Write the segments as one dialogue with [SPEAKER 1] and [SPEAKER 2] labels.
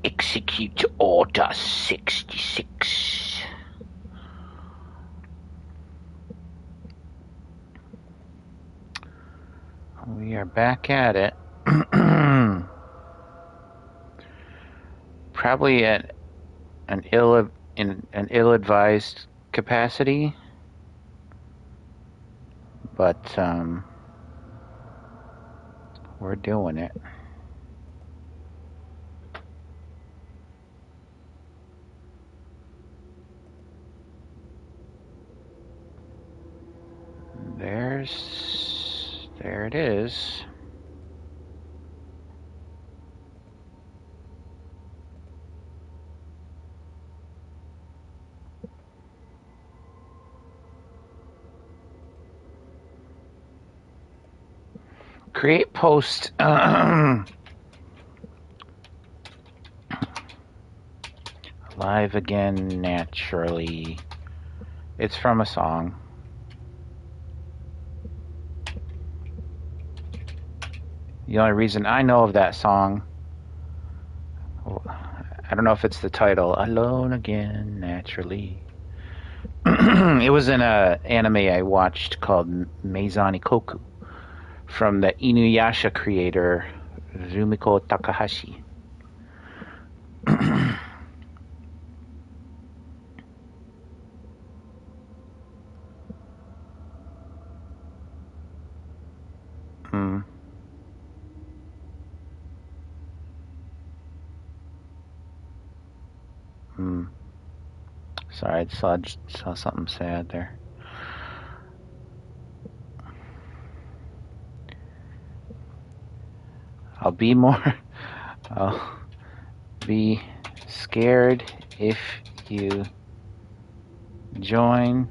[SPEAKER 1] Execute Order 66. We are back at it. Probably at an ill-advised capacity, but we're doing it. There it is. Create post. Live again naturally. It's from a song. The only reason I know of that song, I don't know if it's the title, Alone Again Naturally. It was in an anime I watched called Meizan Ikoku from the Inuyasha creator Rumiko Takahashi. Sorry, I saw something sad there. I'll be scared if you join,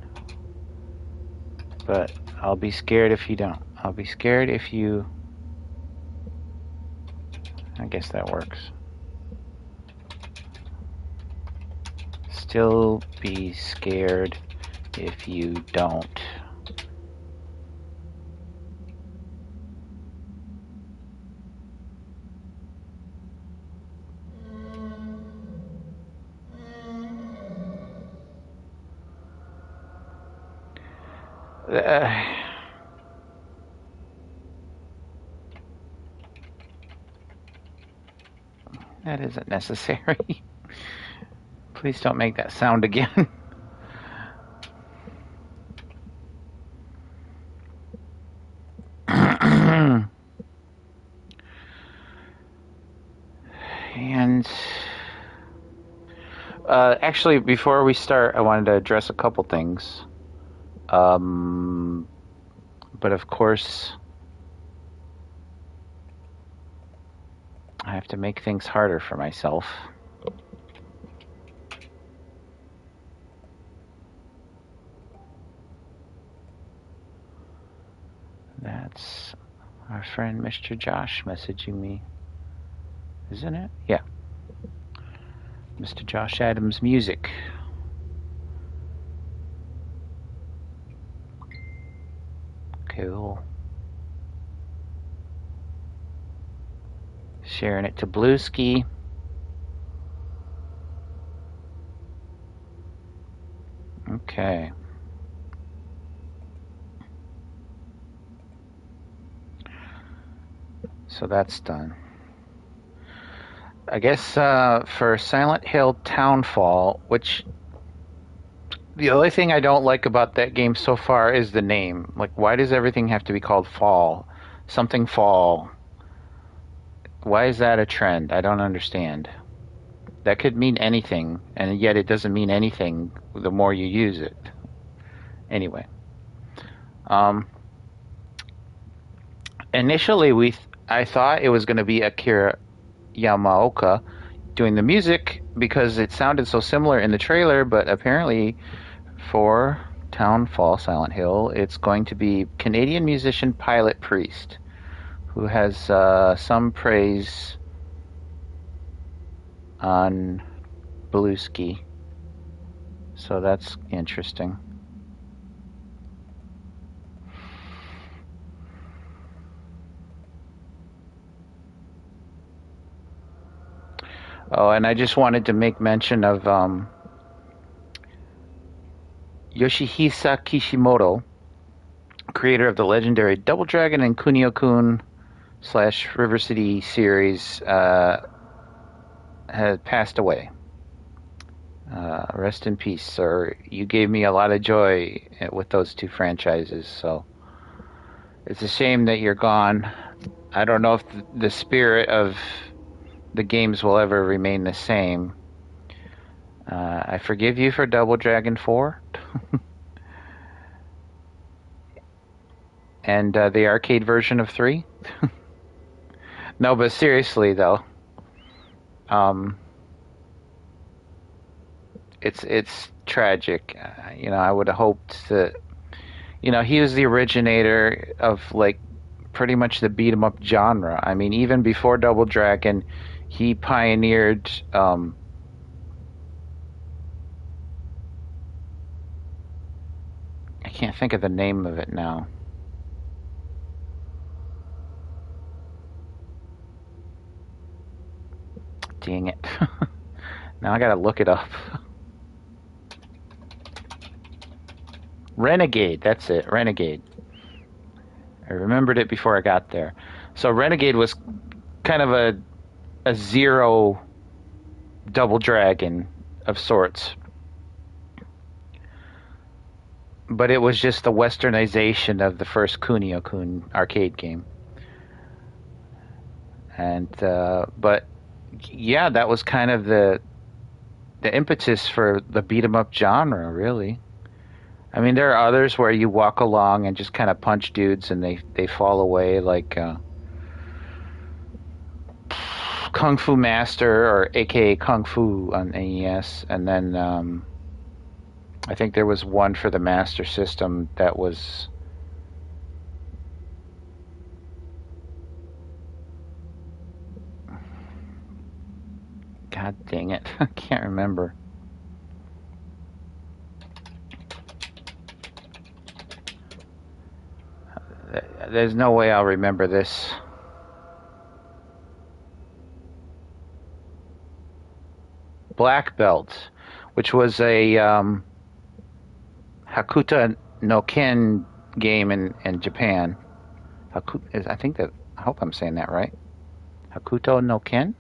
[SPEAKER 1] but I'll be scared if you don't. I'll be scared if you... I guess that works. Still be scared if you don't. That isn't necessary. Please don't make that sound again. And actually, before we start, I wanted to address a couple things. But of course, I have to make things harder for myself. That's our friend Mr. Josh messaging me, isn't it? Yeah. Mr. Josh Adams Music. Cool. Sharing it to Blueski. Okay. So that's done. I guess for Silent Hill Townfall, which the only thing I don't like about that game so far is the name. Like, why does everything have to be called Fall? Something Fall. Why is that a trend? I don't understand. That could mean anything, and yet it doesn't mean anything the more you use it. Anyway. Initially, I thought it was going to be Akira Yamaoka doing the music because it sounded so similar in the trailer, but apparently for Townfall Silent Hill, it's going to be Canadian musician Pilot Priest, who has some praise on Blueski. So that's interesting. Oh, and I just wanted to make mention of Yoshihisa Kishimoto, creator of the legendary Double Dragon and Kunio-kun / River City series, has passed away. Rest in peace, sir. You gave me a lot of joy with those two franchises, so it's a shame that you're gone. I don't know if the spirit of the games will ever remain the same. I forgive you for Double Dragon 4 and the arcade version of 3. No, but seriously though, it's tragic. I would have hoped that, he was the originator of like pretty much the beat 'em up genre. I mean, even before Double Dragon, he pioneered I can't think of the name of it now. Dang it. Now I gotta look it up. Renegade, that's it, Renegade. I remembered it before I got there. So Renegade was kind of a zero Double Dragon of sorts. But it was just the westernization of the first Kunio-kun arcade game. And but yeah, that was kind of the impetus for the beat 'em up genre, really. I mean, there are others where you walk along and just kind of punch dudes and they fall away, like Kung Fu Master, or AKA Kung Fu on NES, and then I think there was one for the Master System that was God dang it, I can't remember. There's no way I'll remember this. Black Belt, which was a Hakuta no Ken game in Japan. I hope I'm saying that right. Hakuto no Ken?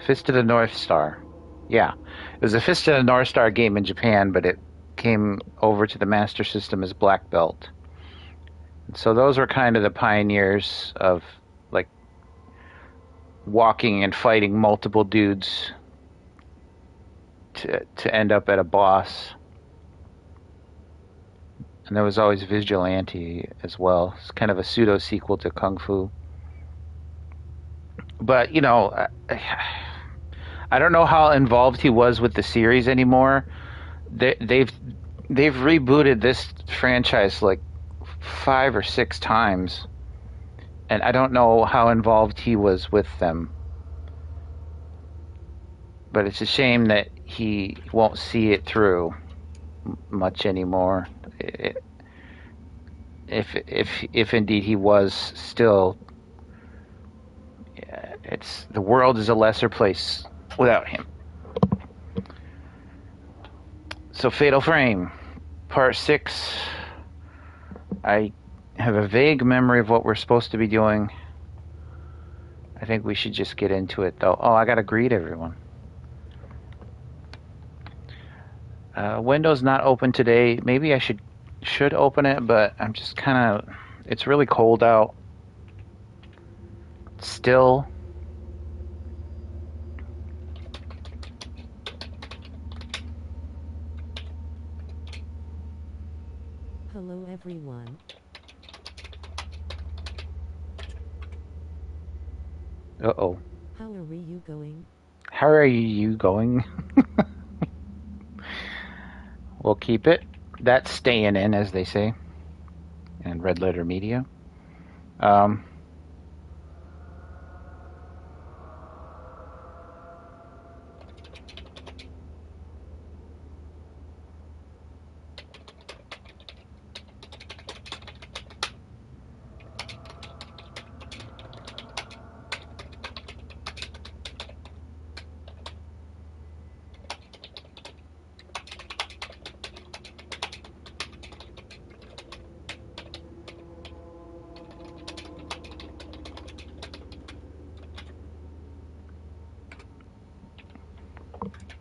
[SPEAKER 1] Fist of the North Star. Yeah. It was a Fist of the North Star game in Japan, but it came over to the Master System as Black Belt. So those were kind of the pioneers of like walking and fighting multiple dudes to end up at a boss. And there was always Vigilante as well. It's kind of a pseudo sequel to Kung Fu. But I don't know how involved he was with the series anymore. They've rebooted this franchise like 5 or 6 times, and I don't know how involved he was with them. But it's a shame that he won't see it through much anymore. If indeed he was still, it's the world is a lesser place without him. So Fatal Frame, Part 6. I have a vague memory of what we're supposed to be doing. I think we should just get into it, though. Oh, I gotta greet everyone. Window's not open today. Maybe I should open it, but I'm just kind of... It's really cold out. Still.
[SPEAKER 2] Hello everyone.
[SPEAKER 1] Uh-oh.
[SPEAKER 2] How are you going?
[SPEAKER 1] How are you going? We'll keep it. That's staying in, as they say, in Red Letter Media.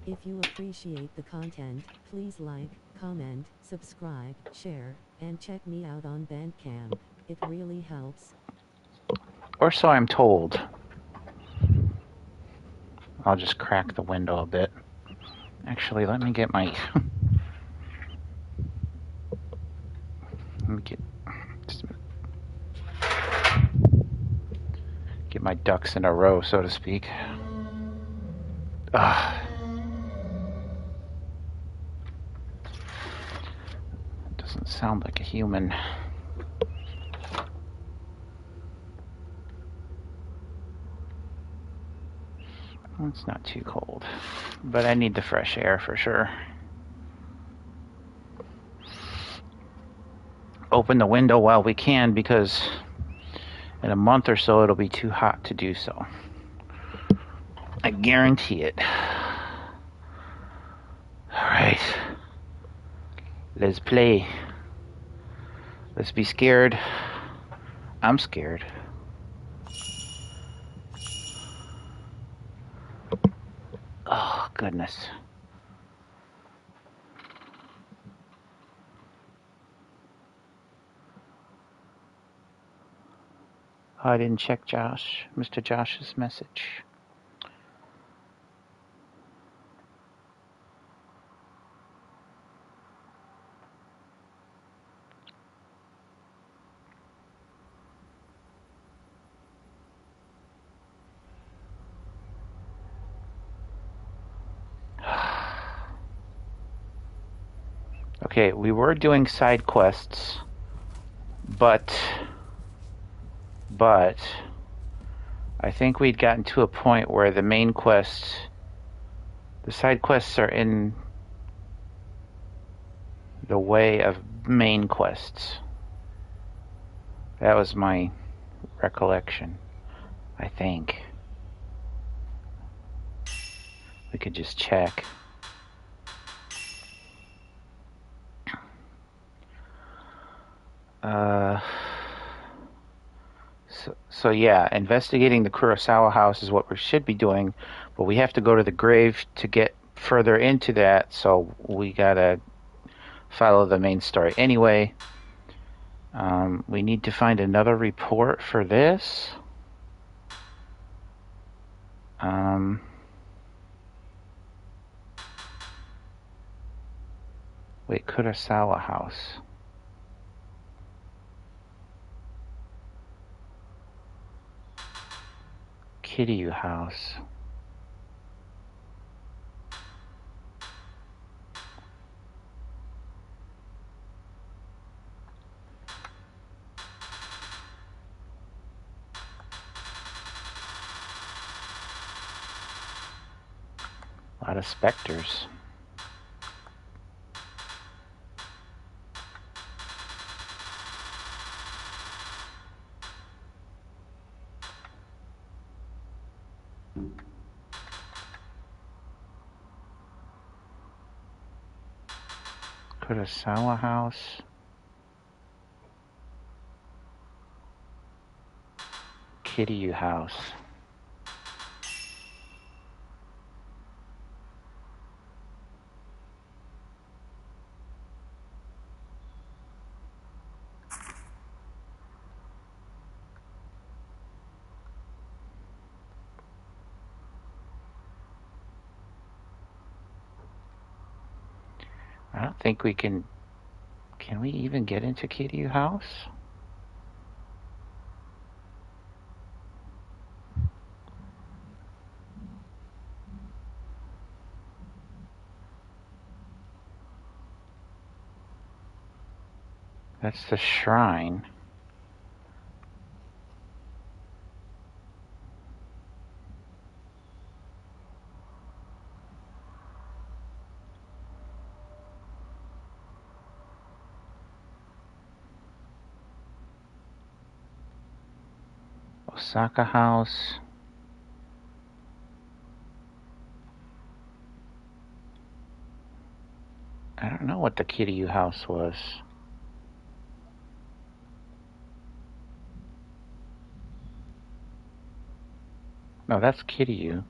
[SPEAKER 2] If you appreciate the content, please like, comment, subscribe, share, and check me out on Bandcamp. It really helps.
[SPEAKER 1] Or so I'm told. I'll just crack the window a bit. Actually, let me get my... let me get my ducks in a row, so to speak. Ugh. Doesn't sound like a human. It's not too cold, but I need the fresh air for sure. Open the window while we can, because in a month or so it'll be too hot to do so. I guarantee it. Alright. Let's play. Let's be scared. I'm scared. Oh, goodness. Oh, I didn't check Mr. Josh's message. Okay, we were doing side quests, but I think we'd gotten to a point where the main quests, the side quests are in the way of main quests. That was my recollection, I think. We could just check. So yeah, investigating the Kurosawa house is what we should be doing, but we have to go to the grave to get further into that, so we gotta follow the main story. Anyway, we need to find another report for this. Wait, Kurosawa house. Kiryu house. A lot of specters. Kurosawa house. Kiryu house. I don't think we can. Can we even get into Kiryu house? That's the shrine. Osaka house. I don't know what the Kiryu house was. No, that's Kiryu.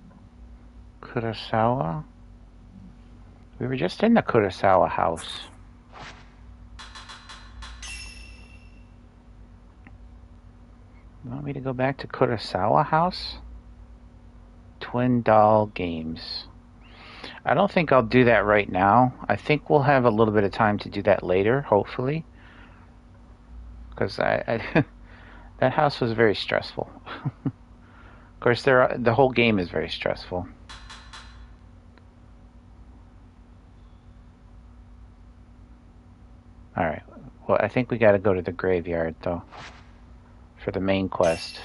[SPEAKER 1] Kurosawa? We were just in the Kurosawa house. You want me to go back to Kurosawa house? Twin Doll Games. I don't think I'll do that right now. I think we'll have a little bit of time to do that later, hopefully. Because I that house was very stressful. Of course, the whole game is very stressful. Alright, well, I think we gotta go to the graveyard, though, for the main quest.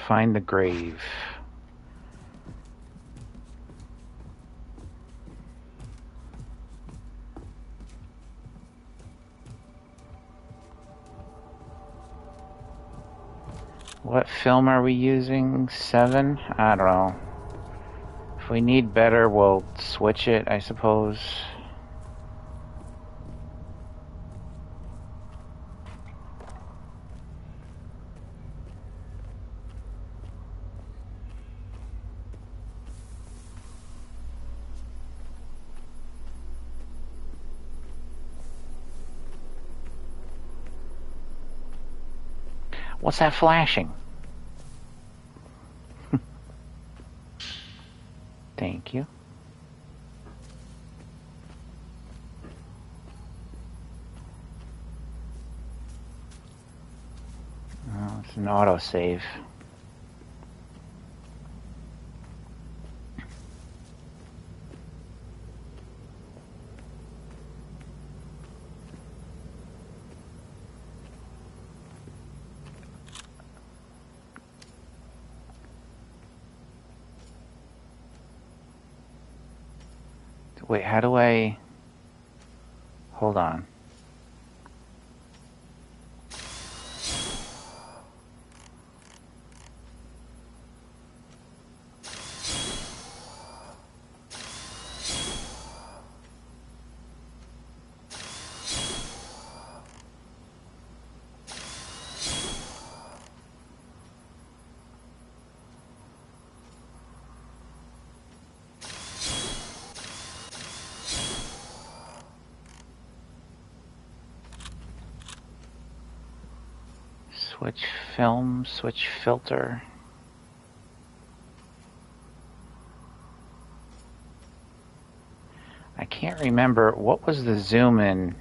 [SPEAKER 1] Find the grave. What film are we using? 7? I don't know. If we need better, we'll switch it, I suppose. What's that flashing? Thank you. Oh, it's an autosave. Wait, how do I... Hold on. Switch film, switch filter. I can't remember. What was the zoom in?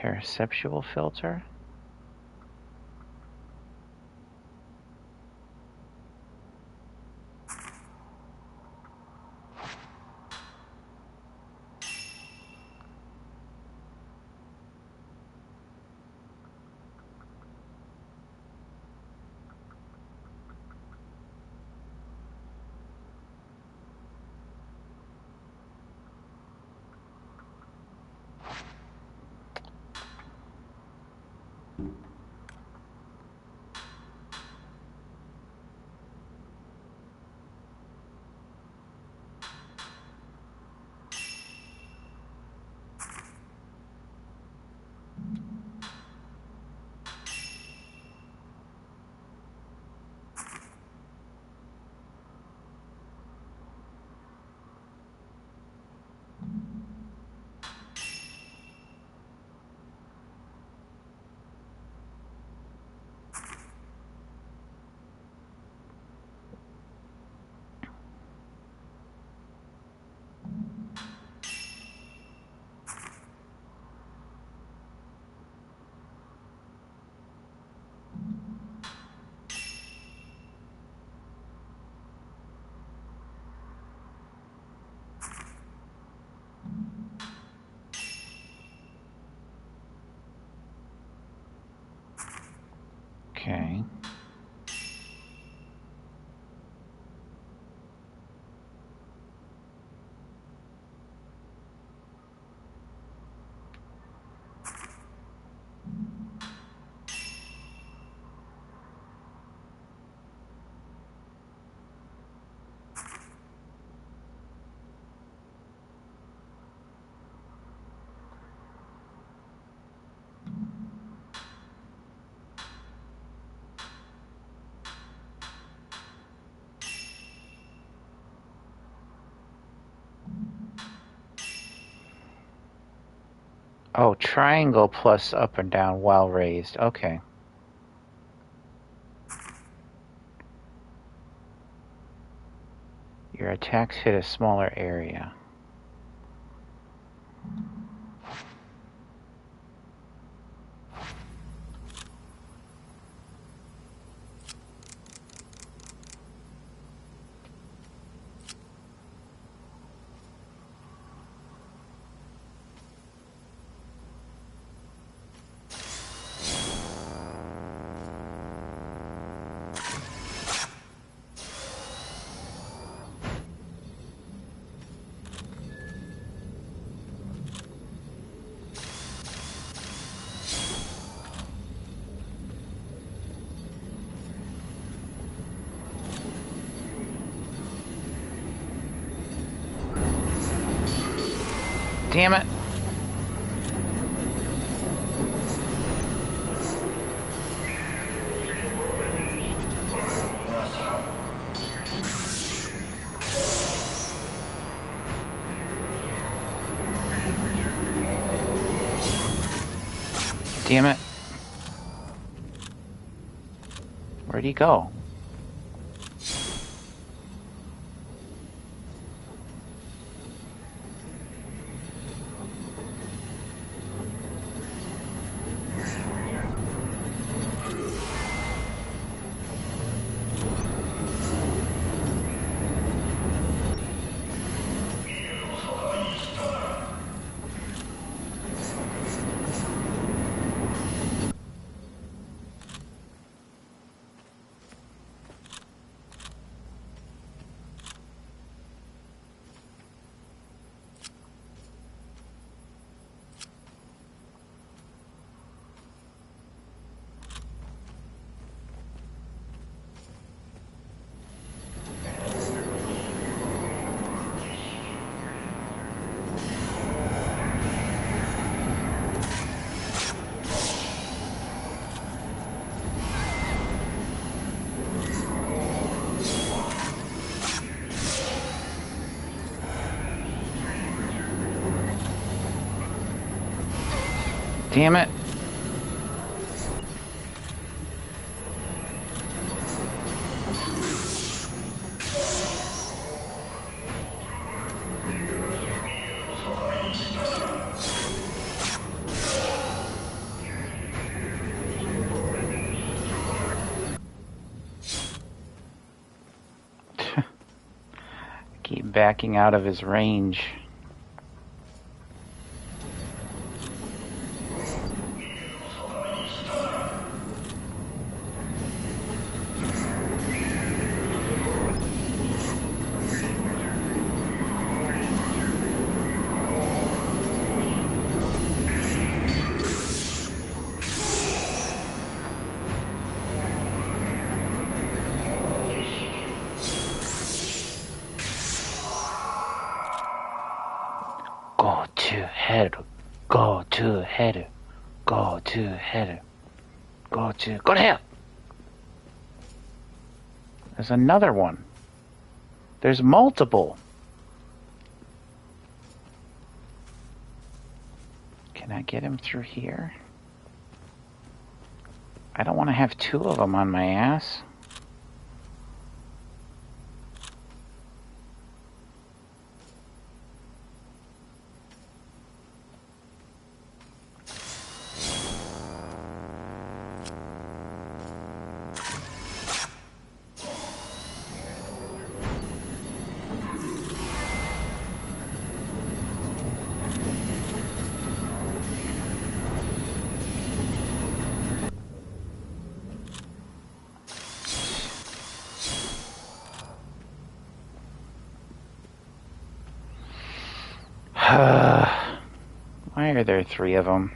[SPEAKER 1] Perceptual filter? Okay. Oh, triangle plus up and down while raised. Okay. Your attacks hit a smaller area. Damn it! Damn it. Where'd he go? Damn it. Keep backing out of his range. Go to hell. Go to hell. Go to hell. Go to hell. There's another one. There's multiple. Can I get him through here? I don't want to have two of them on my ass. Why are there 3 of them?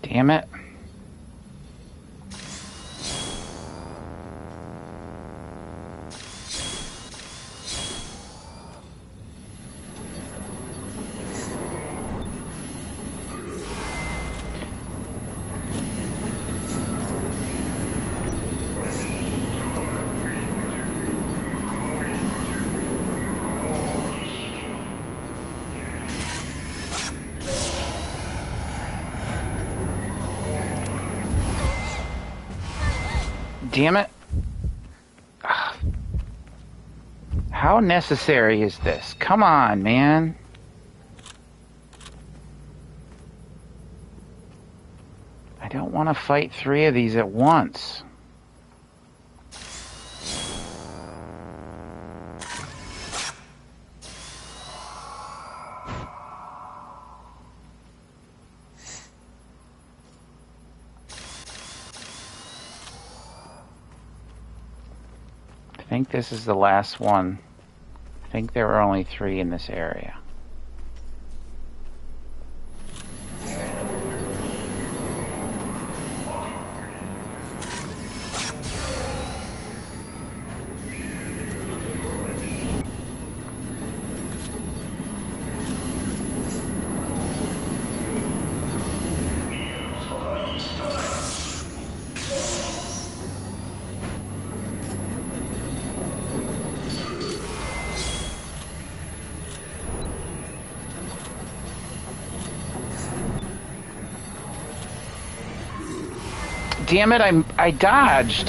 [SPEAKER 1] Damn it. Damn it. How necessary is this? Come on, man. I don't want to fight 3 of these at once. I think this is the last one. I think there were only 3 in this area. Damn it, I dodged.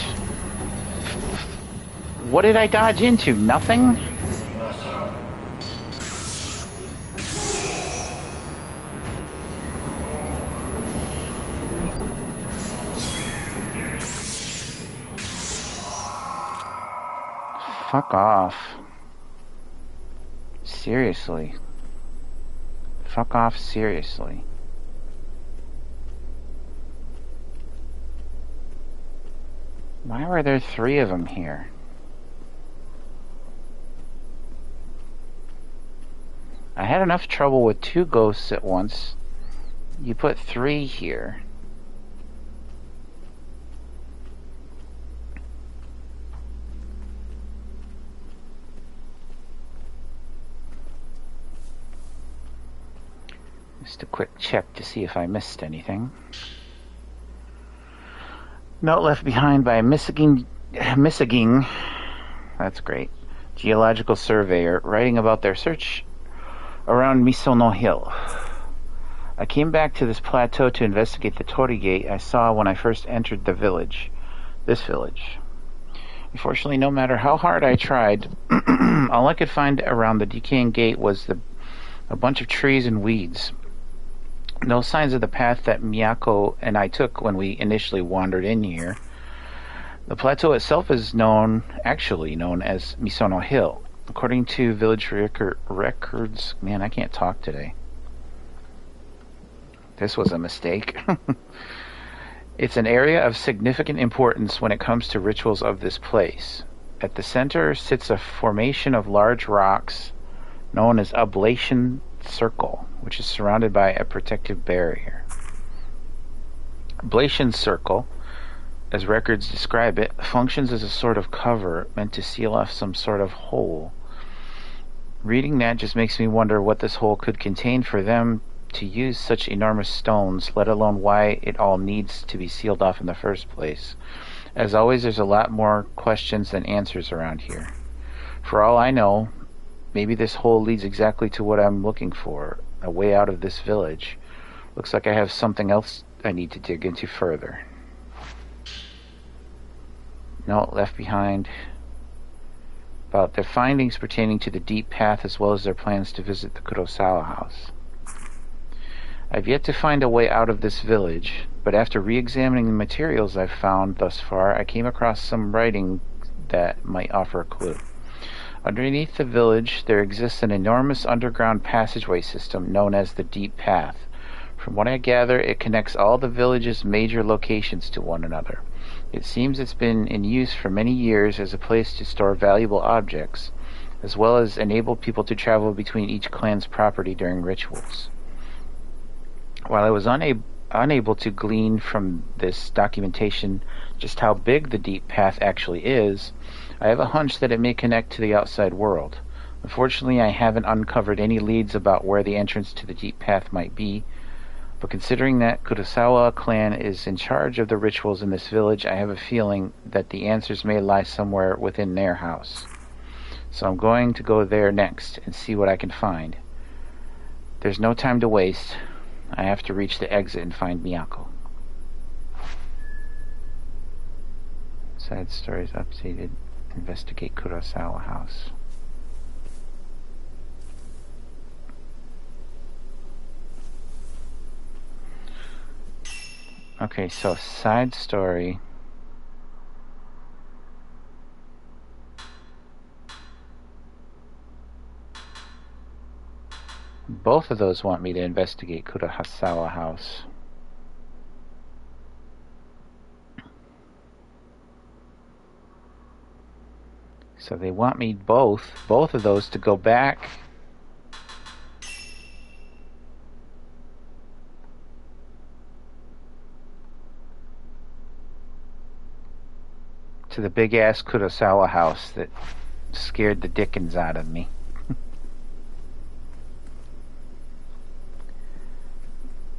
[SPEAKER 1] What did I dodge into? Nothing? Fuck off. Seriously. Fuck off, seriously. Why were there 3 of them here? I had enough trouble with 2 ghosts at once. You put 3 here. Just a quick check to see if I missed anything. Note left behind by a missing, that's great, geological surveyor writing about their search around Misono Hill. I came back to this plateau to investigate the torii gate I saw when I first entered the village. This village. Unfortunately, no matter how hard I tried, all I could find around the decaying gate was a bunch of trees and weeds. No signs of the path that Miyako and I took when we initially wandered in here. The plateau itself is actually known as Misono Hill. According to village records, man, I can't talk today. This was a mistake. It's an area of significant importance when it comes to rituals of this place. At the center sits a formation of large rocks known as Oblation Circle, which is surrounded by a protective barrier. Oblation Circle, as records describe it, functions as a sort of cover meant to seal off some sort of hole. Reading that just makes me wonder what this hole could contain for them to use such enormous stones, let alone why it all needs to be sealed off in the first place. As always, there's a lot more questions than answers around here. For all I know, maybe this hole leads exactly to what I'm looking for, a way out of this village. Looks like I have something else I need to dig into further. Note left behind about their findings pertaining to the deep path as well as their plans to visit the Kurosawa house. I've yet to find a way out of this village, but after re-examining the materials I've found thus far, I came across some writing that might offer a clue. Underneath the village, there exists an enormous underground passageway system known as the Deep Path. From what I gather, it connects all the village's major locations to one another. It seems it's been in use for many years as a place to store valuable objects, as well as enable people to travel between each clan's property during rituals. While I was unable to glean from this documentation just how big the Deep Path actually is, I have a hunch that it may connect to the outside world. Unfortunately, I haven't uncovered any leads about where the entrance to the Deep Path might be, but considering that Kurosawa clan is in charge of the rituals in this village, I have a feeling that the answers may lie somewhere within their house. So I'm going to go there next and see what I can find. There's no time to waste. I have to reach the exit and find Miyako. Side stories updated. Investigate Kurosawa house. Okay, so side story. Both of those want me to investigate Kurosawa house. So they want me both of those to go back to the big ass Kurosawa house that scared the dickens out of me.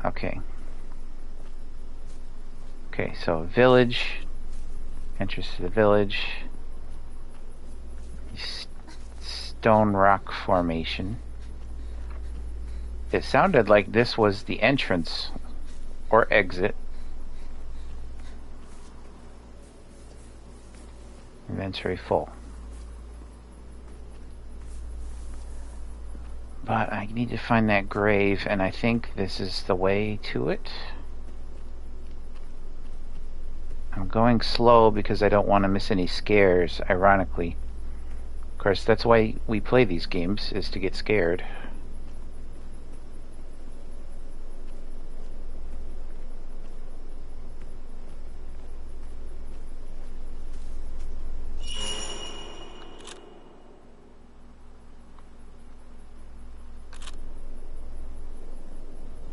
[SPEAKER 1] Okay. Okay, so village. Entrance to the village. Stone rock formation. It sounded like this was the entrance or exit. Inventory full. But I need to find that grave, and I think this is the way to it. I'm going slow because I don't want to miss any scares, ironically. Of course, that's why we play these games, is to get scared.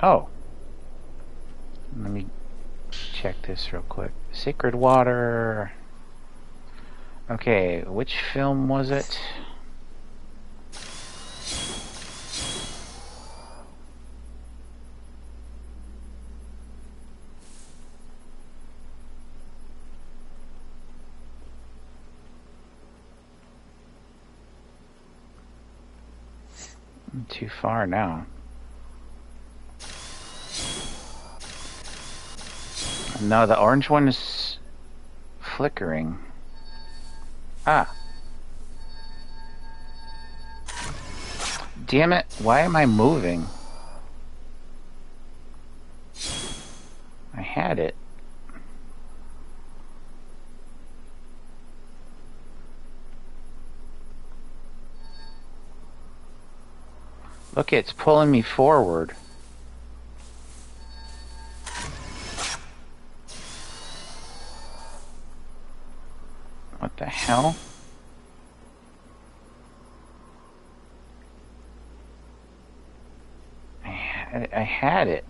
[SPEAKER 1] Oh. Let me check this real quick. Sacred water. Okay, which film was it? I'm too far now. No, the orange one is flickering. Ah. Damn it, why am I moving? I had it. Look, it's pulling me forward. What the hell? I had it.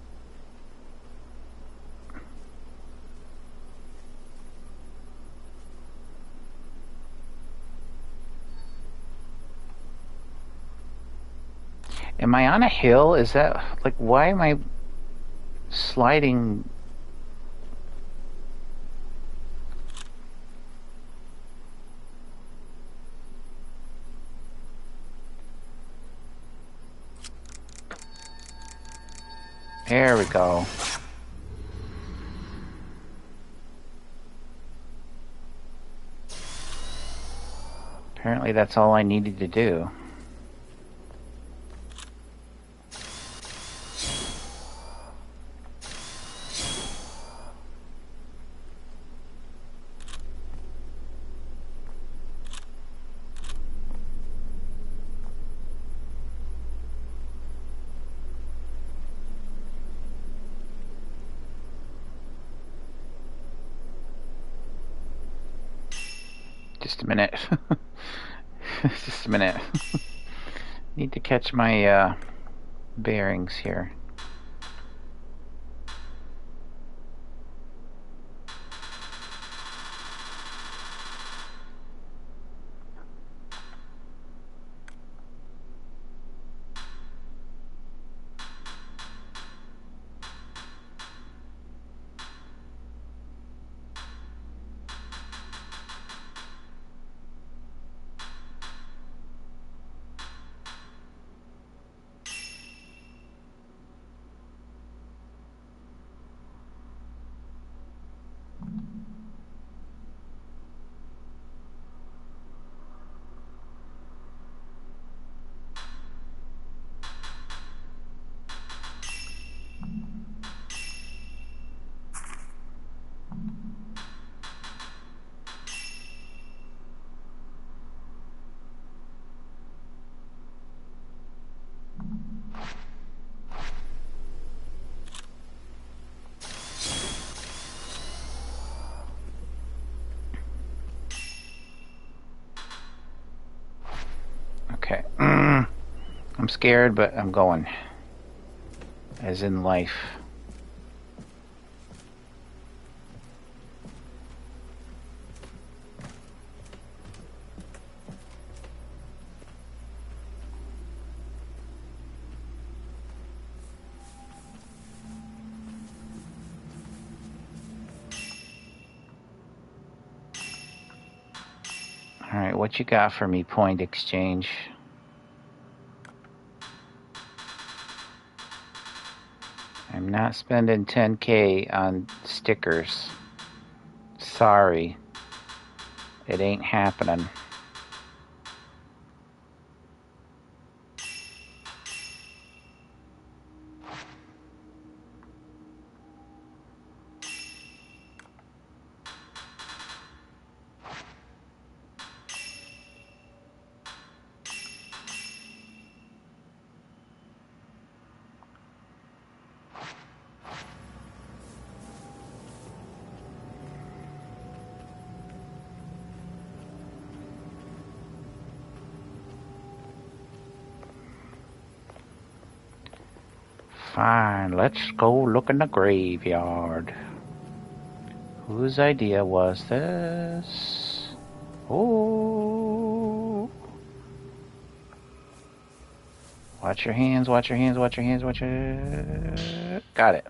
[SPEAKER 1] Am I on a hill? Is that like, why am I sliding? There we go. Apparently that's all I needed to do. Just a minute. Just a minute. Need to catch my bearings here. Okay. I'm scared, but I'm going. As in life. Alright, what you got for me, Point Exchange? I'm not spending 10K on stickers. Sorry. It ain't happening. Fine, let's go look in the graveyard. Whose idea was this? Oh. Watch your hands, watch your hands, watch your hands, watch your... Got it.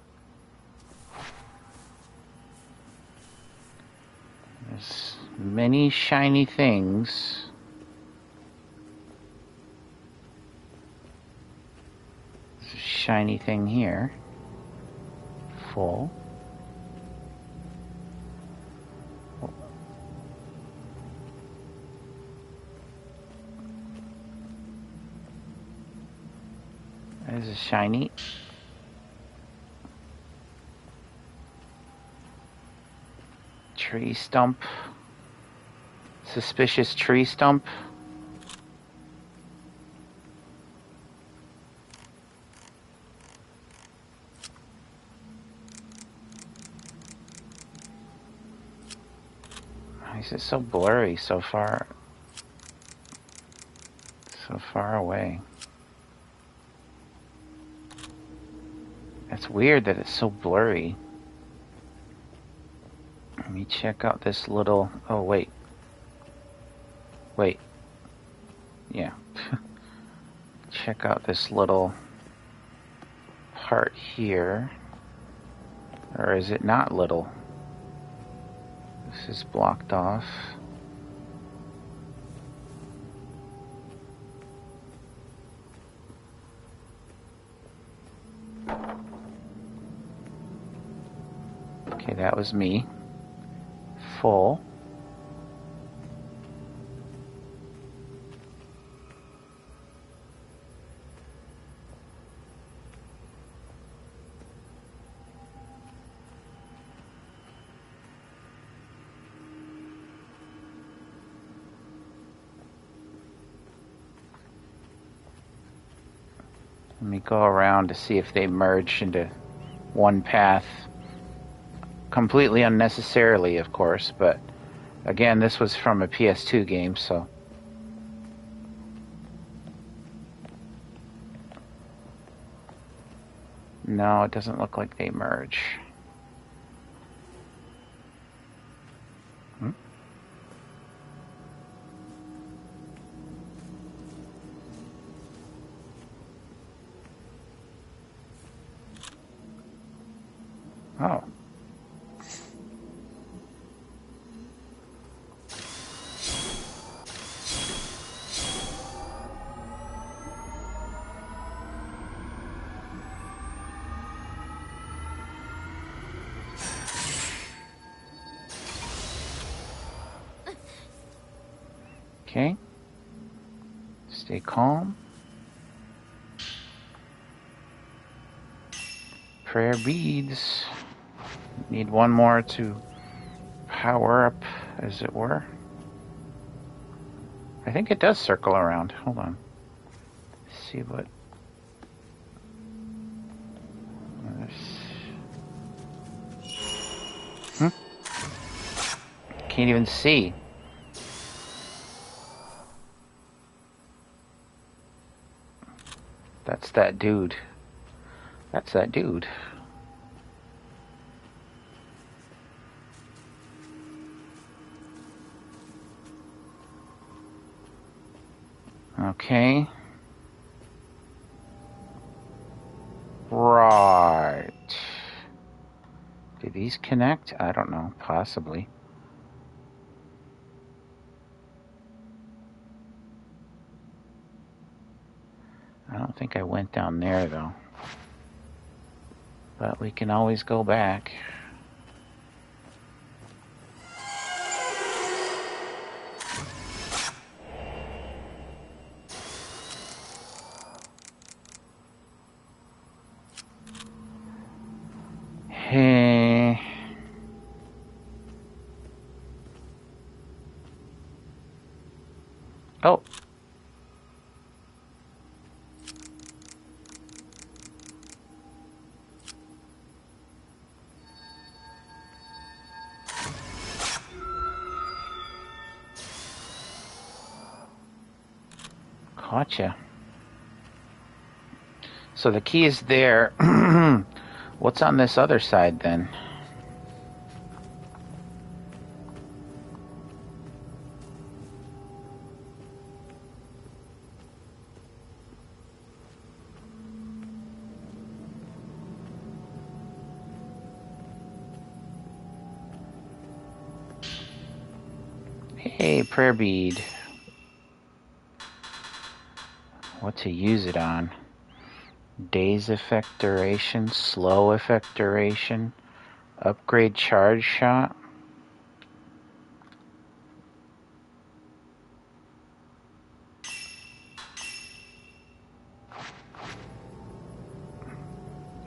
[SPEAKER 1] There's many shiny things. shiny thing here. Full. There's a shiny. Tree stump. Suspicious tree stump. This is so blurry so far away. It's weird that it's so blurry. Let me check out this little... Oh, wait. Wait. Yeah. Check out this little part here. Or is it not little? This is blocked off. Okay, that was me. Full. Let me go around to see if they merge into one path. Completely unnecessarily, of course, but again, this was from a PS2 game, so... No, it doesn't look like they merge. Hmm? Oh. Okay. Stay calm. Prayer beads. Need one more to power up, as it were. I think it does circle around. Hold on. Let's see what... Can't even see. That's that dude. That's that dude. Okay. Right. Do these connect? I don't know. Possibly. I don't think I went down there, though. But we can always go back. Hey. Oh. Gotcha. So the key is there. What's on this other side then? Hey, prayer bead. What to use it on? Days effect duration, slow effect duration, upgrade charge shot.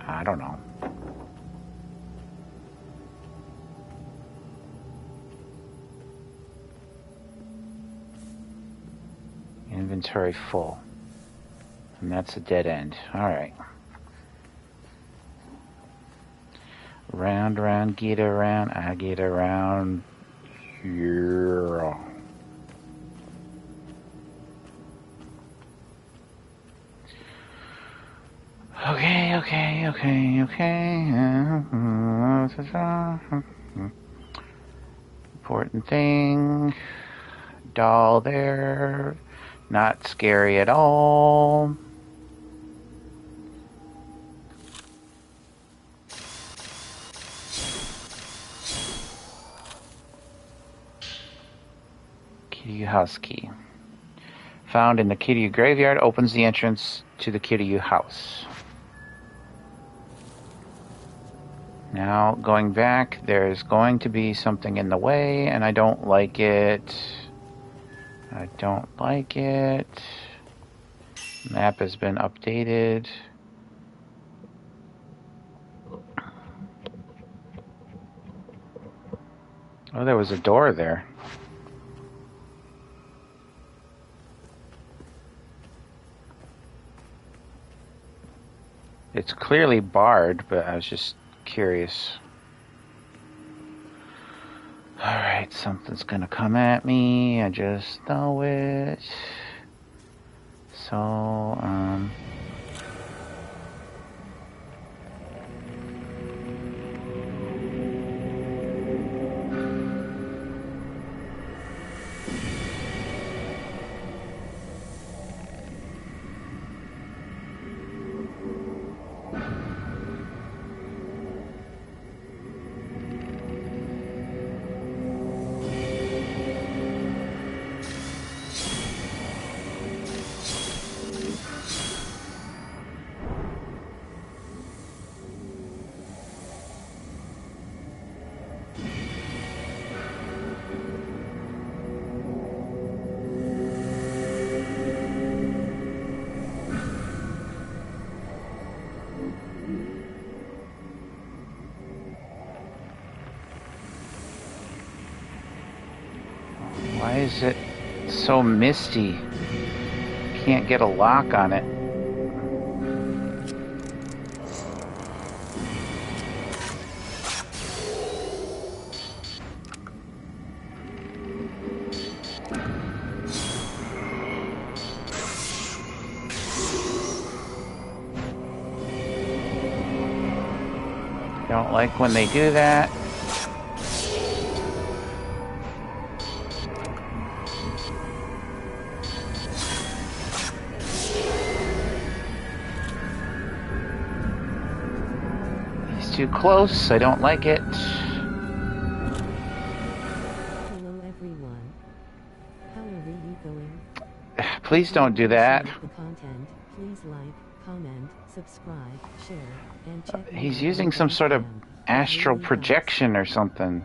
[SPEAKER 1] I don't know. Inventory full. And that's a dead end. Alright. Round, round, get around. I get around. Yeah. Okay. Important thing. Doll there. Not scary at all. Kiryu house key. Found in the Kiryu graveyard, opens the entrance to the Kiryu house. Now, going back, there's going to be something in the way, and I don't like it. Map has been updated. Oh, there was a door there. It's clearly barred, but I was just curious. Alright, something's gonna come at me. I just know it. So, why is it so misty? Can't get a lock on it. Don't like when they do that. Too close. I don't like it.
[SPEAKER 2] Hello everyone. How are you going?
[SPEAKER 1] Please don't do that.
[SPEAKER 2] The content, please like, comment, subscribe, share, and check
[SPEAKER 1] He's using some sort of astral projection or something.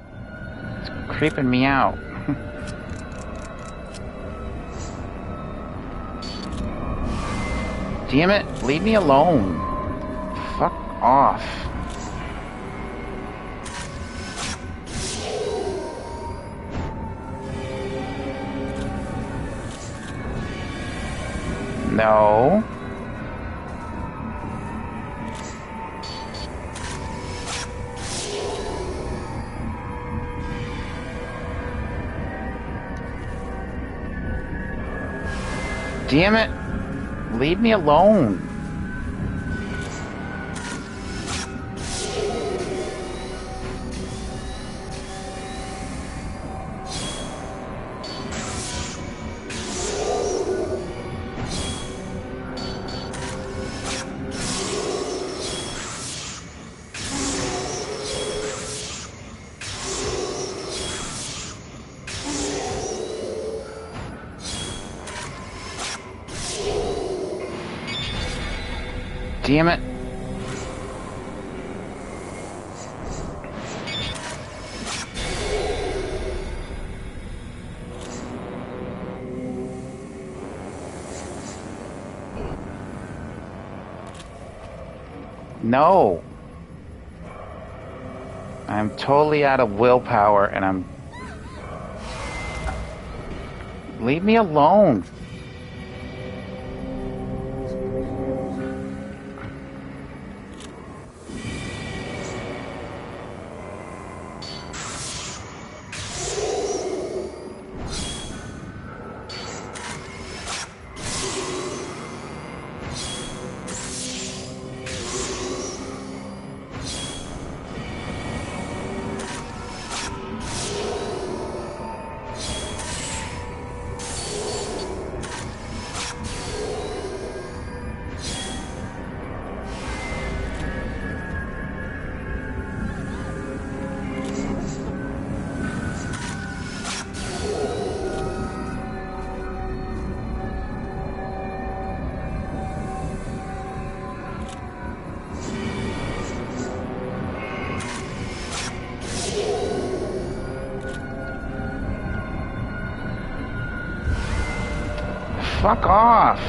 [SPEAKER 1] It's creeping me out. Damn it, leave me alone. Fuck off. No. Damn it. Leave me alone. Damn it. No. I'm totally out of willpower and I'm... Leave me alone. Fuck off.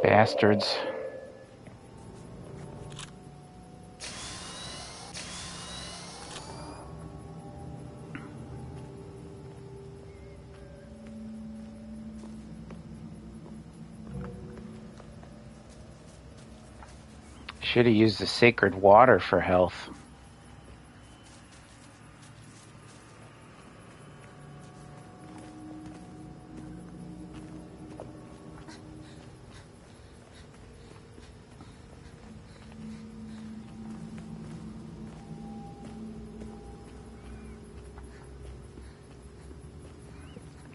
[SPEAKER 1] Bastards. Should have used the sacred water for health.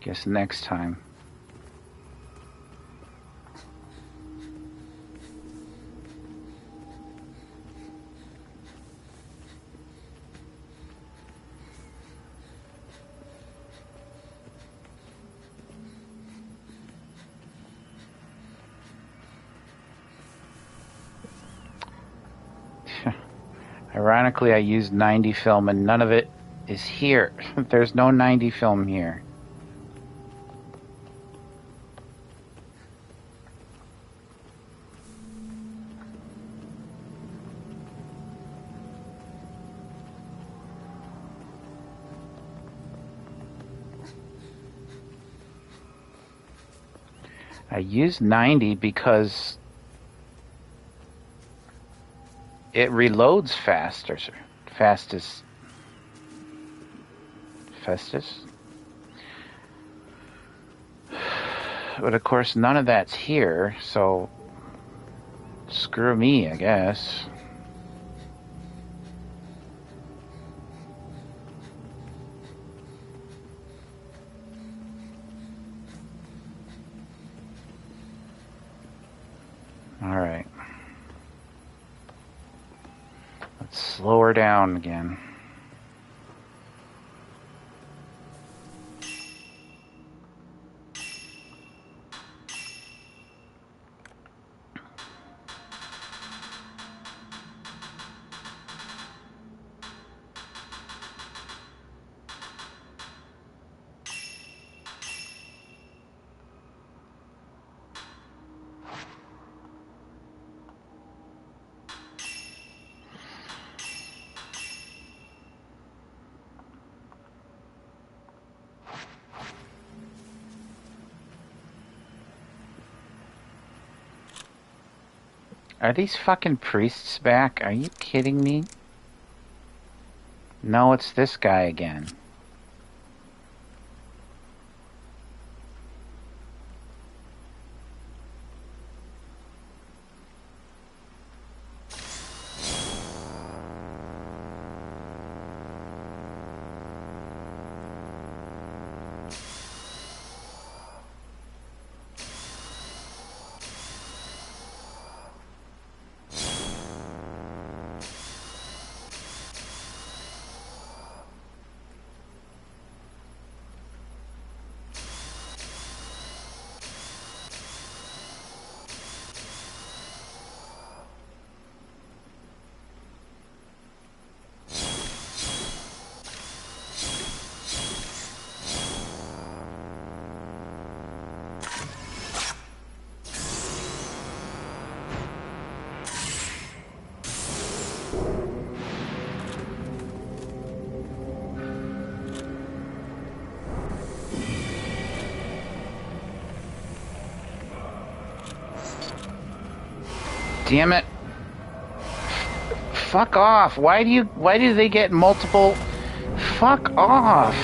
[SPEAKER 1] Guess next time. Ironically, I used 90 film and none of it is here. There's no 90 film here. I used 90 because it reloads faster. Fastest. But of course, none of that's here, so screw me, I guess. All right. Let's slow her down again. Are these fucking priests back? Are you kidding me? No, it's this guy again. Damn it. Fuck off. Why do they get multiple? Fuck off.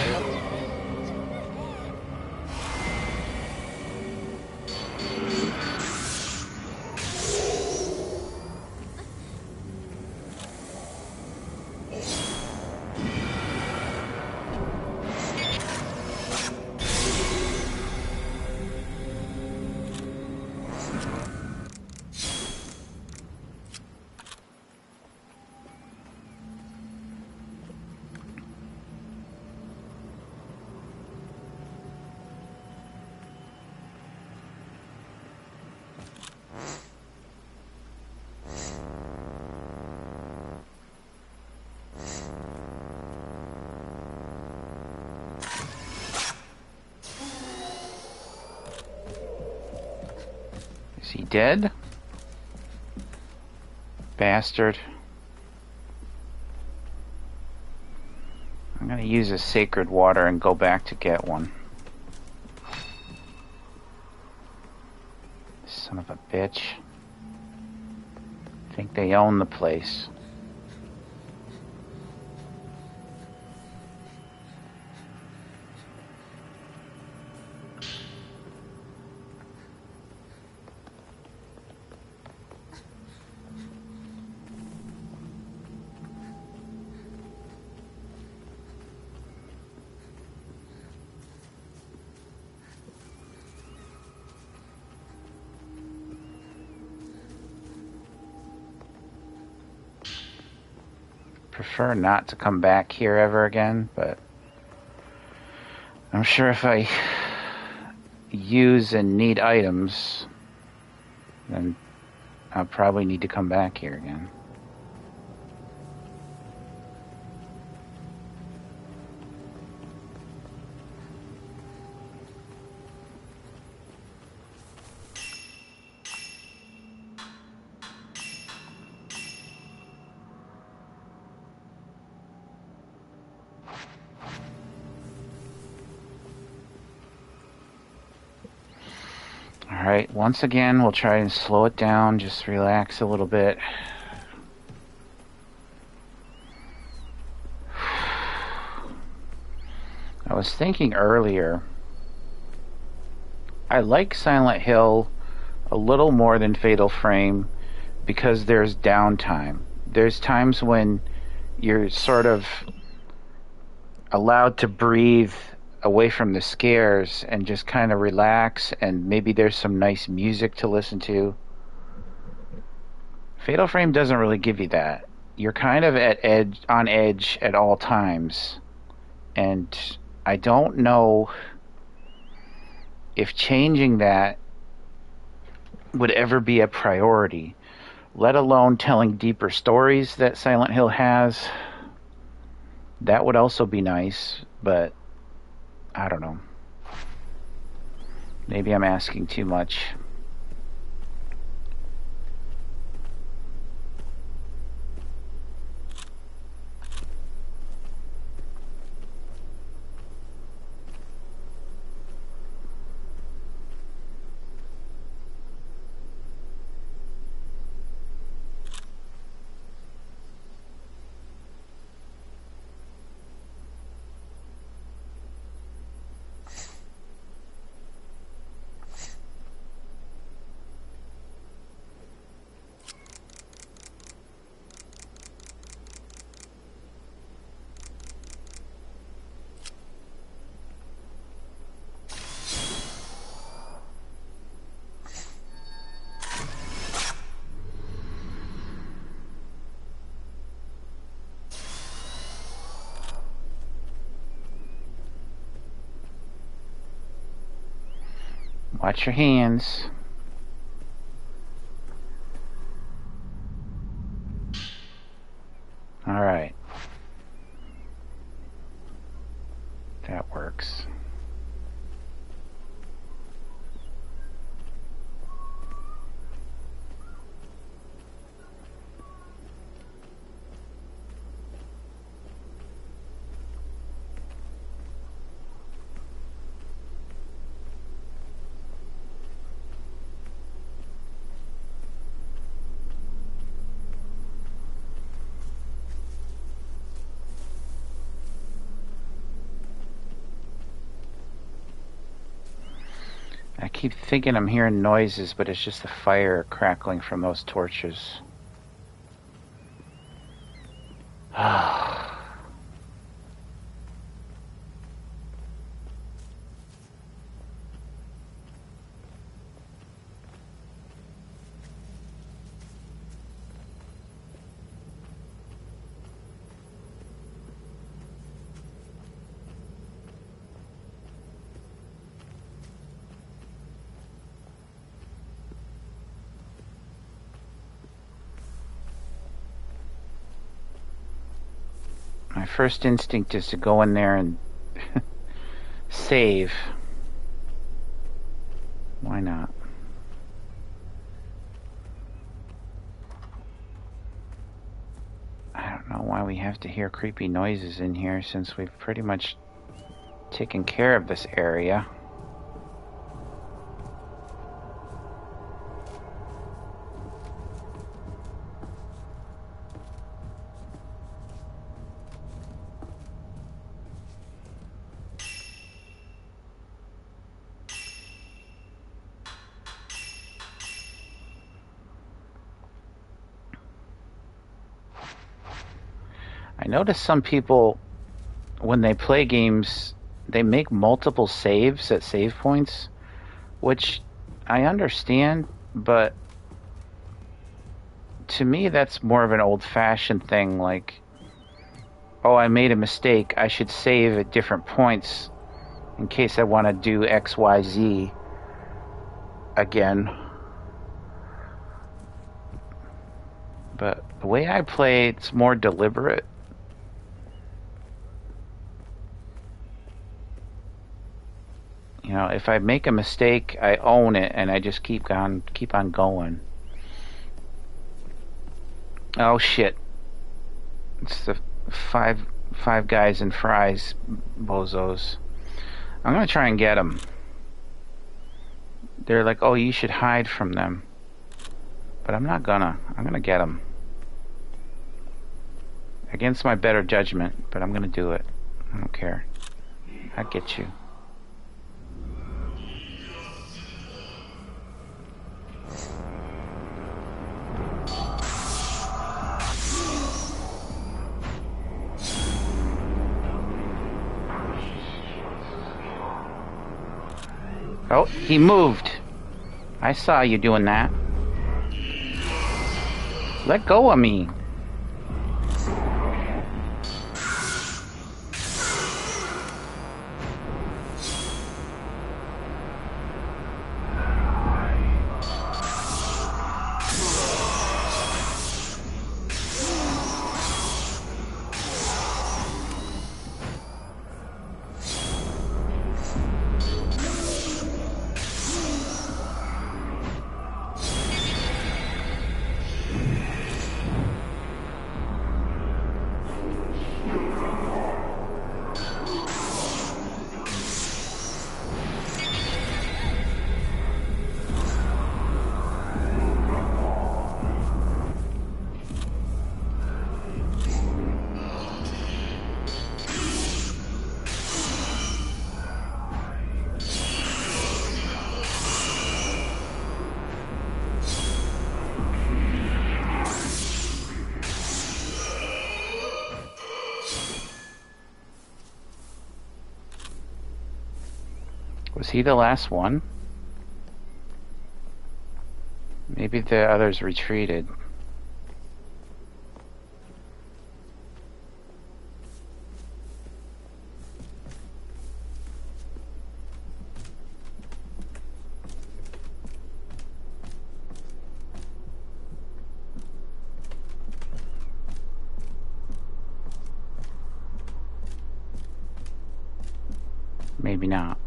[SPEAKER 1] Is he dead? Bastard. I'm gonna use a sacred water and go back to get one. Son of a bitch. Think they own the place. Prefer not to come back here ever again, but I'm sure if I use and need items, then I'll probably need to come back here again. Alright, once again, we'll try and slow it down, just relax a little bit. I was thinking earlier, I like Silent Hill a little more than Fatal Frame because there's downtime. There's times when you're sort of allowed to breathe away from the scares and just kind of relax, and maybe there's some nice music to listen to. Fatal Frame doesn't really give you that. You're kind of on edge at all times, and I don't know if changing that would ever be a priority, let alone telling deeper stories that Silent Hill has. That would also be nice, but I don't know. Maybe I'm asking too much. Watch your hands. Alright. That works. I keep thinking I'm hearing noises, but it's just the fire crackling from those torches. My first instinct is to go in there and save. Why not? I don't know why we have to hear creepy noises in here since we've pretty much taken care of this area. I notice some people, when they play games, they make multiple saves at save points, which I understand, but to me that's more of an old-fashioned thing, like, oh, I made a mistake, I should save at different points in case I want to do X, Y, Z again. But the way I play, it's more deliberate. You know, if I make a mistake, I own it and I just keep on going. Oh shit! It's the five guys and fries, bozos. I'm gonna try and get them. They're like, oh, you should hide from them, but I'm not gonna. I'm gonna get them against my better judgment, but I'm gonna do it. I don't care. I get you. Oh, he moved. I saw you doing that. Let go of me. Was he the last one? Maybe the others retreated. Maybe not.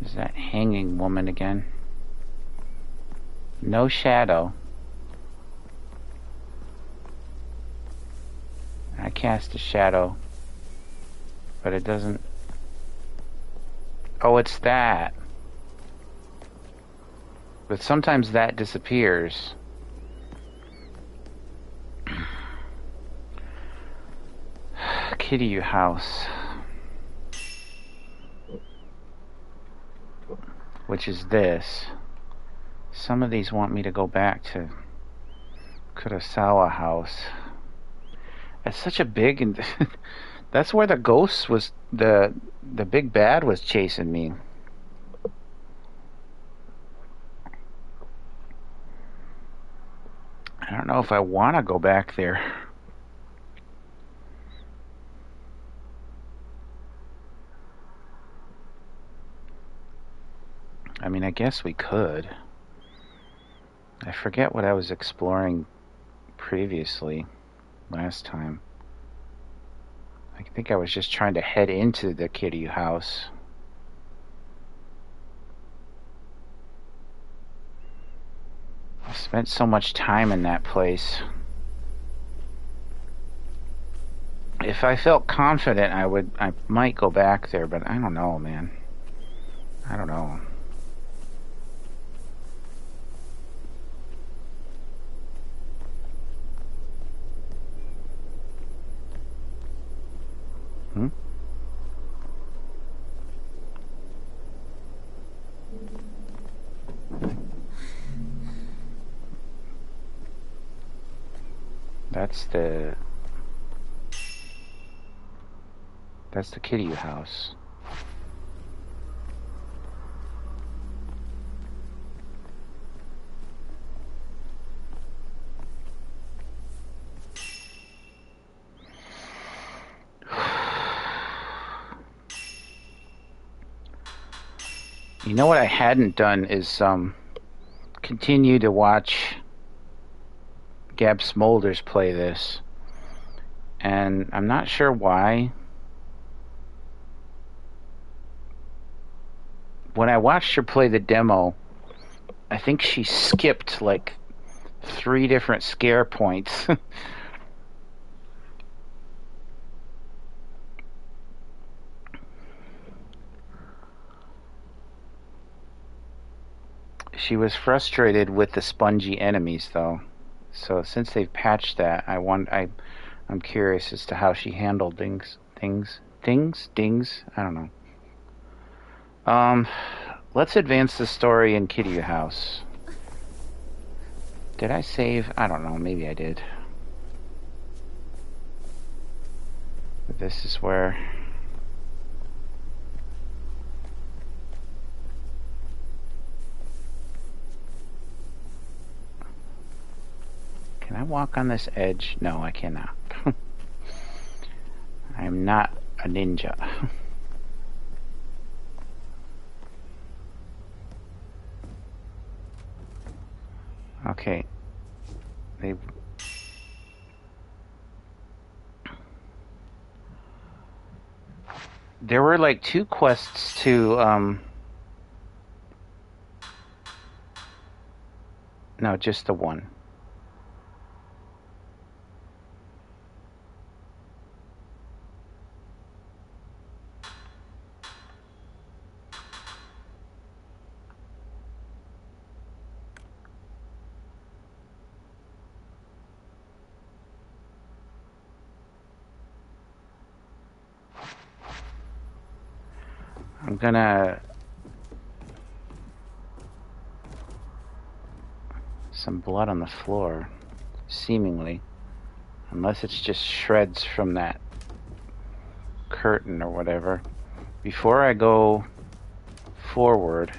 [SPEAKER 1] Is that hanging woman again? No shadow. I cast a shadow, but it doesn't... Oh, it's that. But sometimes that disappears. Kitty house. Which is this. Some of these want me to go back to Kurosawa house. It's such a big... and that's where the ghost was... The big bad was chasing me. I don't know if I want to go back there. I mean, I guess we could. I forget what I was exploring previously, last time. I think I was just trying to head into the kitty house. I spent so much time in that place. If I felt confident, I might go back there, but I don't know, man. I don't know. Hmm? That's the kitty house. You know what I hadn't done is continue to watch Gab Smolders play this. And I'm not sure why. When I watched her play the demo, I think she skipped like 3 different scare points. She was frustrated with the spongy enemies, though. So since they've patched that, I'm curious as to how she handled dings. I don't know. Let's advance the story in Kitty House. Did I save? I don't know. Maybe I did. But this is where... Can I walk on this edge? No, I cannot. I am not a ninja. Okay. There were like 2 quests to no, just the one. I'm gonna... Some blood on the floor, seemingly. Unless it's just shreds from that curtain or whatever. Before I go forward,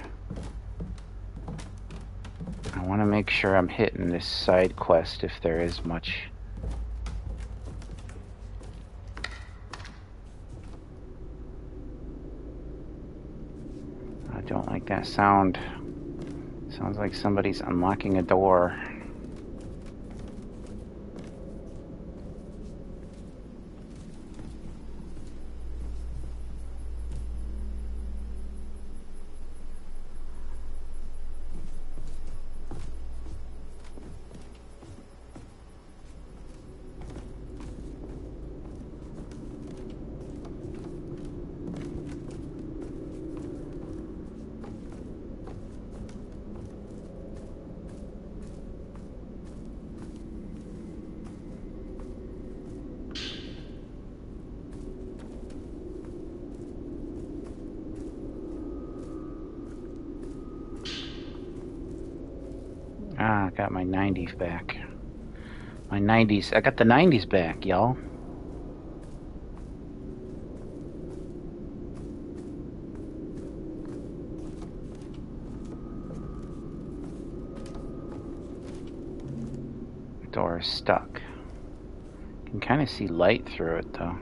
[SPEAKER 1] I want to make sure I'm hitting this side quest if there is much. I don't like that sound. Sounds like somebody's unlocking a door. Ah, I got my 90s back. My 90s. I got the 90s back, y'all. The door is stuck. You can kind of see light through it, though.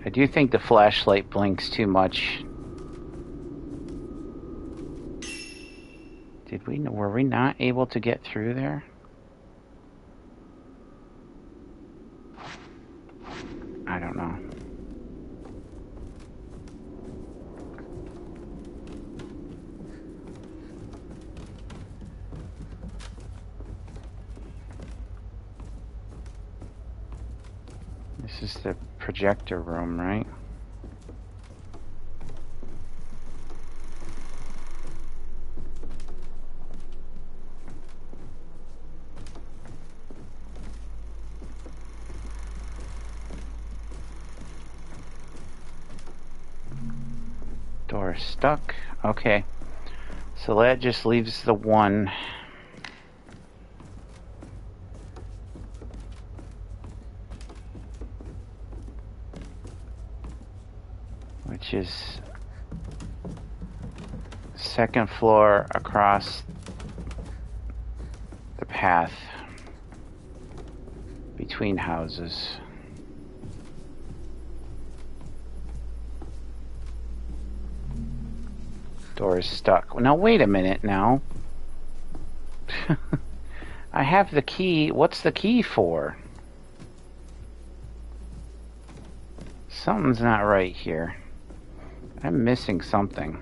[SPEAKER 1] I do think the flashlight blinks too much. Were we not able to get through there? I don't know. This is the projector room, right? Door stuck. Okay. So that just leaves the one. Which is second floor across the path between houses. Door is stuck. Now wait a minute now. I have the key. What's the key for? Something's not right here. I'm missing something.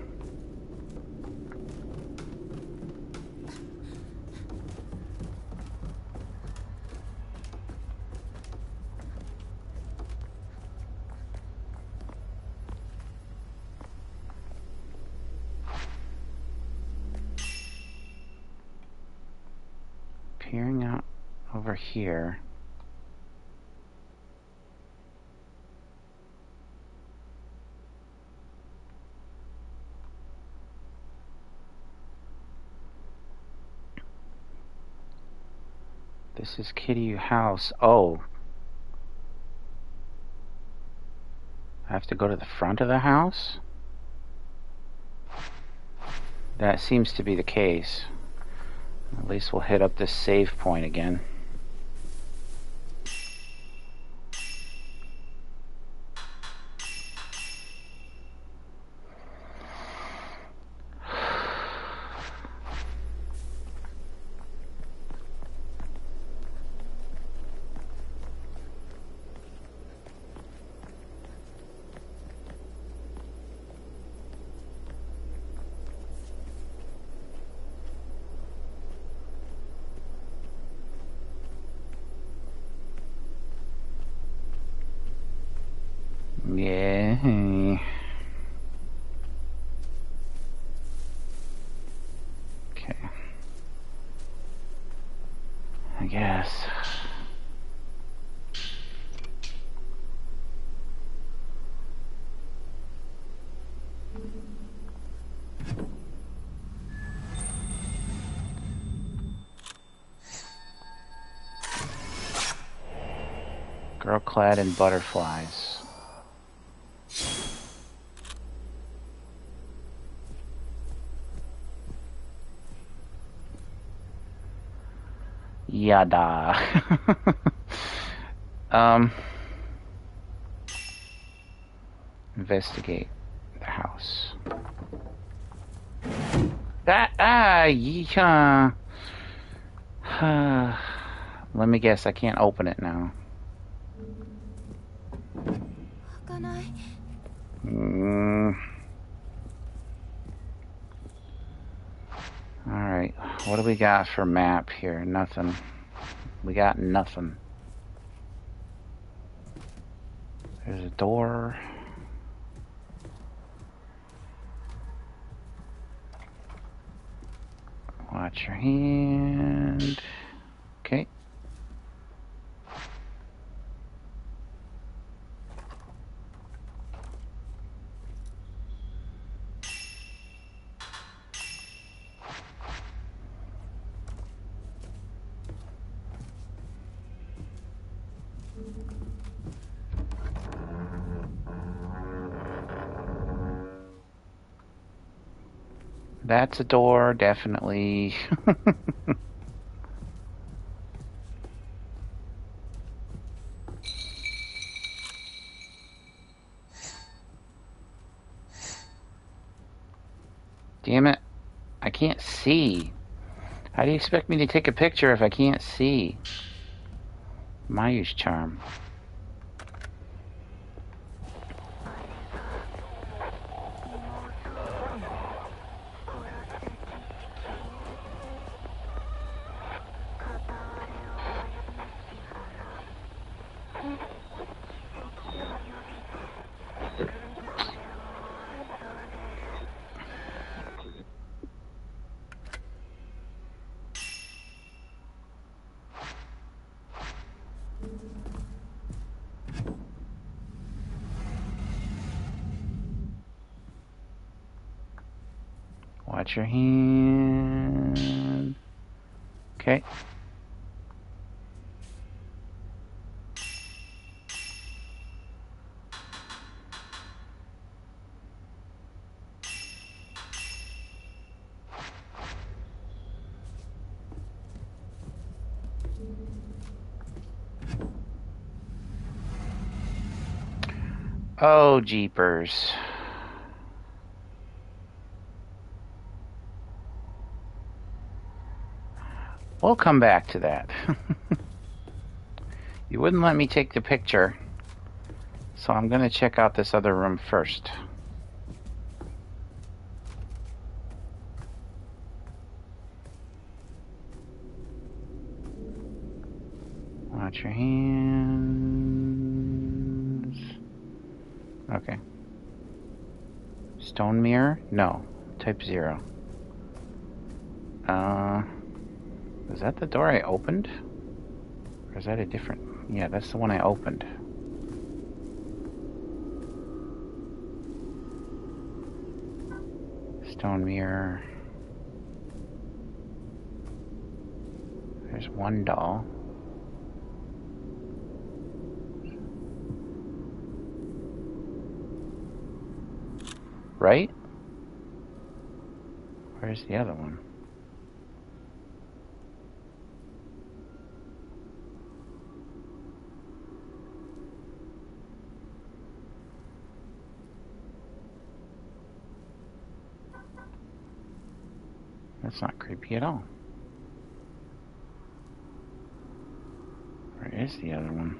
[SPEAKER 1] Peering out over here. This is Kitty House. Oh. I have to go to the front of the house? That seems to be the case. At least we'll hit up this save point again. Yeah. Okay. I guess. Girl clad in butterflies. Yada. Investigate the house. Yeah. Let me guess, I can't open it now. Alright, what do we got for map here? Nothing. We got nothing. There's a door. Watch your hand. Okay. That's a door, definitely. Damn it. I can't see. How do you expect me to take a picture if I can't see? Mayu's charm. Watch your hand. Okay. Oh, jeepers. We'll come back to that. You wouldn't let me take the picture, so I'm gonna check out this other room first. Watch your hands. Okay. Stone mirror? No. Type 0. Is that the door I opened? Or is that a different... Yeah, that's the one I opened. Stone mirror. There's one doll. Right? Where's the other one? That's not creepy at all. Where is the other one?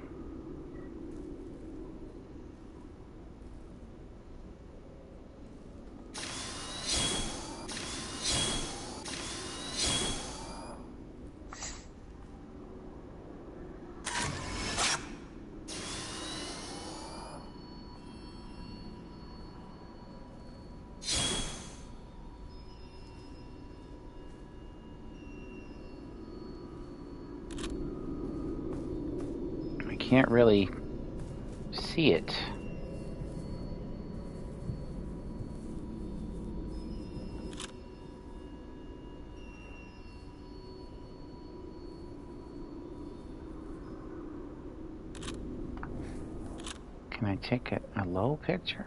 [SPEAKER 1] I can't really see it. Can I take a low picture?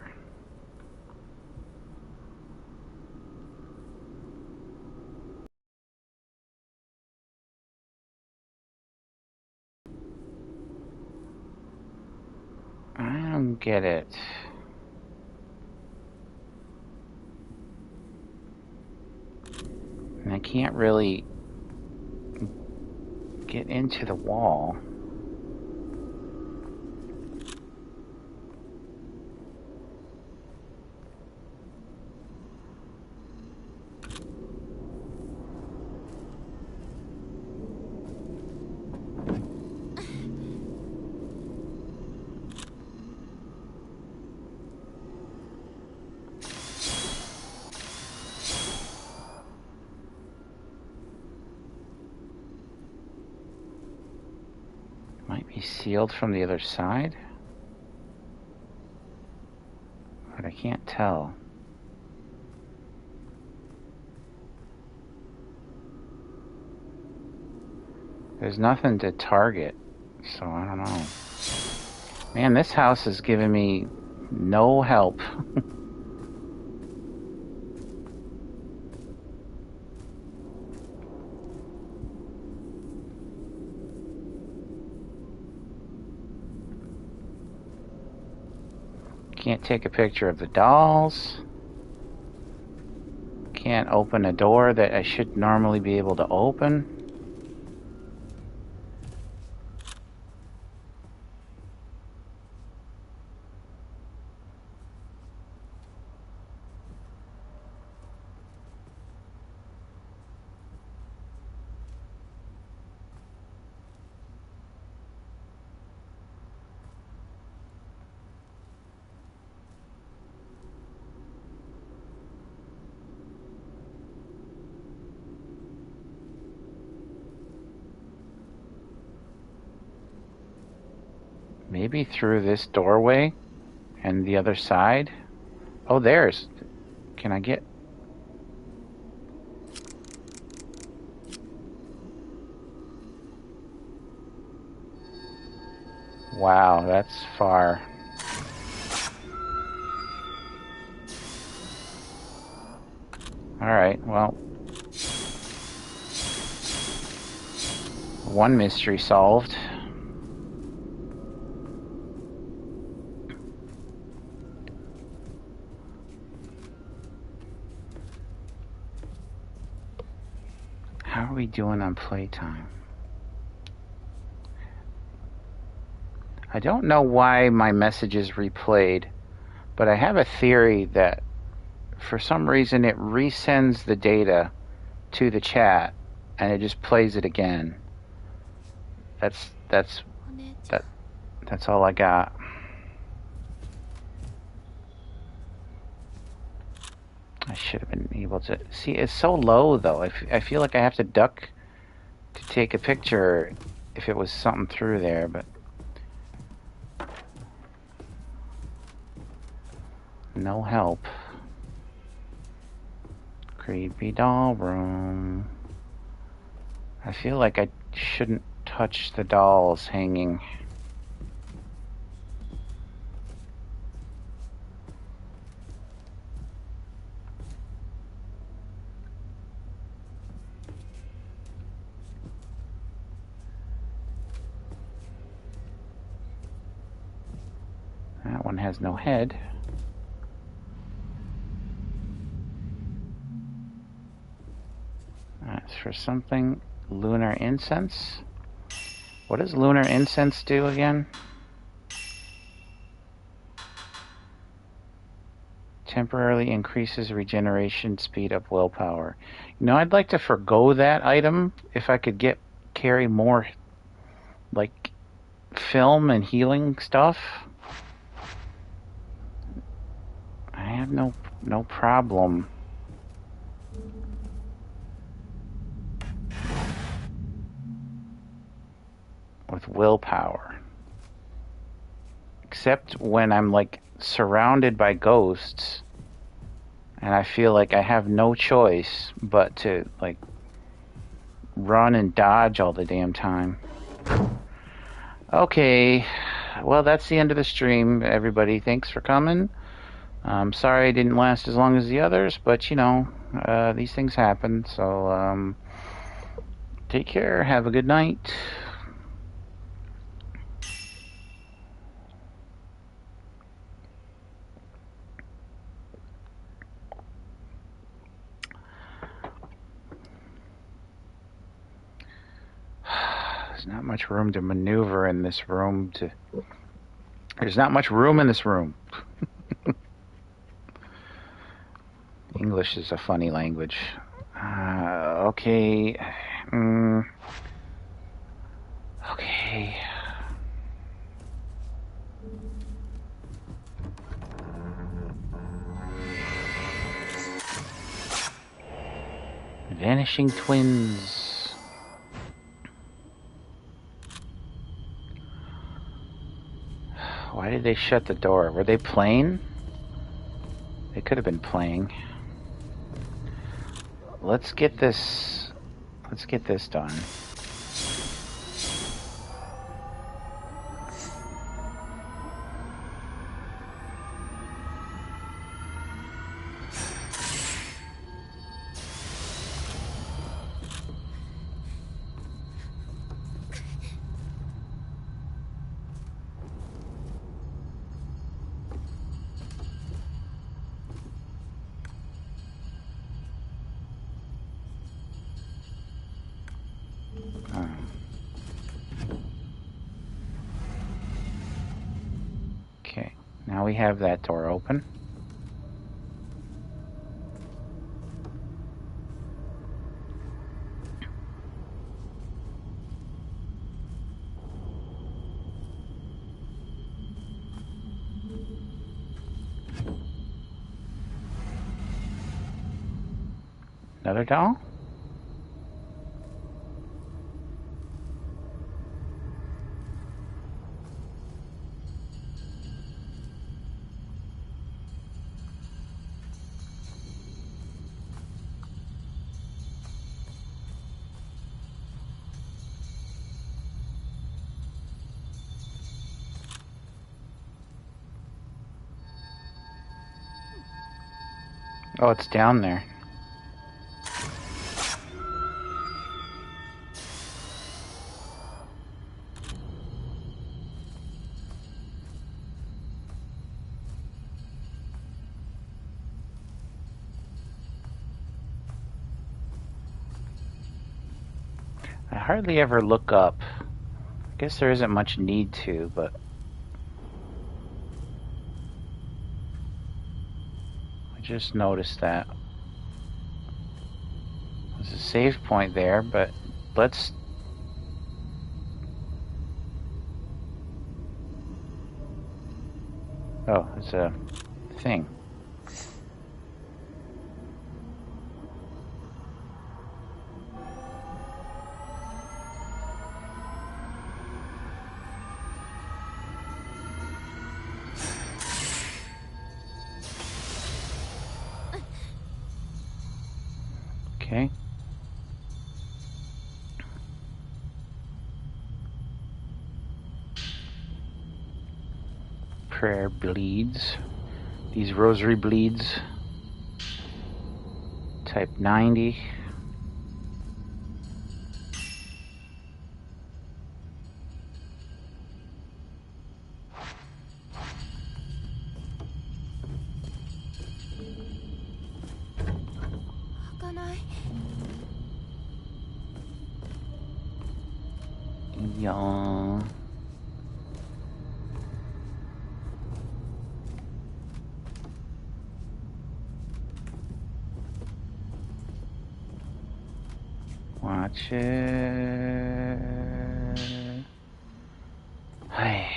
[SPEAKER 1] I don't get it. And I can't really get into the wall. Might be sealed from the other side, but I can't tell. There's nothing to target, so I don't know. Man, this house is giving me no help. Can't take a picture of the dolls. Can't open a door that I should normally be able to open. Maybe through this doorway and the other side. Oh, there's. Can I get... Wow, that's far. Alright, well. One mystery solved. How are we doing on playtime? I don't know why my message is replayed, but I have a theory that for some reason it resends the data to the chat and it just plays it again. That's all I got. I should have been able to see. It's so low though. I feel like I have to duck to take a picture if it was something through there, but no help. Creepy doll room. I feel like I shouldn't touch the dolls hanging. That one has no head. That's for something. Lunar incense. What does lunar incense do again? Temporarily increases regeneration, speed up willpower. You know, I'd like to forgo that item if I could carry more like film and healing stuff. I have no problem with willpower. Except when I'm like surrounded by ghosts and I feel like I have no choice but to like run and dodge all the damn time. Okay, well, that's the end of the stream, everybody. Thanks for coming. I'm sorry I didn't last as long as the others, but you know, these things happen. So take care, have a good night. There's not much room to maneuver in this room. There's not much room in this room. English is a funny language. Okay. Okay. Vanishing twins. Why did they shut the door? Were they playing? They could have been playing. Let's get this done. Now we have that door open. Another doll? Oh, it's down there. I hardly ever look up. I guess there isn't much need to, but I just noticed that. There's a save point there, but let's... Oh, it's a thing. Okay. Prayer bleeds. These rosary bleeds. Type 90. Yeah. Watch it. Hey.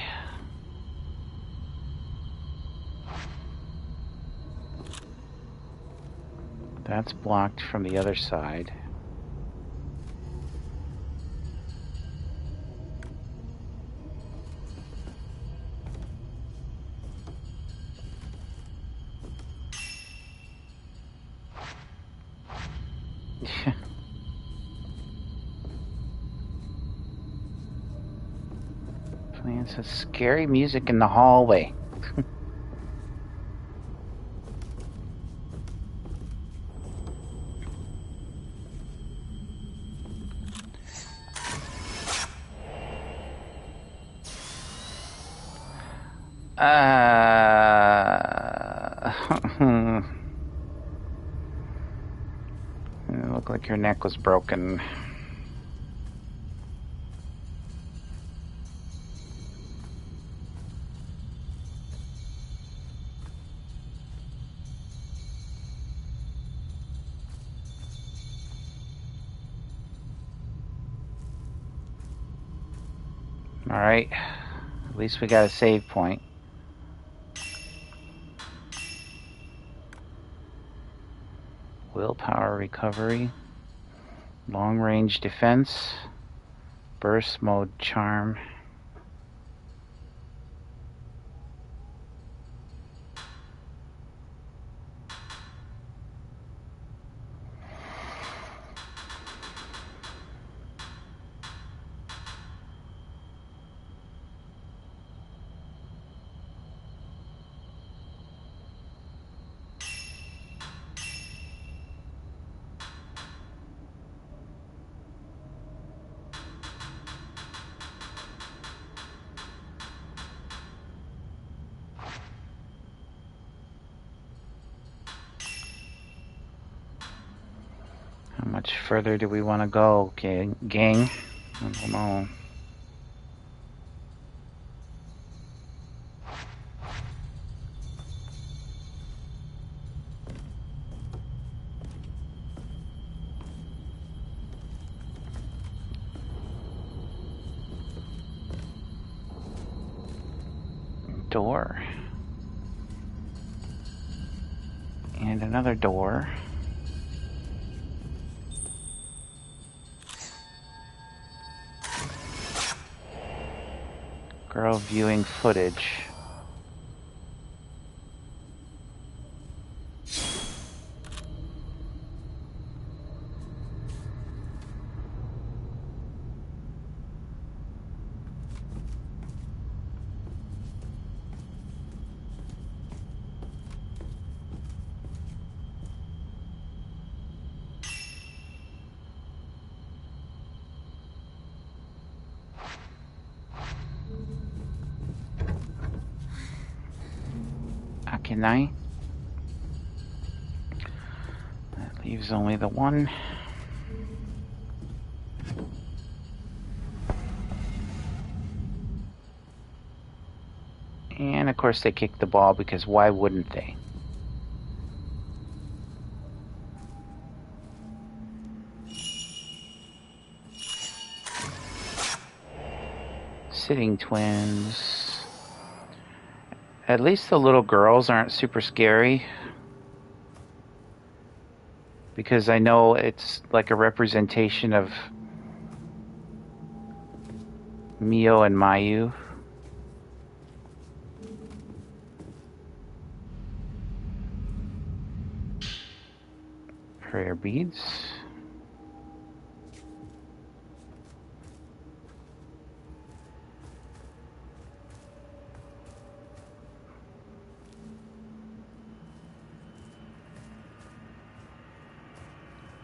[SPEAKER 1] That's blocked from the other side. Playing some scary music in the hallway. It looked like your neck was broken. Alright. At least we got a save point. Willpower recovery. Long range defense. Burst mode charm. How much further do we want to go, gang? I don't know. door. And another door. Girl viewing footage. Akinai. That leaves only the one. And of course they kicked the ball because why wouldn't they? Sitting twins. At least the little girls aren't super scary. Because I know it's like a representation of Mio and Mayu. Prayer beads.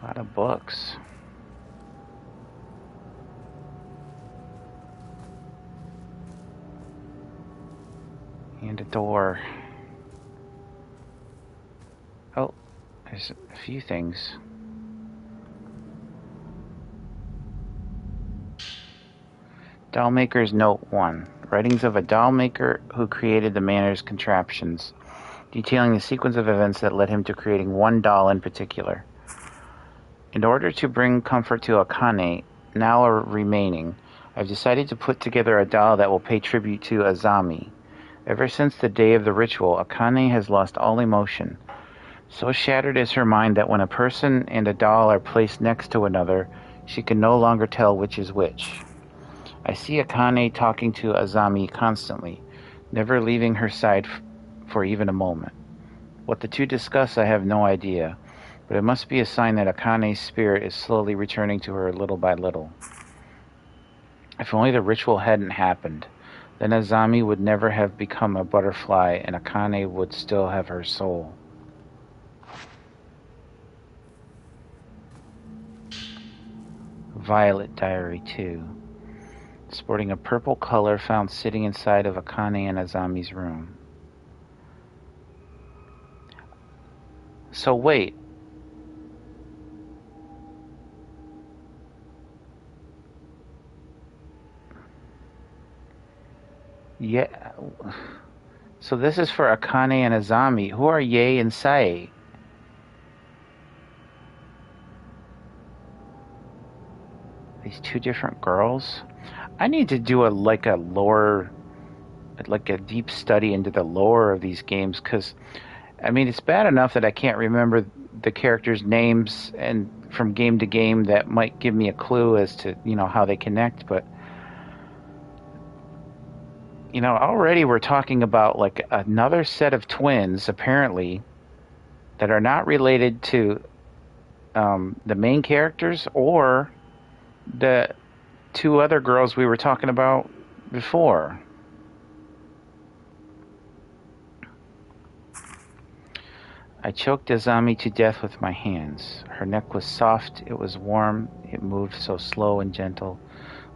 [SPEAKER 1] A lot of books. And a door. Oh, there's a few things. Dollmaker's Note 1. Writings of a dollmaker who created the manor's contraptions, detailing the sequence of events that led him to creating one doll in particular. In order to bring comfort to Akane, now remaining, I've decided to put together a doll that will pay tribute to Azami. Ever since the day of the ritual, Akane has lost all emotion. So shattered is her mind that when a person and a doll are placed next to another, she can no longer tell which is which. I see Akane talking to Azami constantly, never leaving her side for even a moment. What the two discuss, I have no idea, but it must be a sign that Akane's spirit is slowly returning to her little by little. If only the ritual hadn't happened, then Azami would never have become a butterfly and Akane would still have her soul. Violet Diary 2. Sporting a purple color found sitting inside of Akane and Azami's room. So wait. Yeah. So this is for Akane and Azami. Who are Ye and Sai? These two different girls? I need to do a lore, like a deep study into the lore of these games, because I mean, it's bad enough that I can't remember the characters' names and from game to game that might give me a clue as to, how they connect, but already we're talking about like another set of twins apparently that are not related to the main characters or the two other girls we were talking about before. I choked Azami to death with my hands. Her neck was soft, it was warm, it moved so slow and gentle,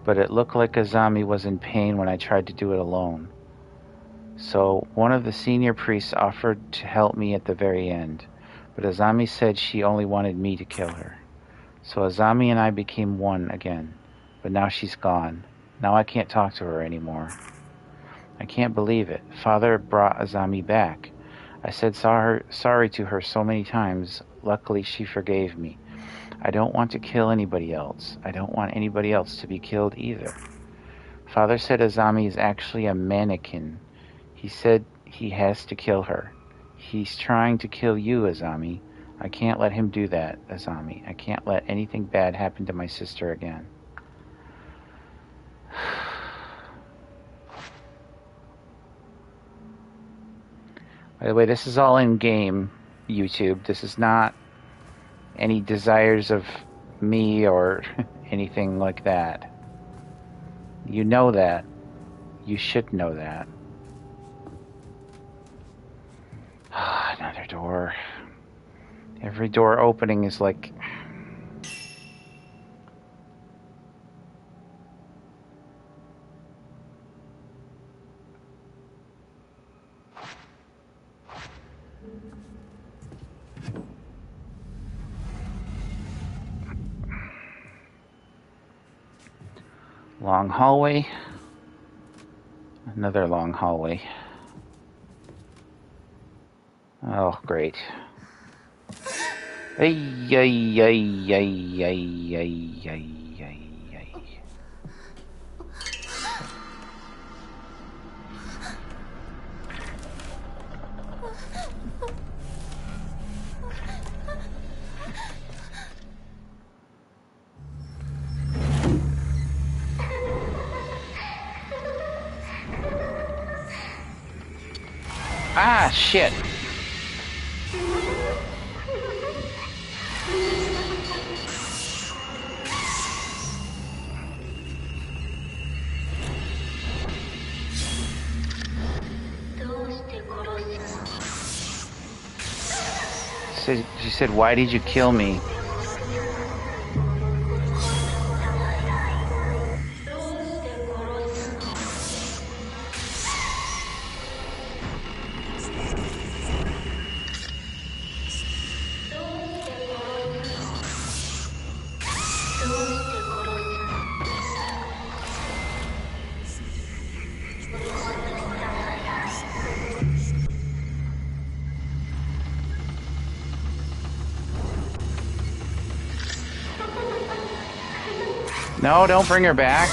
[SPEAKER 1] but it looked like Azami was in pain when I tried to do it alone. So one of the senior priests offered to help me at the very end, but Azami said she only wanted me to kill her. So Azami and I became one again, but now she's gone. Now I can't talk to her anymore. I can't believe it. Father brought Azami back. I said sorry to her so many times. Luckily, she forgave me. I don't want to kill anybody else. I don't want anybody else to be killed either. Father said Azami is actually a mannequin. He said he has to kill her. He's trying to kill you, Azami. I can't let him do that, Azami. I can't let anything bad happen to my sister again. By the way, this is all in-game YouTube. This is not any desires of me or anything like that. You know that. You should know that. Another door. Every door opening is like... long hallway. Another long hallway. Oh, great. Ay, ay, ay, ay, ay, ay, ay, ay, ay. Ah, shit. She said, why did you kill me? No, don't bring her back.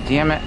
[SPEAKER 1] Damn it.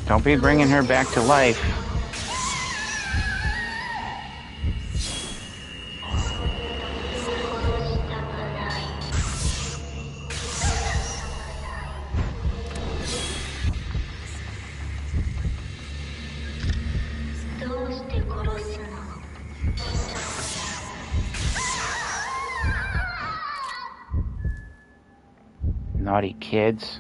[SPEAKER 1] Don't be bringing her back to life. Naughty kids.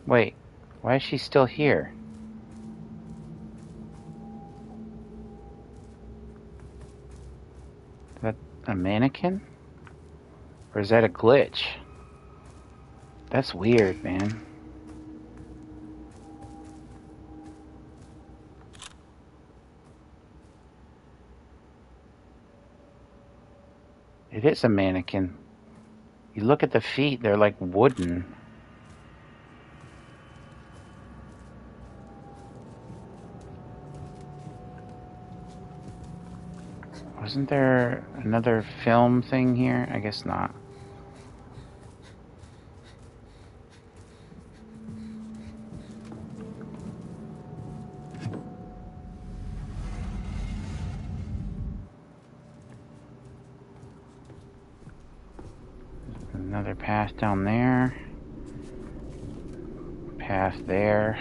[SPEAKER 1] Wait, why is she still here? Is that a mannequin? Or is that a glitch? That's weird, man. It is a mannequin. You look at the feet, they're like wooden. Wasn't there another film thing here? I guess not. Another path down there. Path there.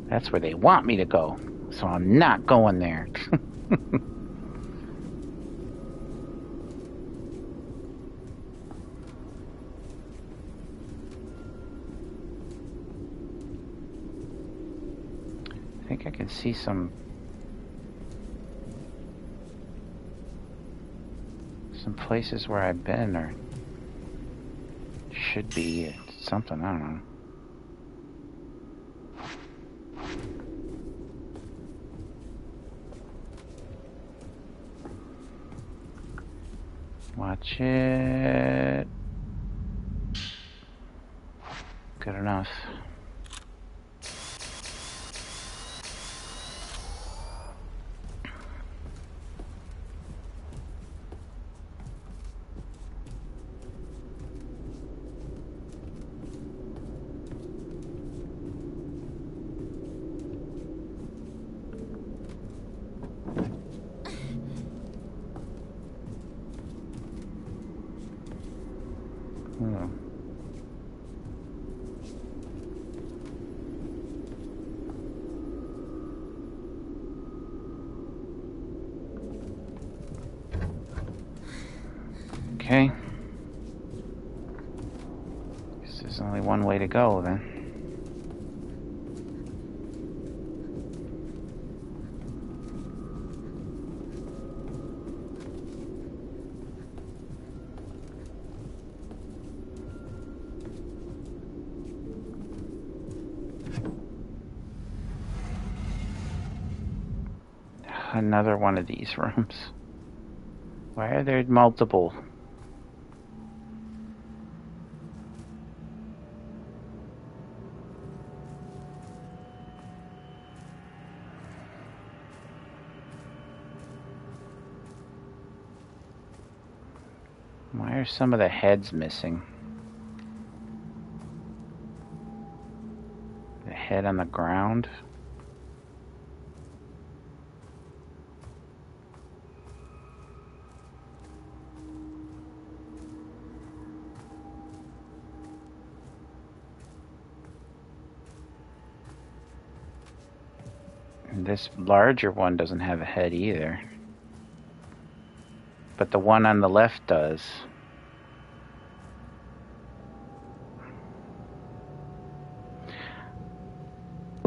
[SPEAKER 1] That's where they want me to go, so I'm not going there. I think I can see some places where I've been, or should be something, I don't know. Watch it. Good enough. Okay. Guess there's only one way to go then. Another one of these rooms. Why are there multiple? Why are some of the heads missing? The head on the ground? And this larger one doesn't have a head either. But the one on the left does.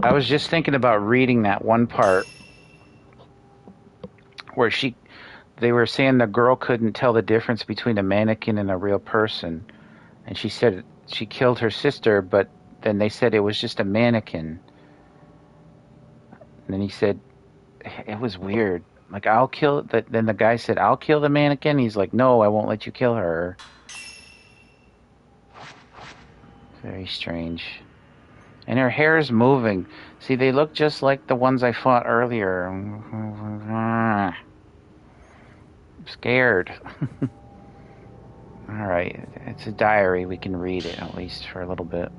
[SPEAKER 1] I was just thinking about reading that one part where they were saying the girl couldn't tell the difference between a mannequin and a real person. And she said she killed her sister, but then they said it was just a mannequin. And then he said, it was weird. Like, I'll kill it. Then the guy said, I'll kill the mannequin. He's like, no, I won't let you kill her. Very strange. And her hair is moving. See, they look just like the ones I fought earlier. I'm scared. Alright, it's a diary. We can read it, at least for a little bit.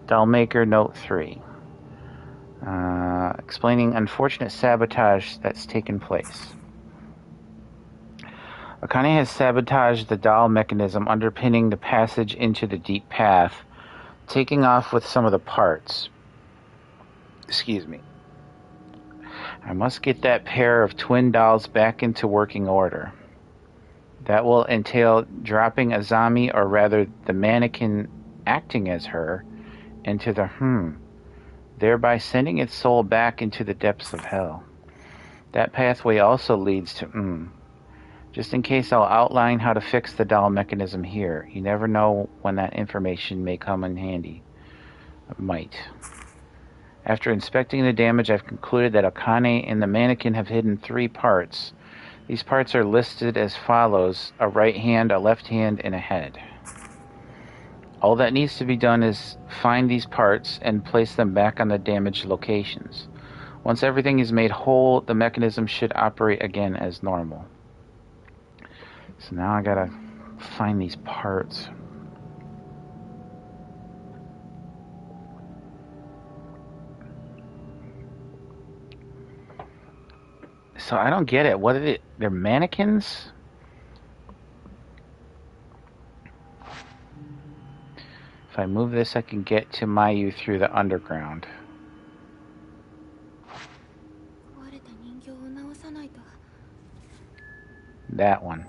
[SPEAKER 1] Dollmaker Note 3. Explaining unfortunate sabotage that's taken place. Akane has sabotaged the doll mechanism underpinning the passage into the deep path, taking off with some of the parts. Excuse me. I must get that pair of twin dolls back into working order. That will entail dropping Azami, or rather the mannequin acting as her, into the thereby sending its soul back into the depths of hell. That pathway also leads to Just in case, I'll outline how to fix the doll mechanism here. You never know when that information may come in handy. It might. After inspecting the damage, I've concluded that Akane and the mannequin have hidden 3 parts. These parts are listed as follows: a right hand, a left hand, and a head. All that needs to be done is find these parts and place them back on the damaged locations. Once everything is made whole, the mechanism should operate again as normal. So now I gotta find these parts. So I don't get it. What are it? They're mannequins? If I move this, I can get to Mayu through the underground. That one.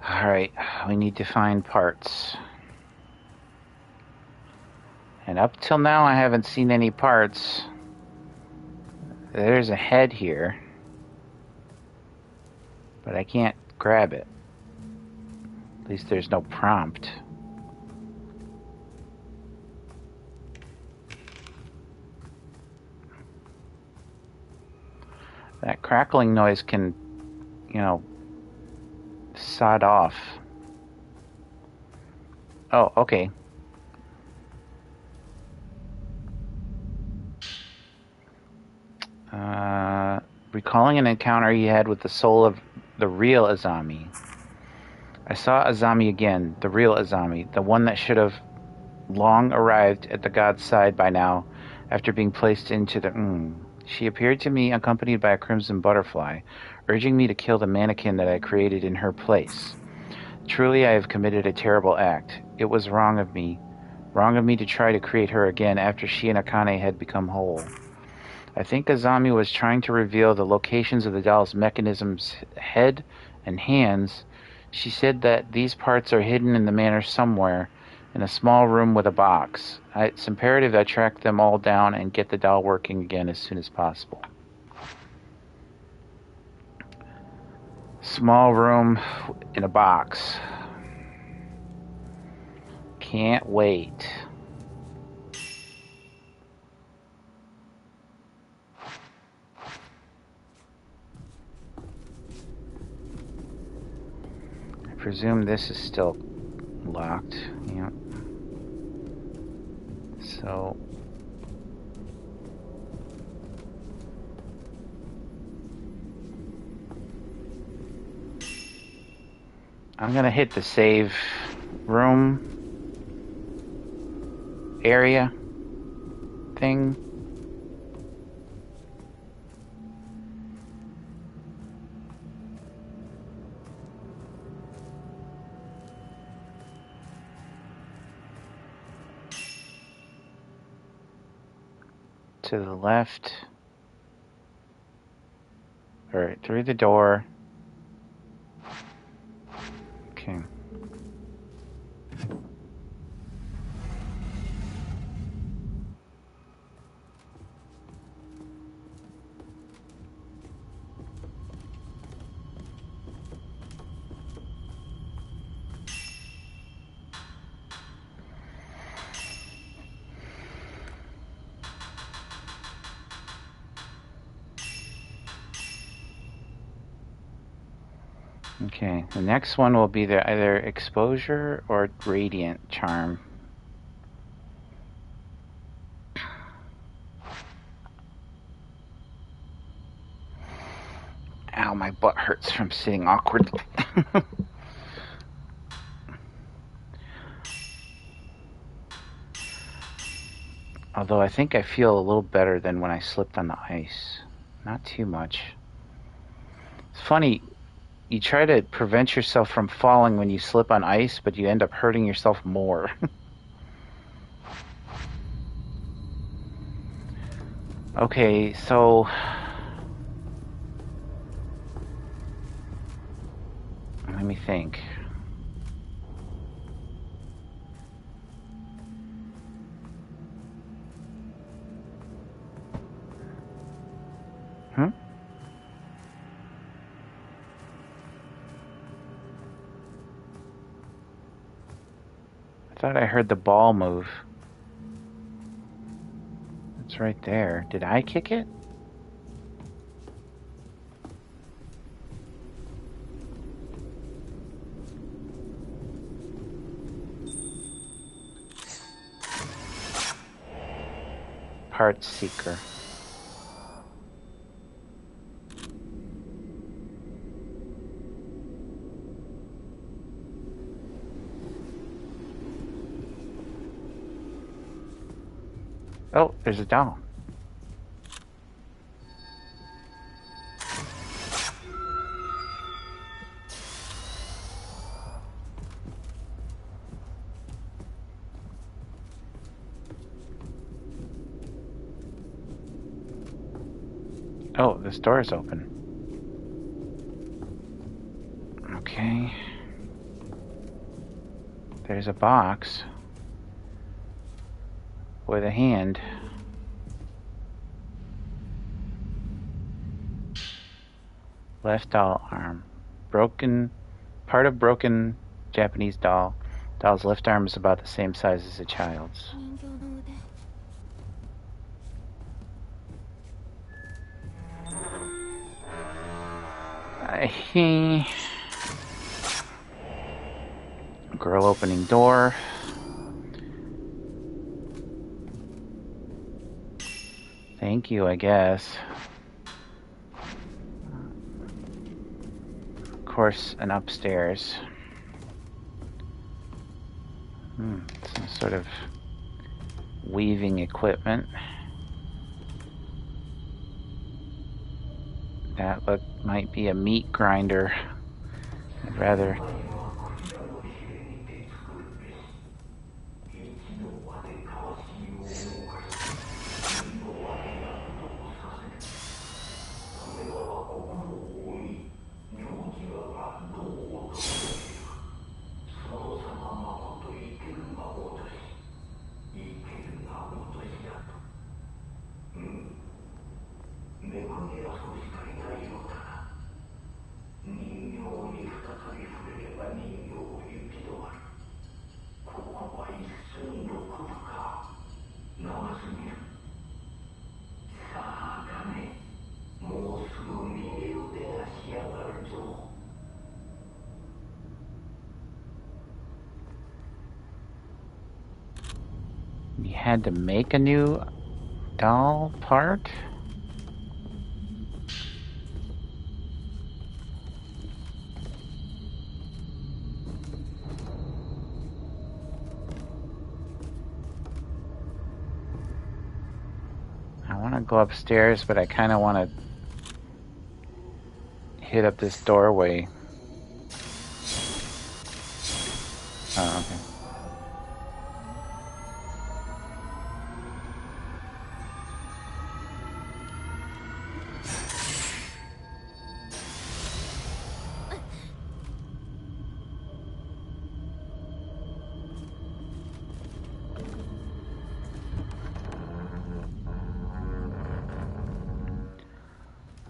[SPEAKER 1] Alright, we need to find parts. And up till now, I haven't seen any parts. There's a head here, but I can't grab it. At least there's no prompt. That crackling noise can, sod off. Oh, okay. Recalling an encounter he had with the soul of the real Azami. I saw Azami again, the real Azami, the one that should have long arrived at the god's side by now, after being placed into the She appeared to me accompanied by a crimson butterfly, urging me to kill the mannequin that I created in her place. Truly, I have committed a terrible act. It was wrong of me to try to create her again after she and Akane had become whole. I think Azami was trying to reveal the locations of the doll's mechanism's head and hands. She said that these parts are hidden in the manor somewhere, in a small room with a box. It's imperative I track them all down and get the doll working again as soon as possible. Small room in a box. Can't wait. I presume this is still locked. Yeah. So I'm gonna hit the save room area thing. To the left. Alright, through the door. Okay. Okay, the next one will be the either exposure or radiant charm. Ow, my butt hurts from sitting awkwardly. Although I think I feel a little better than when I slipped on the ice. Not too much. It's funny, you try to prevent yourself from falling when you slip on ice, but you end up hurting yourself more. Okay, so let me think. Hmm? I thought I heard the ball move. It's right there. Did I kick it? Parts seeker. Oh, there's a doll. Oh, this door is open. Okay. There's a box with a hand. Left doll arm. Broken. Part of broken Japanese doll. Doll's left arm is about the same size as a child's. Girl opening door. Thank you, I guess. Of course, an upstairs. Some sort of weaving equipment. That might be a meat grinder. I'd rather. You had to make a new doll part? I want to go upstairs, but I kind of want to hit up this doorway. Oh, okay.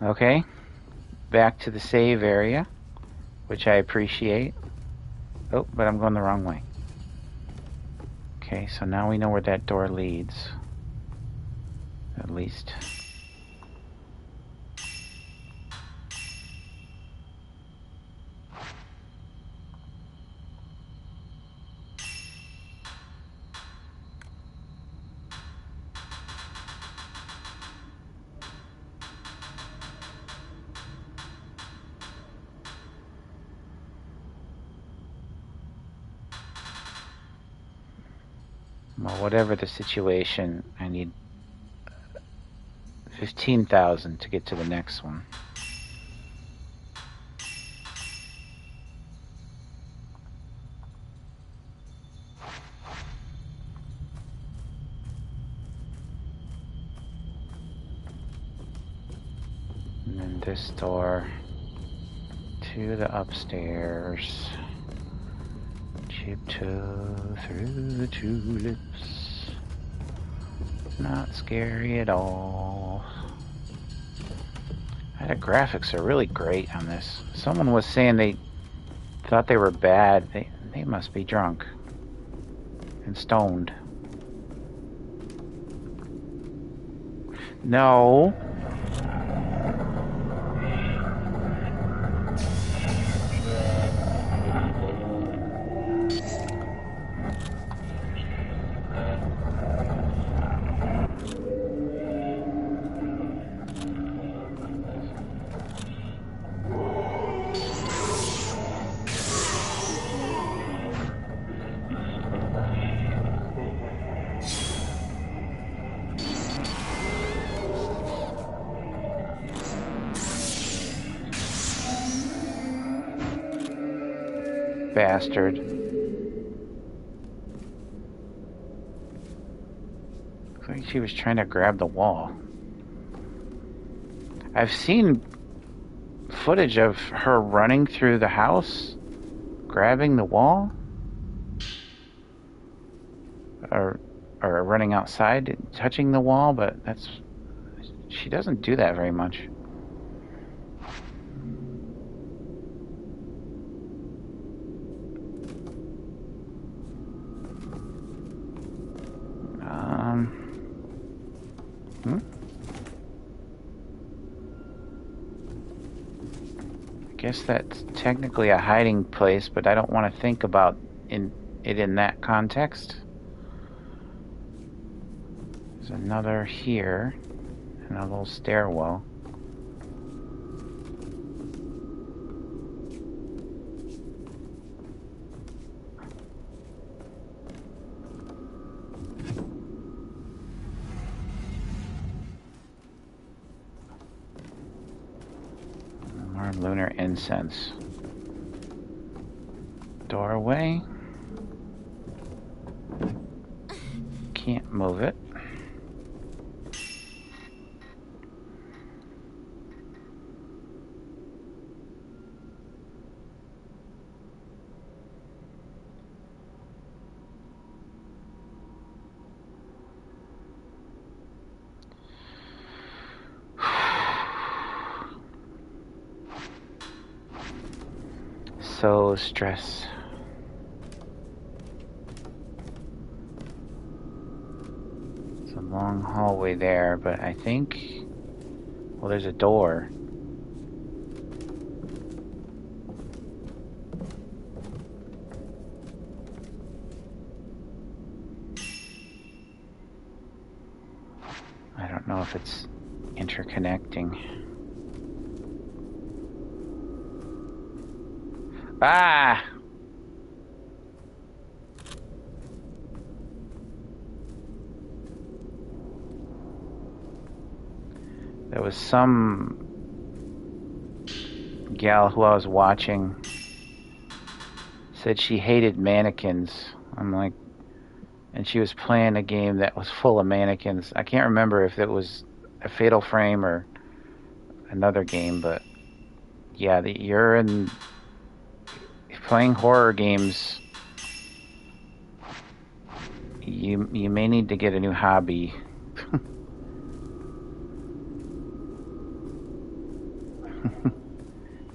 [SPEAKER 1] Okay, back to the save area, which I appreciate. Oh, but I'm going the wrong way. Okay, so now we know where that door leads. At least. Well, whatever the situation, I need 15,000 to get to the next one. And then this door to the upstairs. Tiptoe through the tulips. Not scary at all. The graphics are really great on this. Someone was saying they thought they were bad. They must be drunk and stoned. No. Bastard. Looks like she was trying to grab the wall. I've seen footage of her running through the house, grabbing the wall, or running outside and touching the wall, but she doesn't do that very much. I guess that's technically a hiding place, but I don't want to think about it in that context. There's another here, and a little stairwell. More lunar incense. Doorway. Can't move it. So stress. It's a long hallway there, but I think, well, there's a door. I don't know if it's interconnecting. Ah! There was some gal who I was watching said she hated mannequins. I'm like, and she was playing a game that was full of mannequins. I can't remember if it was a Fatal Frame or another game, but yeah, you're playing horror games. You may need to get a new hobby.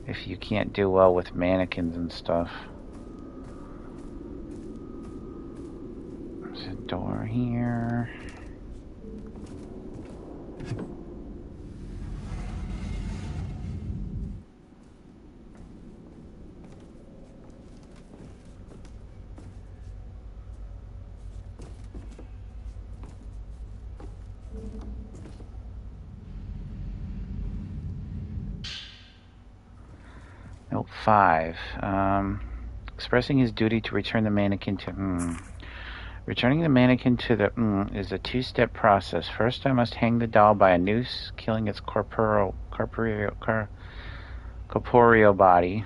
[SPEAKER 1] If you can't do well with mannequins and stuff. There's a door here. Note 5. Expressing his duty to return the mannequin to... Returning the mannequin to the is a two-step process. First, I must hang the doll by a noose, killing its corporeal body.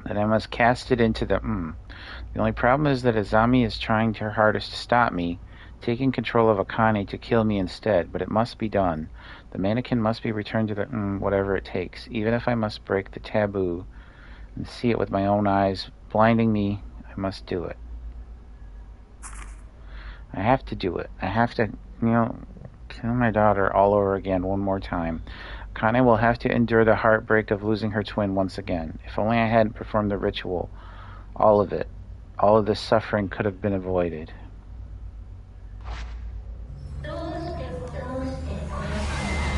[SPEAKER 1] Then I must cast it into the The only problem is that Azami is trying her hardest to stop me, taking control of Akane to kill me instead, but it must be done. The mannequin must be returned to the whatever it takes, even if I must break the taboo and see it with my own eyes, blinding me. I must do it. I have to do it. I have to, kill my daughter all over again one more time. Akane will have to endure the heartbreak of losing her twin once again. If only I hadn't performed the ritual. All of it. All of this suffering could have been avoided.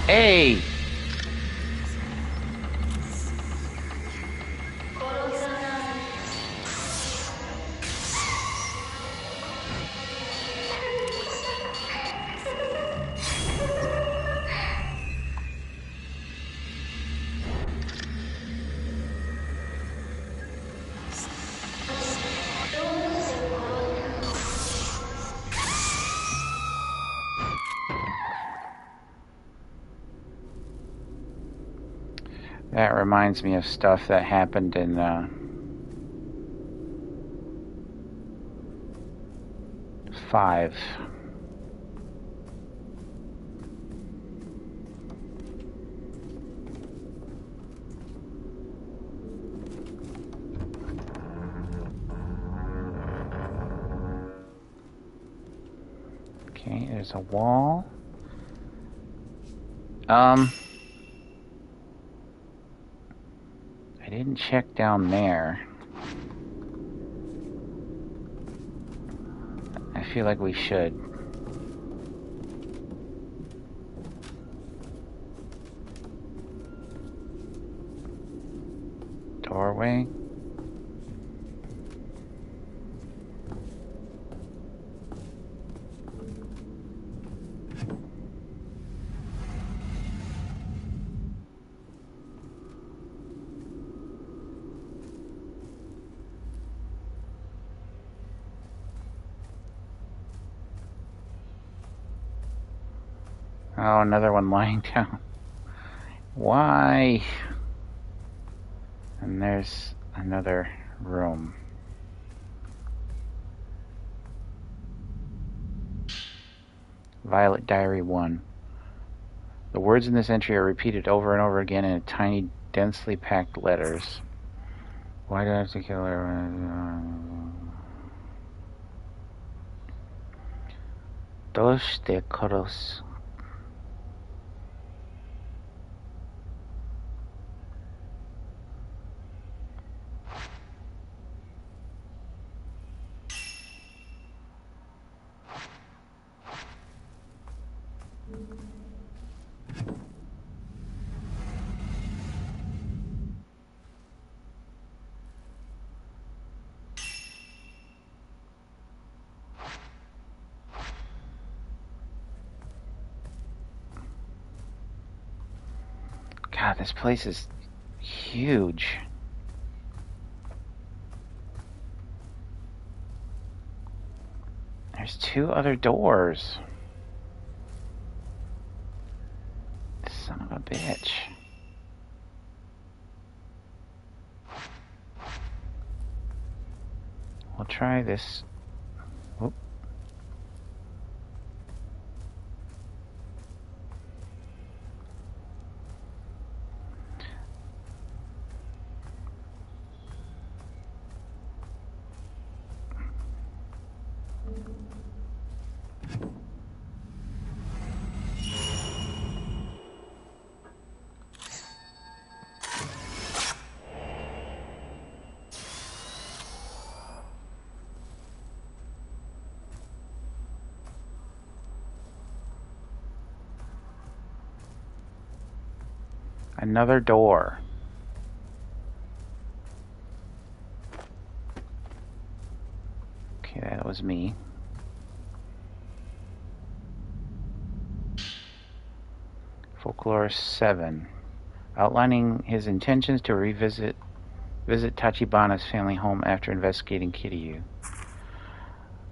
[SPEAKER 1] Hey! That reminds me of stuff that happened in 5. Okay, there's a wall. I didn't check down there. I feel like we should. Doorway. Oh, another one lying down. Why? And there's another room. Violet Diary 1. The words in this entry are repeated over and over again in tiny, densely packed letters. Why do I have to kill her? Doshite koros. God, this place is huge. There's 2 other doors. Son of a bitch. We'll try this. Oop. Another door. Okay, that was me. Folklore 7. Outlining his intentions to visit Tachibana's family home after investigating Kiryu.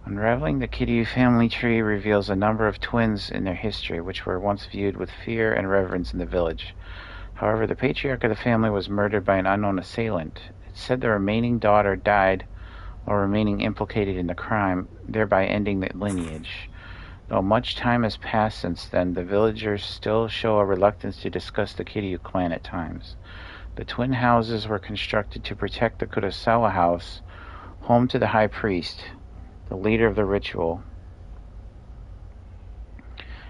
[SPEAKER 1] Unraveling the Kiryu family tree reveals a number of twins in their history, which were once viewed with fear and reverence in the village. However, the patriarch of the family was murdered by an unknown assailant. It's said the remaining daughter died while remaining implicated in the crime, thereby ending the lineage. Though much time has passed since then, the villagers still show a reluctance to discuss the Kiryu clan at times. The twin houses were constructed to protect the Kurosawa house, home to the high priest, the leader of the ritual.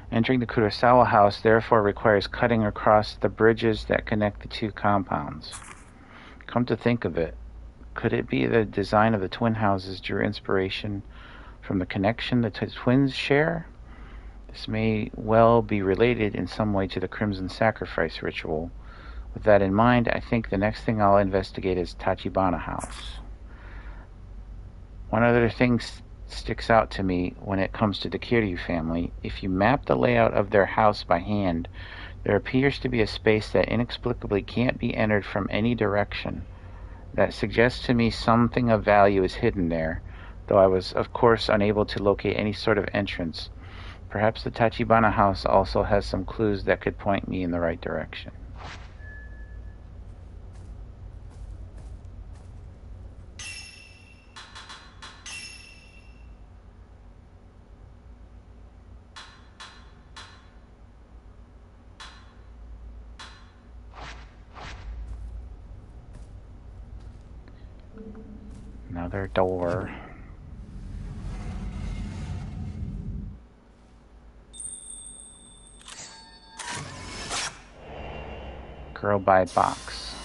[SPEAKER 1] Entering the Kurosawa house therefore requires cutting across the bridges that connect the two compounds. Come to think of it, could it be the design of the twin houses drew inspiration from the connection the twins share? This may well be related in some way to the Crimson Sacrifice ritual. With that in mind, I think the next thing I'll investigate is Tachibana House. One other thing sticks out to me when it comes to the Kiryu family. If you map the layout of their house by hand, there appears to be a space that inexplicably can't be entered from any direction. That suggests to me something of value is hidden there, though I was, of course, unable to locate any sort of entrance. Perhaps the Tachibana house also has some clues that could point me in the right direction. Another door. Girl by box.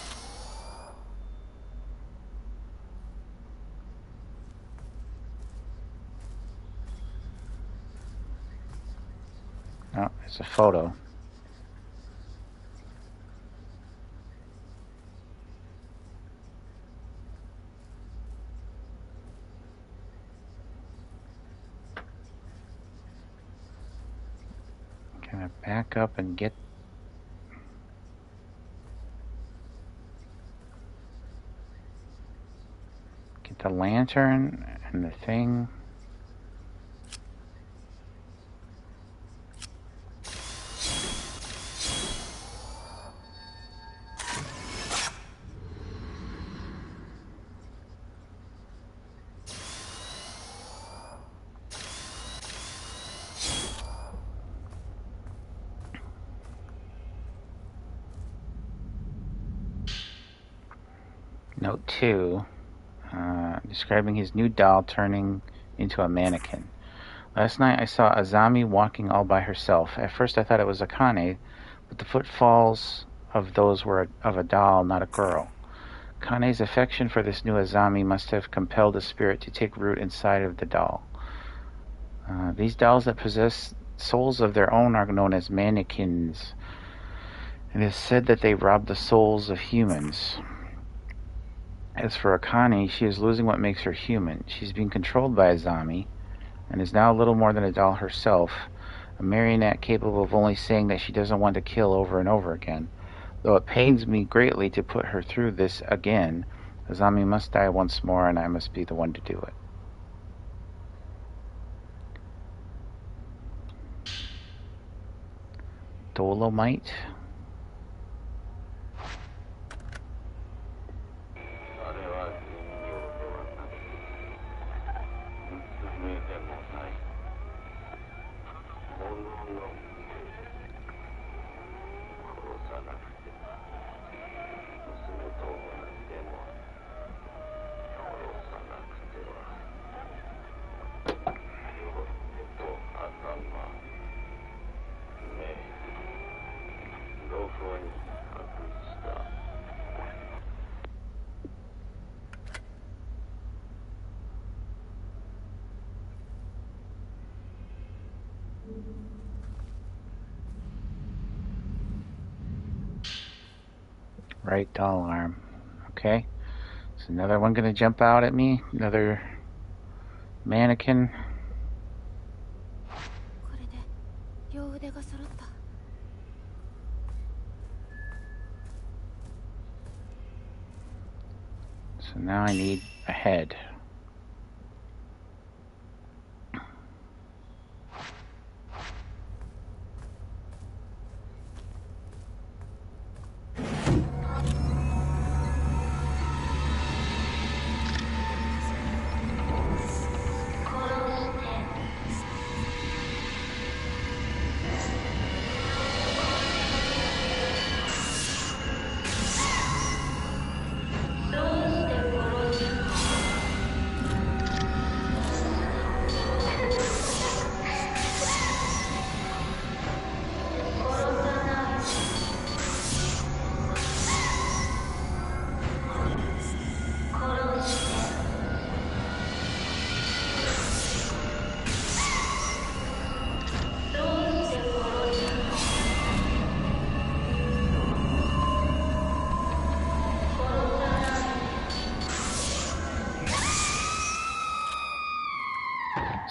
[SPEAKER 1] Oh, it's a photo. Can I back up and get the lantern and the thing? Note 2, describing his new doll turning into a mannequin. Last night I saw Azami walking all by herself. At first I thought it was Akane, but the footfalls of those were of a doll, not a girl. Kane's affection for this new Azami must have compelled the spirit to take root inside of the doll. These dolls that possess souls of their own are known as mannequins. It is said that they rob the souls of humans. As for Akane, she is losing what makes her human. She's being controlled by Azami, and is now little more than a doll herself, a marionette capable of only saying that she doesn't want to kill over and over again. Though it pains me greatly to put her through this again, Azami must die once more, and I must be the one to do it. Dolomite. Right doll arm. Okay. Is another one gonna jump out at me? Another mannequin? So now I need a head.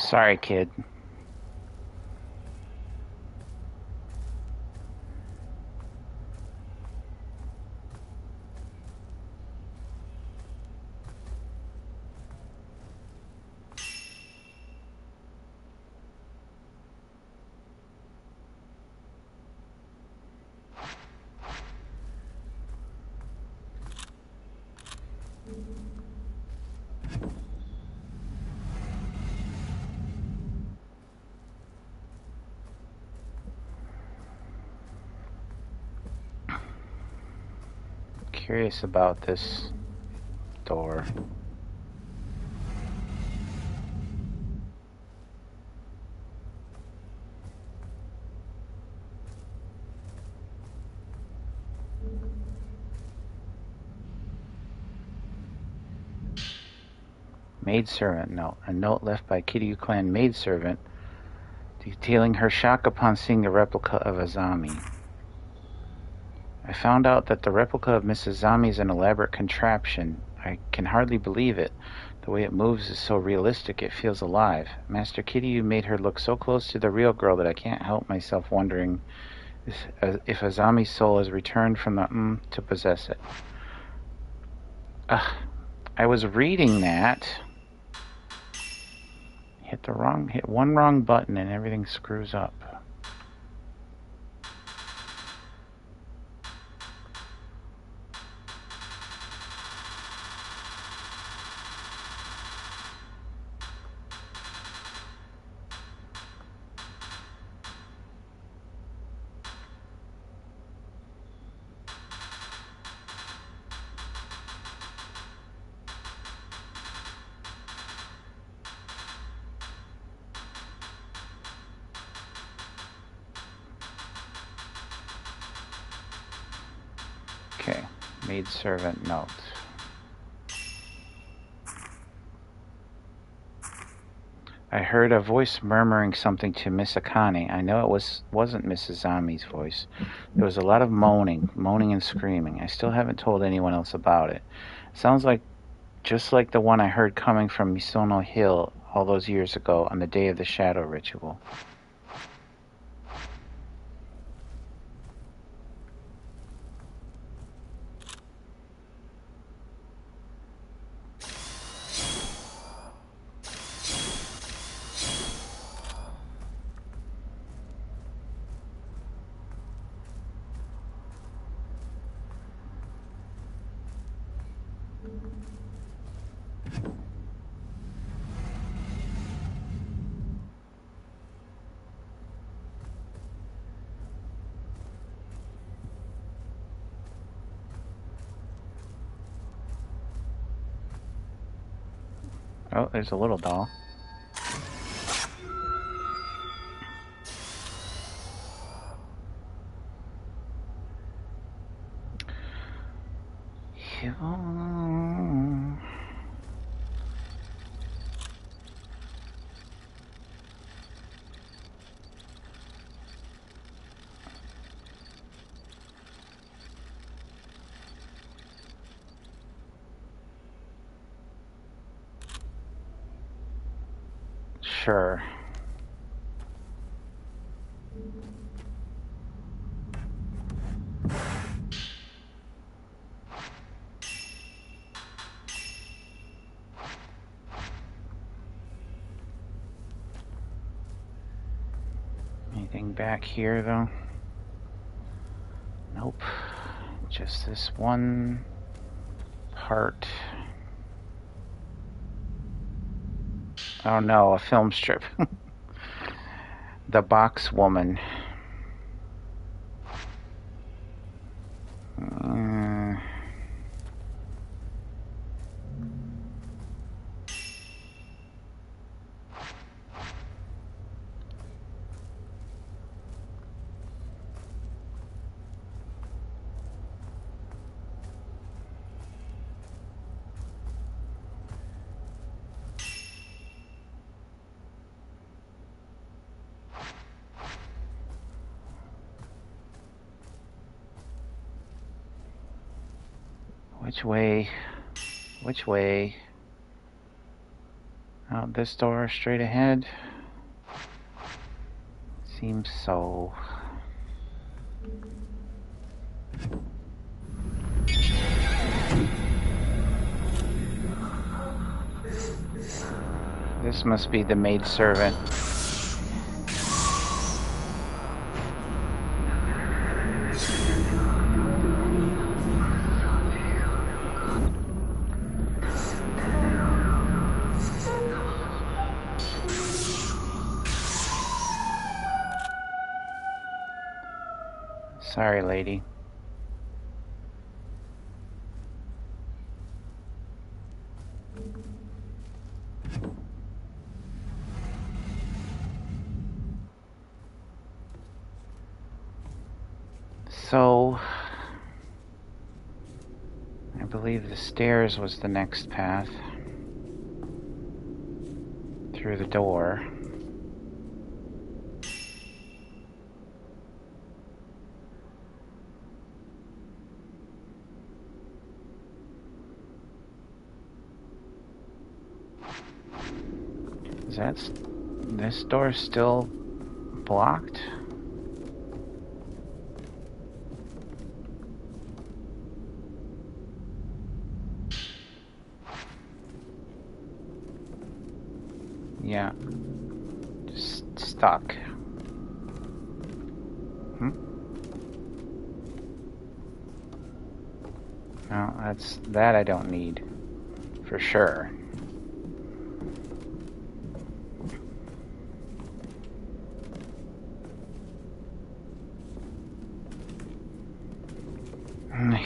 [SPEAKER 1] Sorry, kid. Curious about this door. Maidservant note. A note left by Kiryu clan maidservant detailing her shock upon seeing a replica of Azami. I found out that the replica of Mrs. Azami is an elaborate contraption. I can hardly believe it. The way it moves is so realistic it feels alive. Master Kiryu made her look so close to the real girl that I can't help myself wondering if Azami's soul has returned from the to possess it. I was reading that. Hit one wrong button and everything screws up. Okay, maidservant note. I heard a voice murmuring something to Miss Akane. I know it wasn't Mrs. Zami's voice. There was a lot of moaning and screaming. I still haven't told anyone else about it. Sounds like just like the one I heard coming from Misono Hill all those years ago on the day of the shadow ritual. Oh, there's a little doll. Sure. Anything back here, though? Nope. Just this one part. Oh no, a film strip. The Box Woman. Which way? Which way? Out this door, straight ahead. Seems so. This must be the maidservant. Sorry, lady. So, I believe the stairs was the next path. Through the door. This door still blocked? Yeah. Just stuck. No, that I don't need. For sure.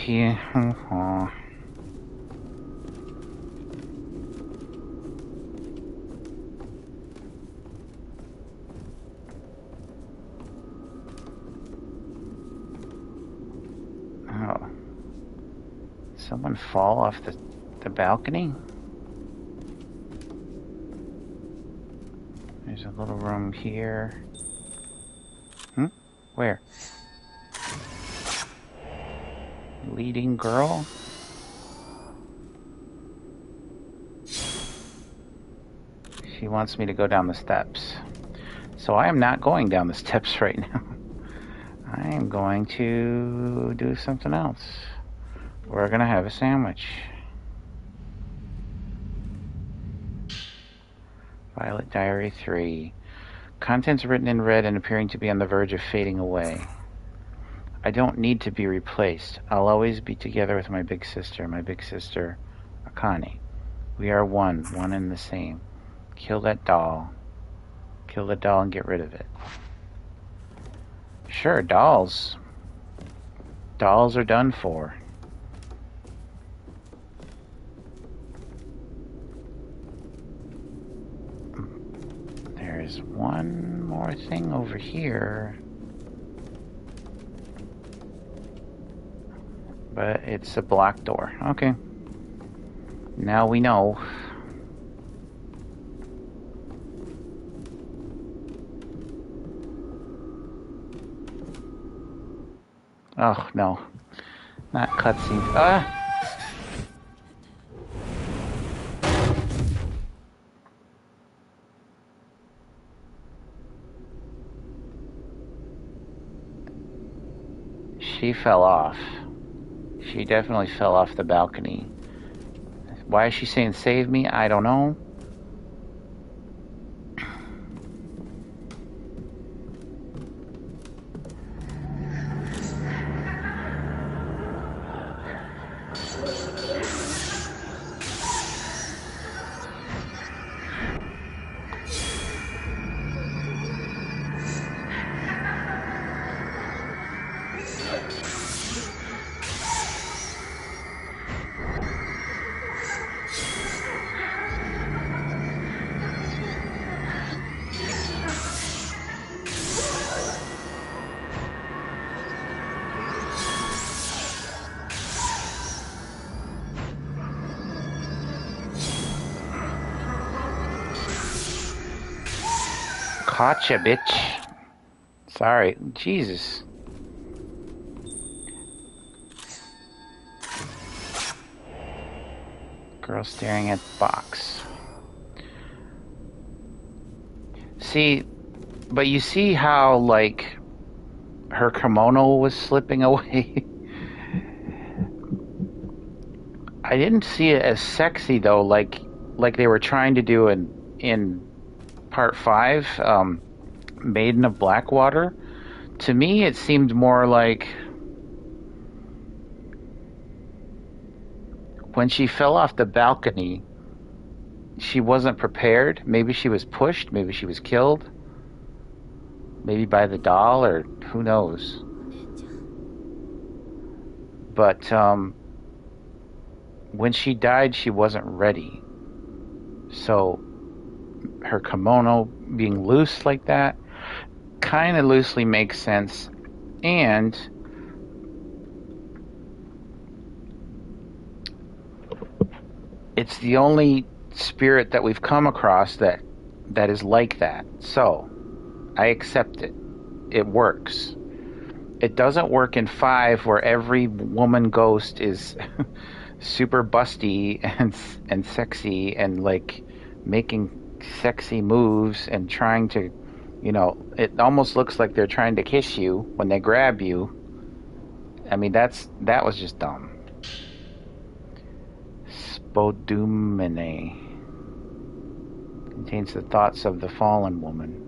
[SPEAKER 1] Here. Oh. Oh. Someone fall off the balcony? There's a little room here. Where? Leading girl? She wants me to go down the steps. So I am not going down the steps right now. I am going to do something else. We're gonna have a sandwich. Violet Diary 3. Contents written in red and appearing to be on the verge of fading away. I don't need to be replaced. I'll always be together with my big sister, Akane. We are one and the same. Kill that doll. Kill the doll and get rid of it. Sure, dolls. Dolls are done for. There's one more thing over here. But it's a blocked door. Okay. Now we know. Oh, no. Not cutscenes. Ah! She fell off. She definitely fell off the balcony. Why is she saying save me? I don't know. Gotcha, bitch. Sorry. Jesus. Girl staring at box. See, but you see how, like, her kimono was slipping away? I didn't see it as sexy, though, like they were trying to do in part 5, Maiden of Blackwater. To me, it seemed more like when she fell off the balcony, she wasn't prepared. Maybe she was pushed, maybe she was killed, maybe by the doll, or who knows. But when she died, she wasn't ready. So her kimono being loose like that kind of loosely makes sense. And it's the only spirit that we've come across that is like that. So I accept it. It works. It doesn't work in 5, where every woman ghost is super busty and sexy and like making sexy moves and trying to, it almost looks like they're trying to kiss you when they grab you. I mean, that was just dumb. Spodumene contains the thoughts of the fallen woman.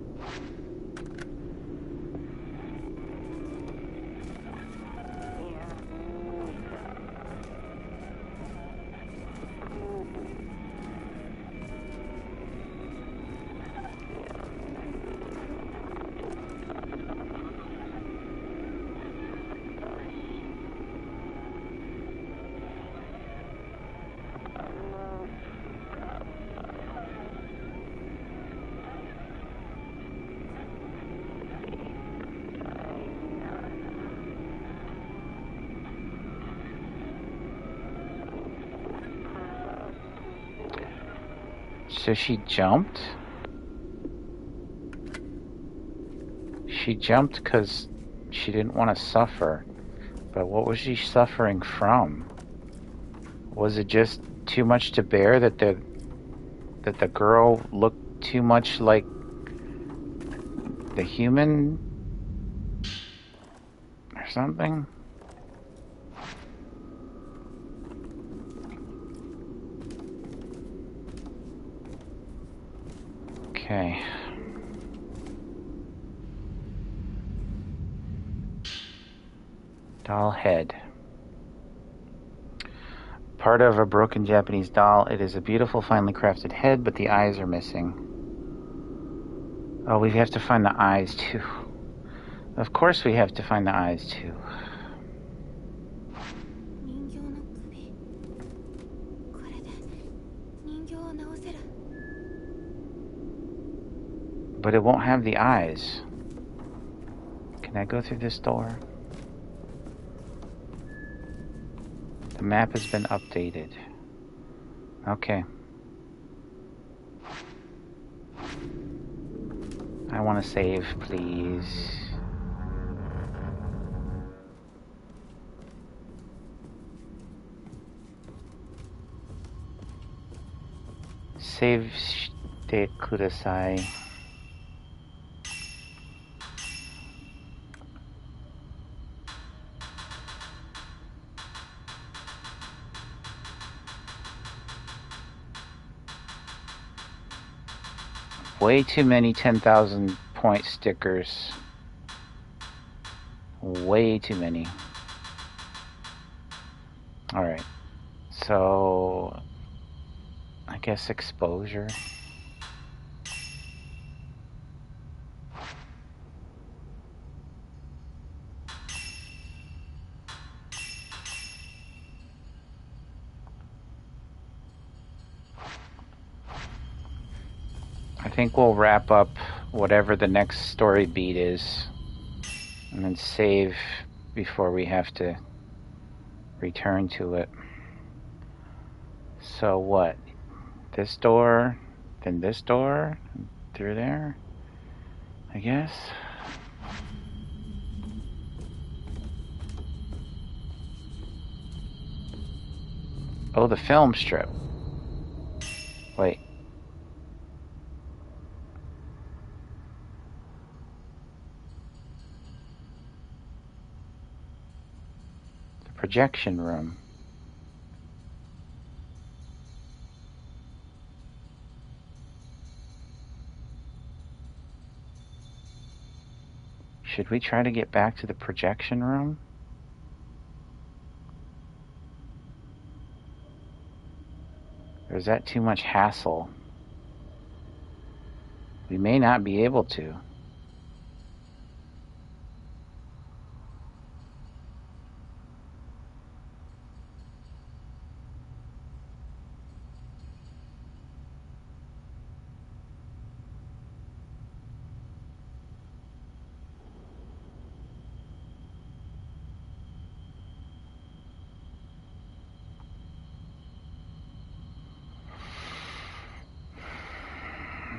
[SPEAKER 1] So she jumped? She jumped because she didn't want to suffer. But what was she suffering from? Was it just too much to bear that the girl looked too much like the human or something? Okay. Doll head. Part of a broken Japanese doll. It is a beautiful, finely crafted head, but the eyes are missing. Oh, we have to find the eyes too. Of course we have to find the eyes too. But it won't have the eyes. Can I go through this door? The map has been updated. Okay. I want to save, please. Save shite kudasai. Way too many 10,000 point stickers. Way too many. Alright. So, I guess exposure. I think we'll wrap up whatever the next story beat is and then save before we have to return to it. So what? This door, then this door, through there, I guess. Oh, the film strip. Wait. projection room. Should we try to get back to the projection room? Or is that too much hassle? We may not be able to.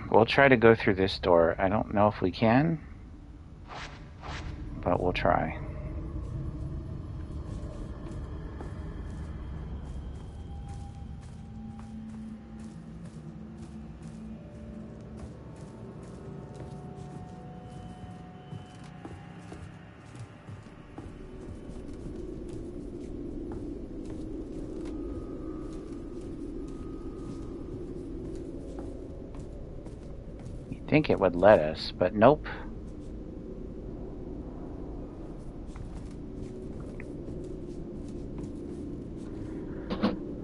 [SPEAKER 1] We'll try to go through this door. I don't know if we can, but we'll try. You'd think it would let us, but nope.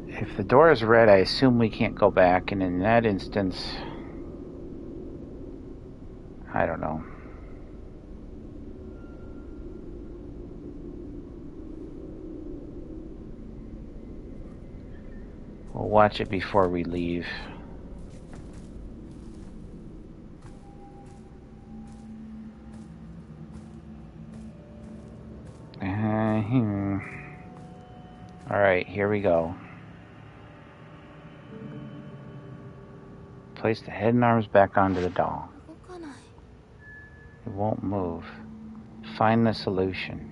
[SPEAKER 1] If the door is red, I assume we can't go back, and in that instance, I don't know. We'll watch it before we leave. Alright, here we go. Place the head and arms back onto the doll. It won't move. Find the solution.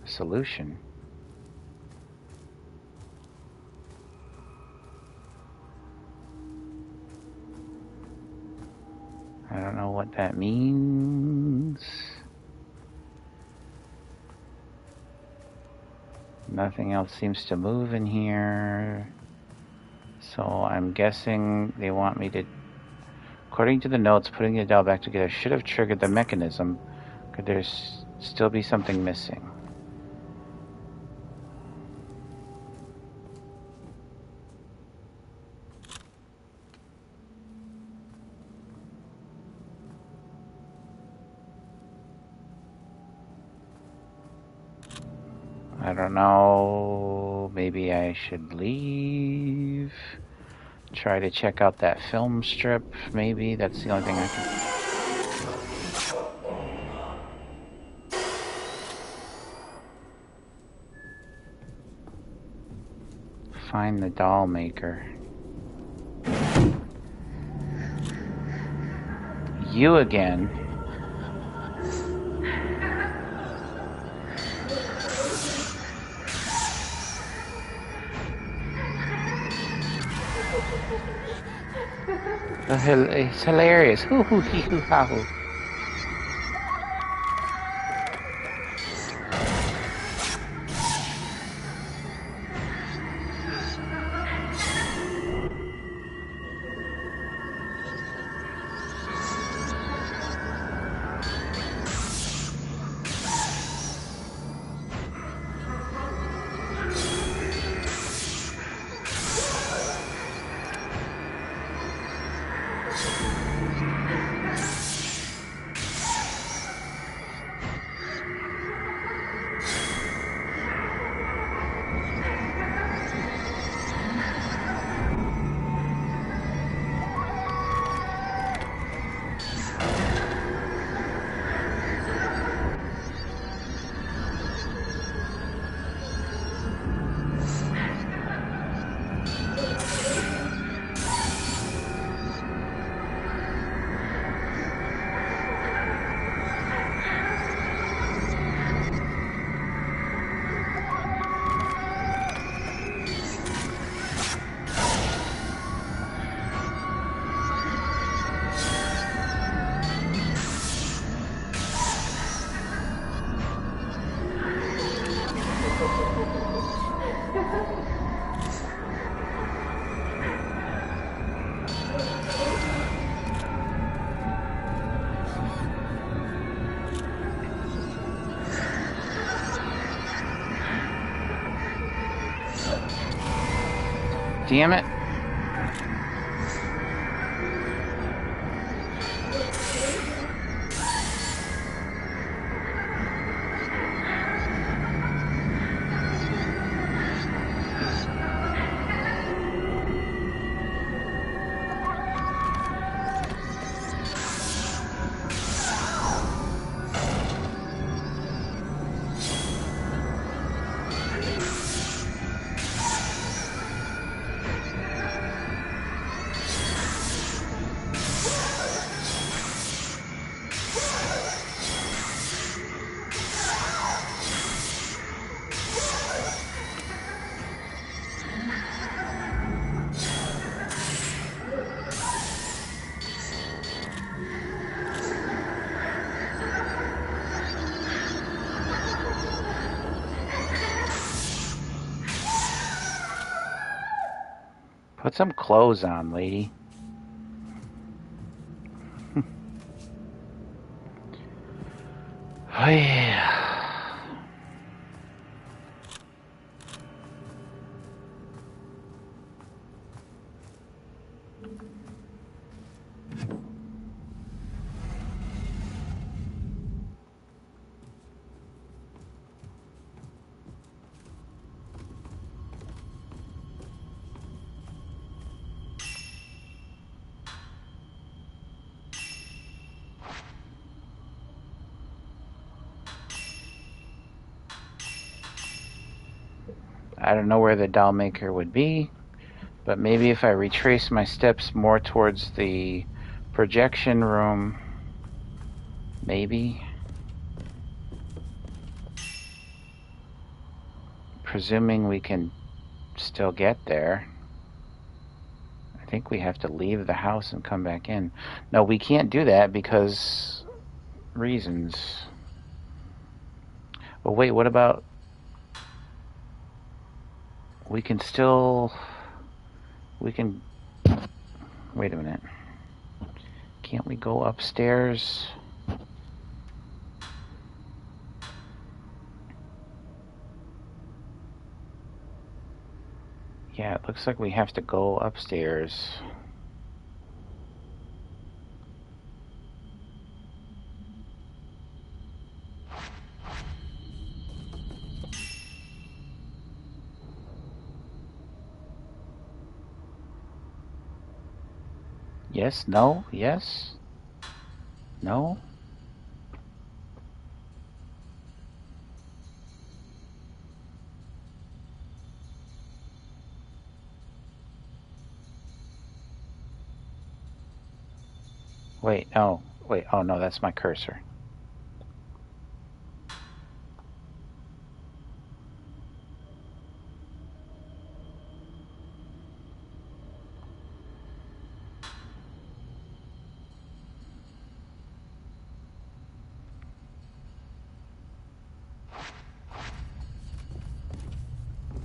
[SPEAKER 1] Solution? I don't know what that means. Nothing else seems to move in here. So I'm guessing they want me to... According to the notes, putting the doll back together should have triggered the mechanism. Could there still be something missing? I don't know. Maybe I should leave. Try to check out that film strip, maybe. That's the only thing I can... Find the doll maker. You again. It's hilarious. Hoo hoo hee hoo ha hoo. Damn it. Put some clothes on, lady. Oh, yeah. I don't know where the doll maker would be, but maybe if I retrace my steps more towards the projection room, maybe. Presuming we can still get there. I think we have to leave the house and come back in. No, we can't do that because reasons. Well, wait, what about... We can still... We can... Wait a minute. Can't we go upstairs? Yeah, it looks like we have to go upstairs. Yes, no, yes, no. Wait, oh, wait, oh no, that's my cursor.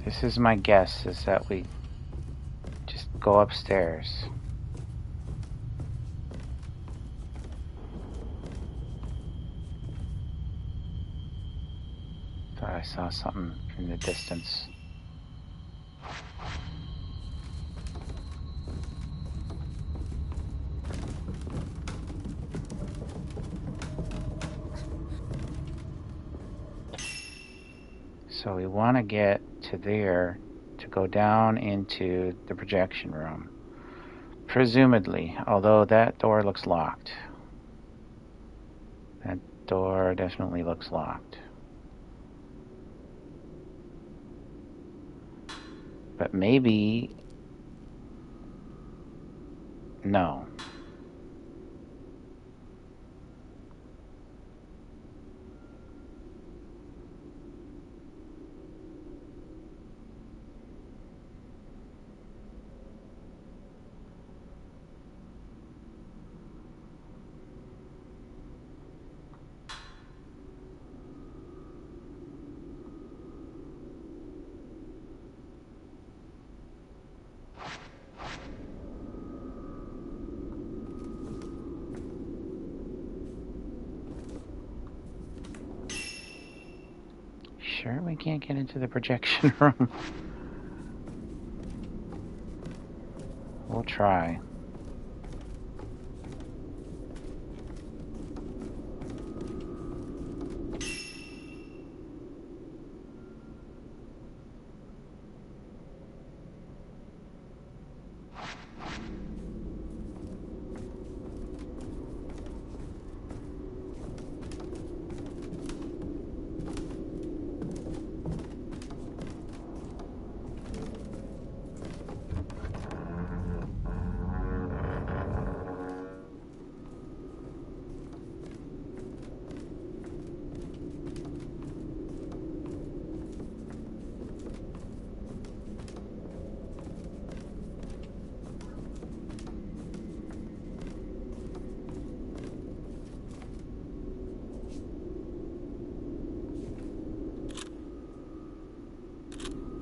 [SPEAKER 1] This is my guess, is that we just go upstairs. Thought I saw something in the distance. So we want to get to there to go down into the projection room. Presumably, although that door looks locked. That door definitely looks locked. But maybe... No. Sure we can't get into the projection room? We'll try.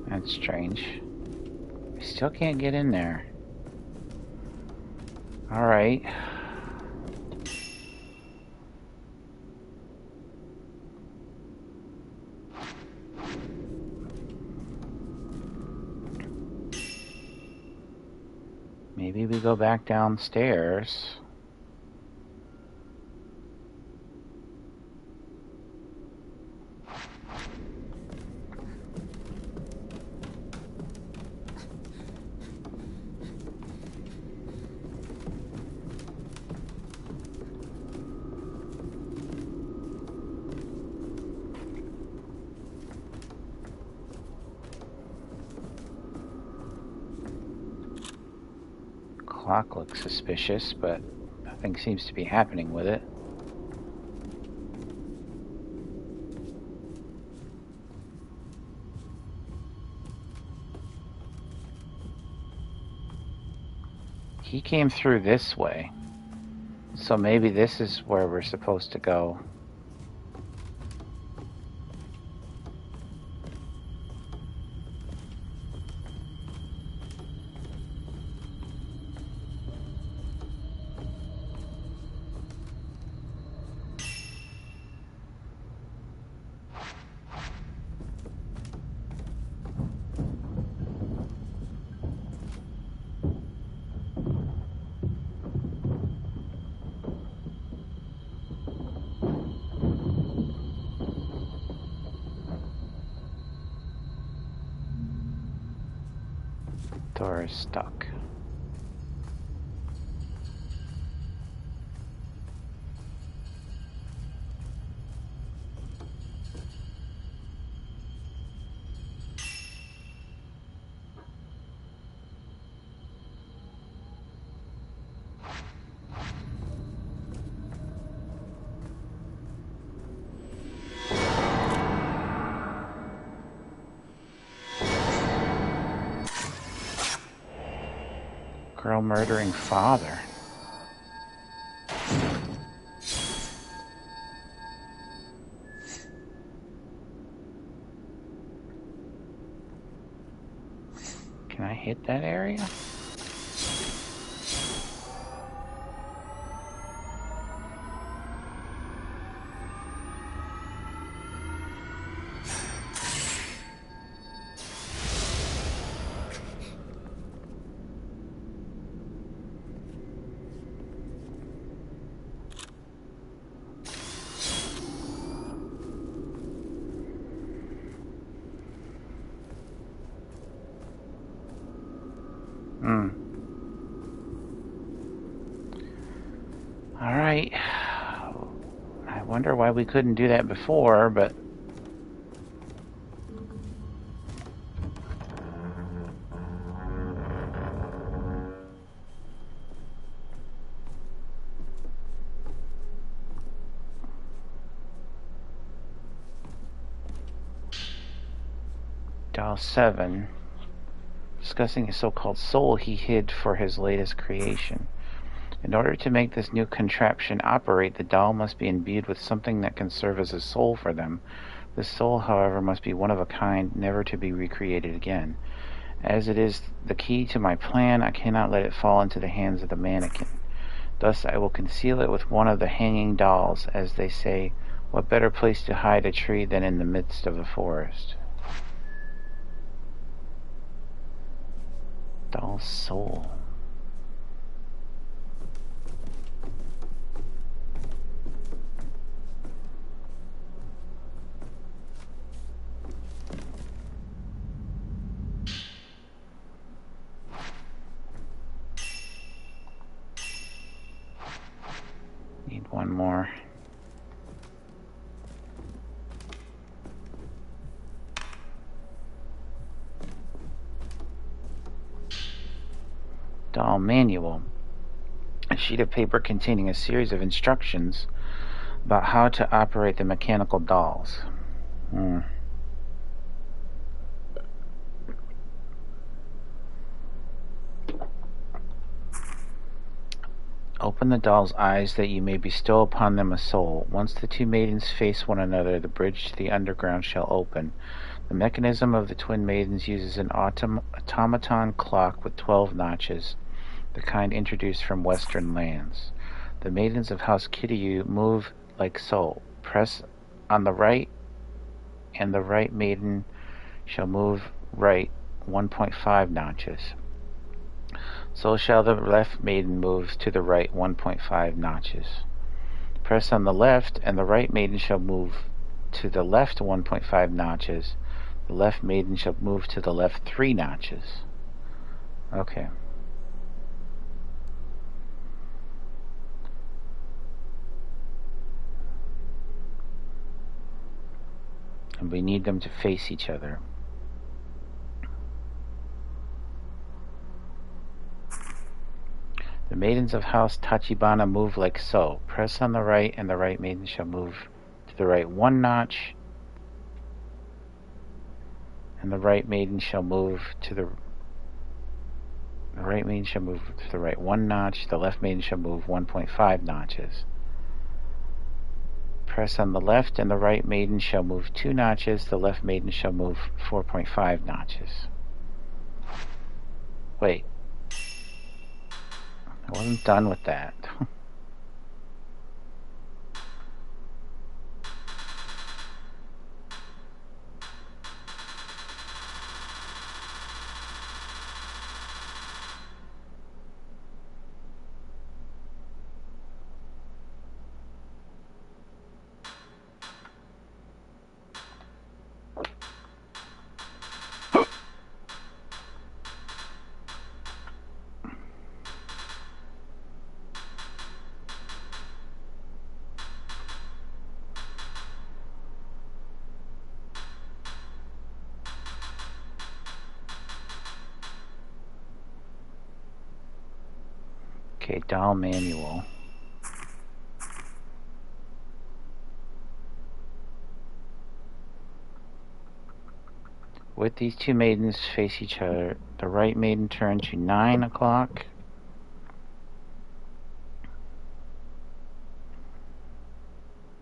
[SPEAKER 1] That's strange. I still can't get in there. Alright. Maybe we go back downstairs. Clock looks suspicious, but nothing seems to be happening with it. He came through this way, so maybe this is where we're supposed to go. Door is stuck. Girl murdering father. Can I hit that area? Alright. I wonder why we couldn't do that before, but... Dial 7. Discussing his so-called soul he hid for his latest creation. In order to make this new contraption operate, the doll must be imbued with something that can serve as a soul for them. This soul, however, must be one of a kind, never to be recreated again. As it is the key to my plan, I cannot let it fall into the hands of the mannequin. Thus I will conceal it with one of the hanging dolls, as they say, What better place to hide a tree than in the midst of the forest? Doll's soul. Need one more. Doll manual. A sheet of paper containing a series of instructions about how to operate the mechanical dolls. Open the doll's eyes that you may bestow upon them a soul. Once the two maidens face one another, the bridge to the underground shall open. The mechanism of the twin maidens uses an automaton clock with 12 notches, the kind introduced from western lands. The maidens of House Kiryu move like so. Press on the right, and the right maiden shall move right 1.5 notches. So shall the left maiden move to the right 1.5 notches. Press on the left, and the right maiden shall move to the left 1.5 notches. The left maiden shall move to the left 3 notches. Okay. And we need them to face each other. The maidens of House Tachibana move like so. Press on the right, and the right maiden shall move to the right 1 notch. And the right maiden shall move to the right maiden shall move to the right 1 notch. The left maiden shall move 1.5 notches. Press on the left, and the right maiden shall move 2 notches. The left maiden shall move 4.5 notches. Wait. I wasn't done with that. Okay, doll manual. With these two maidens face each other, the right maiden turn to 9 o'clock.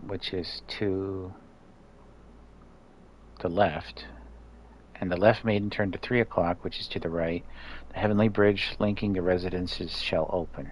[SPEAKER 1] Which is to the left. And the left maiden turn to 3 o'clock, which is to the right. The heavenly bridge linking the residences shall open.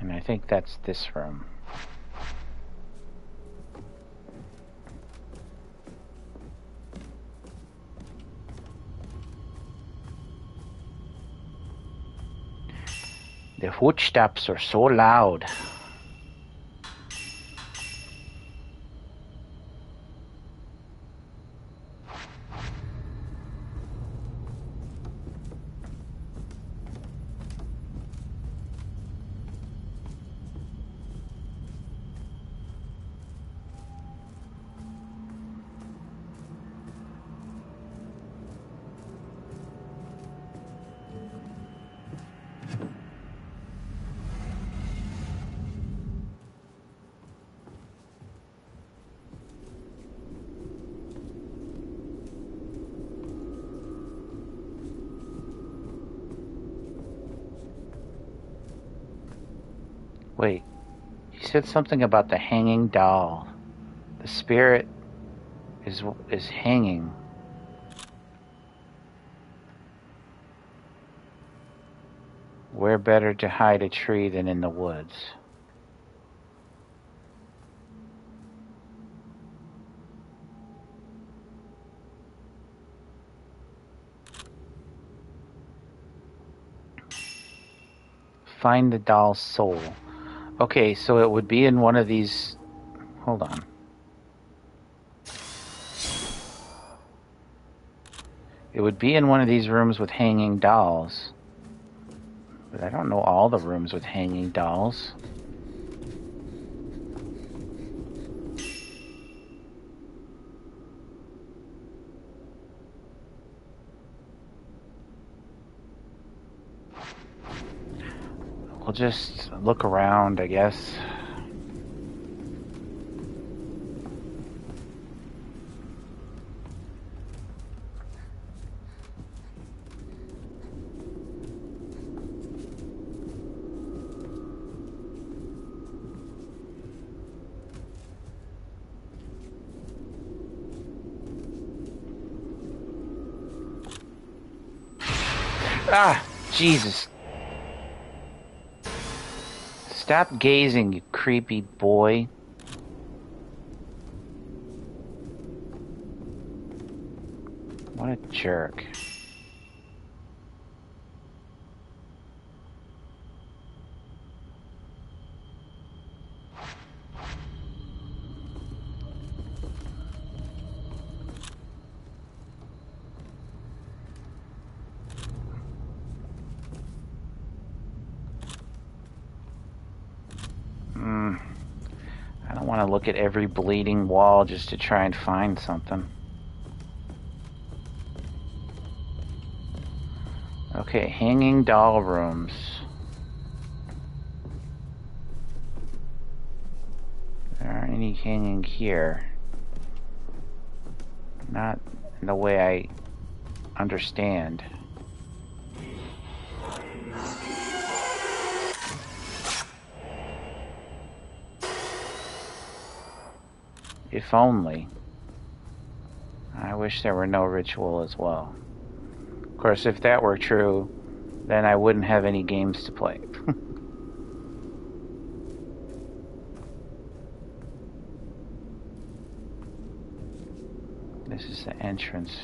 [SPEAKER 1] And I think that's this room. The footsteps are so loud. said something about the hanging doll. The spirit is hanging. Where better to hide a tree than in the woods? Find the doll's soul. Okay, so it would be in one of these... Hold on. It would be in one of these rooms with hanging dolls. But I don't know all the rooms with hanging dolls. We'll just look around, I guess. Ah, Jesus. Stop gazing, you creepy boy. What a jerk. I don't want to look at every bleeding wall just to try and find something. Okay, hanging doll rooms. There aren't any hanging here. Not in the way I understand. If only. I wish there were no ritual as well. Of course, if that were true, then I wouldn't have any games to play. This is the entrance.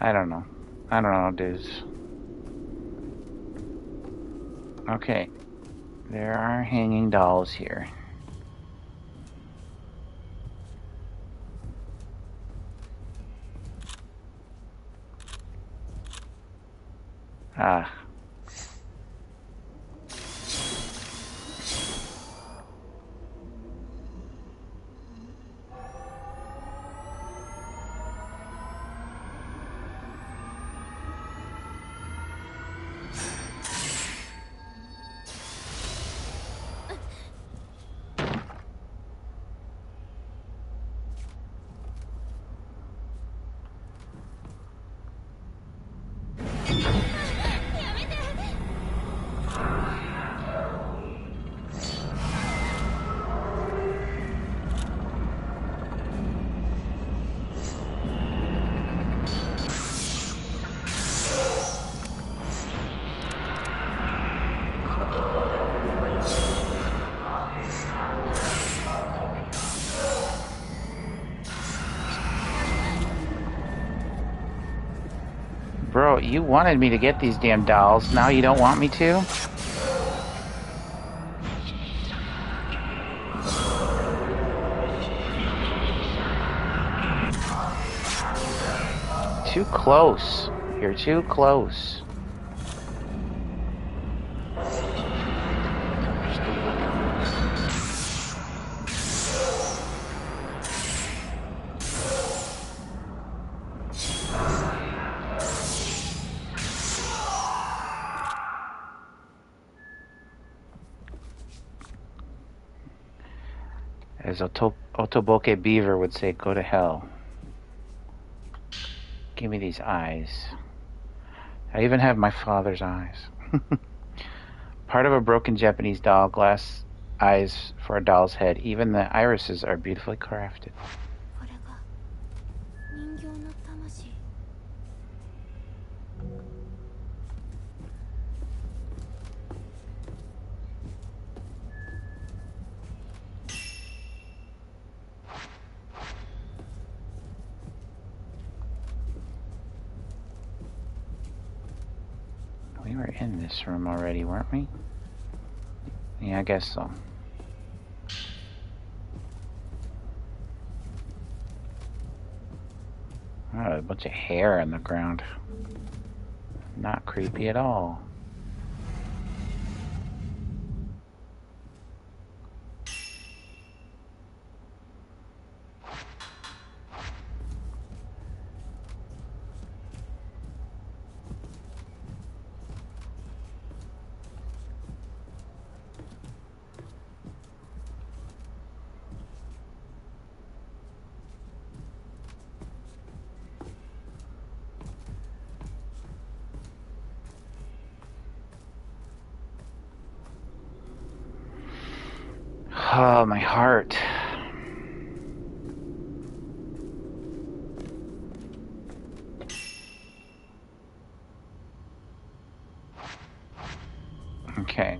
[SPEAKER 1] I don't know. I don't know, dudes. Okay. There are hanging dolls here. Ah. Bro, you wanted me to get these damn dolls. Now you don't want me to? Too close. You're too close. As Otoboke Beaver would say, go to hell. Give me these eyes. I even have my father's eyes. Part of a broken Japanese doll, glass eyes for a doll's head. Even the irises are beautifully crafted. We were in this room already, weren't we? Yeah, I guess so. Oh, a bunch of hair on the ground. Not creepy at all. Oh, my heart. Okay.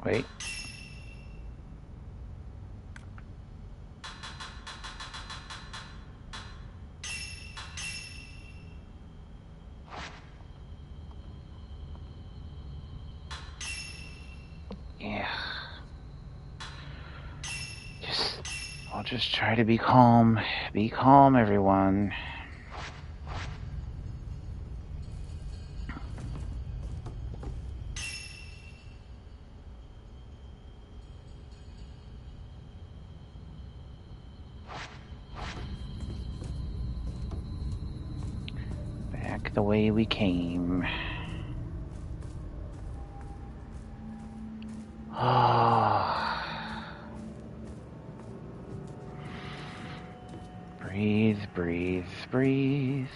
[SPEAKER 1] Wait. Yeah. I'll just try to be calm. Be calm, everyone. Back the way we came. Breathe, breathe, breathe.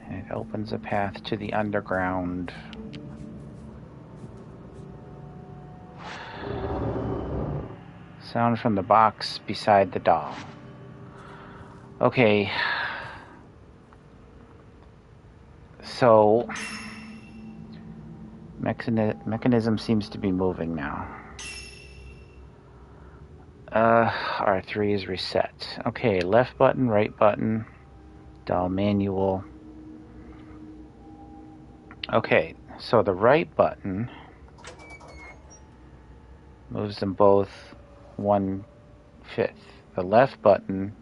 [SPEAKER 1] It opens a path to the underground. Sound from the box beside the doll. Okay. So, mechanism seems to be moving now. R3 is reset. Okay, left button, right button, doll manual. Okay, so the right button moves them both 1/5. The left button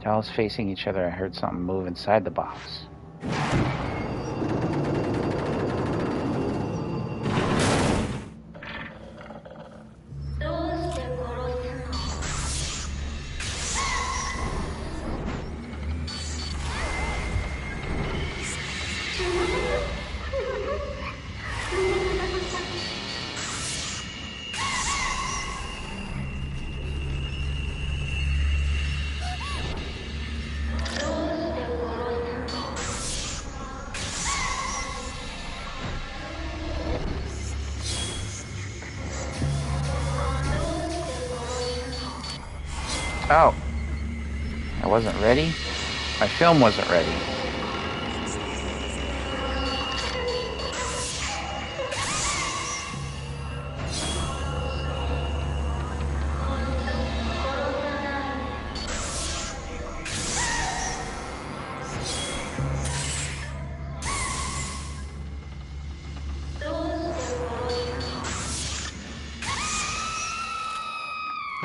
[SPEAKER 1] dolls facing each other. I heard something move inside the box. Oh, I wasn't ready? My film wasn't ready.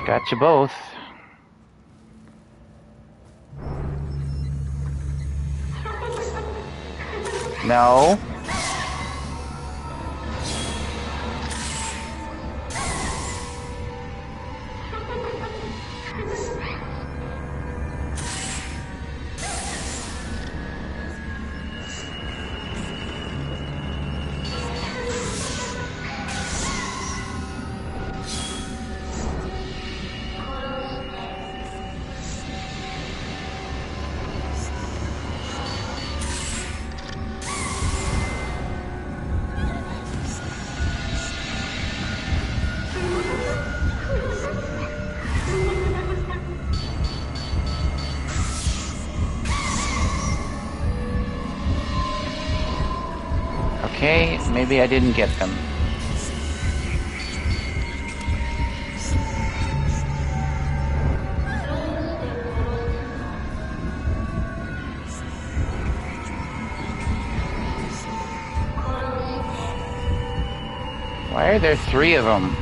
[SPEAKER 1] Got you both. No. Okay, maybe I didn't get them. Why are there 3 of them?